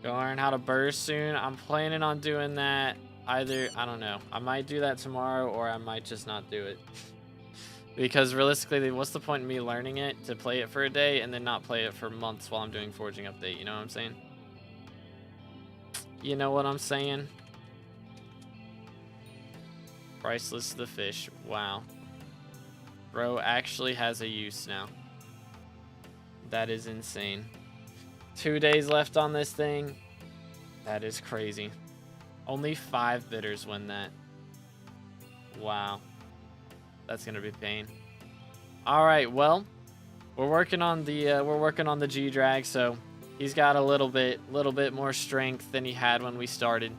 Go learn how to burst soon. I'm planning on doing that either, I don't know. I might do that tomorrow, or I might just not do it. Because realistically, what's the point in me learning it to play it for a day and then not play it for months while I'm doing forging update? You know what I'm saying? You know what I'm saying? Priceless the fish. Wow. Bro actually has a use now. That is insane. 2 days left on this thing. That is crazy. Only 5 bidders win that. Wow. That's gonna be pain. All right, well, we're working on the G-Drag, so he's got a little bit more strength than he had when we started.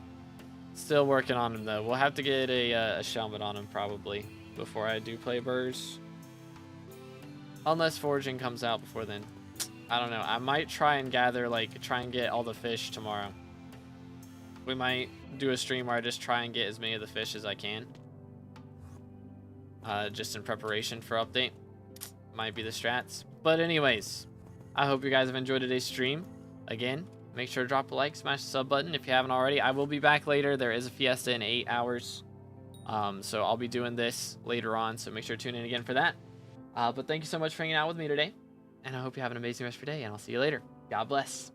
Still working on him though. We'll have to get a Shelmet on him probably before I do play burrs. Unless foraging comes out before then. I don't know. I might try and get all the fish tomorrow. We might do a stream where I just try and get as many of the fish as I can. Just in preparation for update. Might be the strats. But anyways, I hope you guys have enjoyed today's stream. Again, make sure to drop a like, smash the sub button if you haven't already. I will be back later. There is a Fiesta in 8 hours. So I'll be doing this later on. So make sure to tune in again for that. But thank you so much for hanging out with me today. And I hope you have an amazing rest of your day. And I'll see you later. God bless.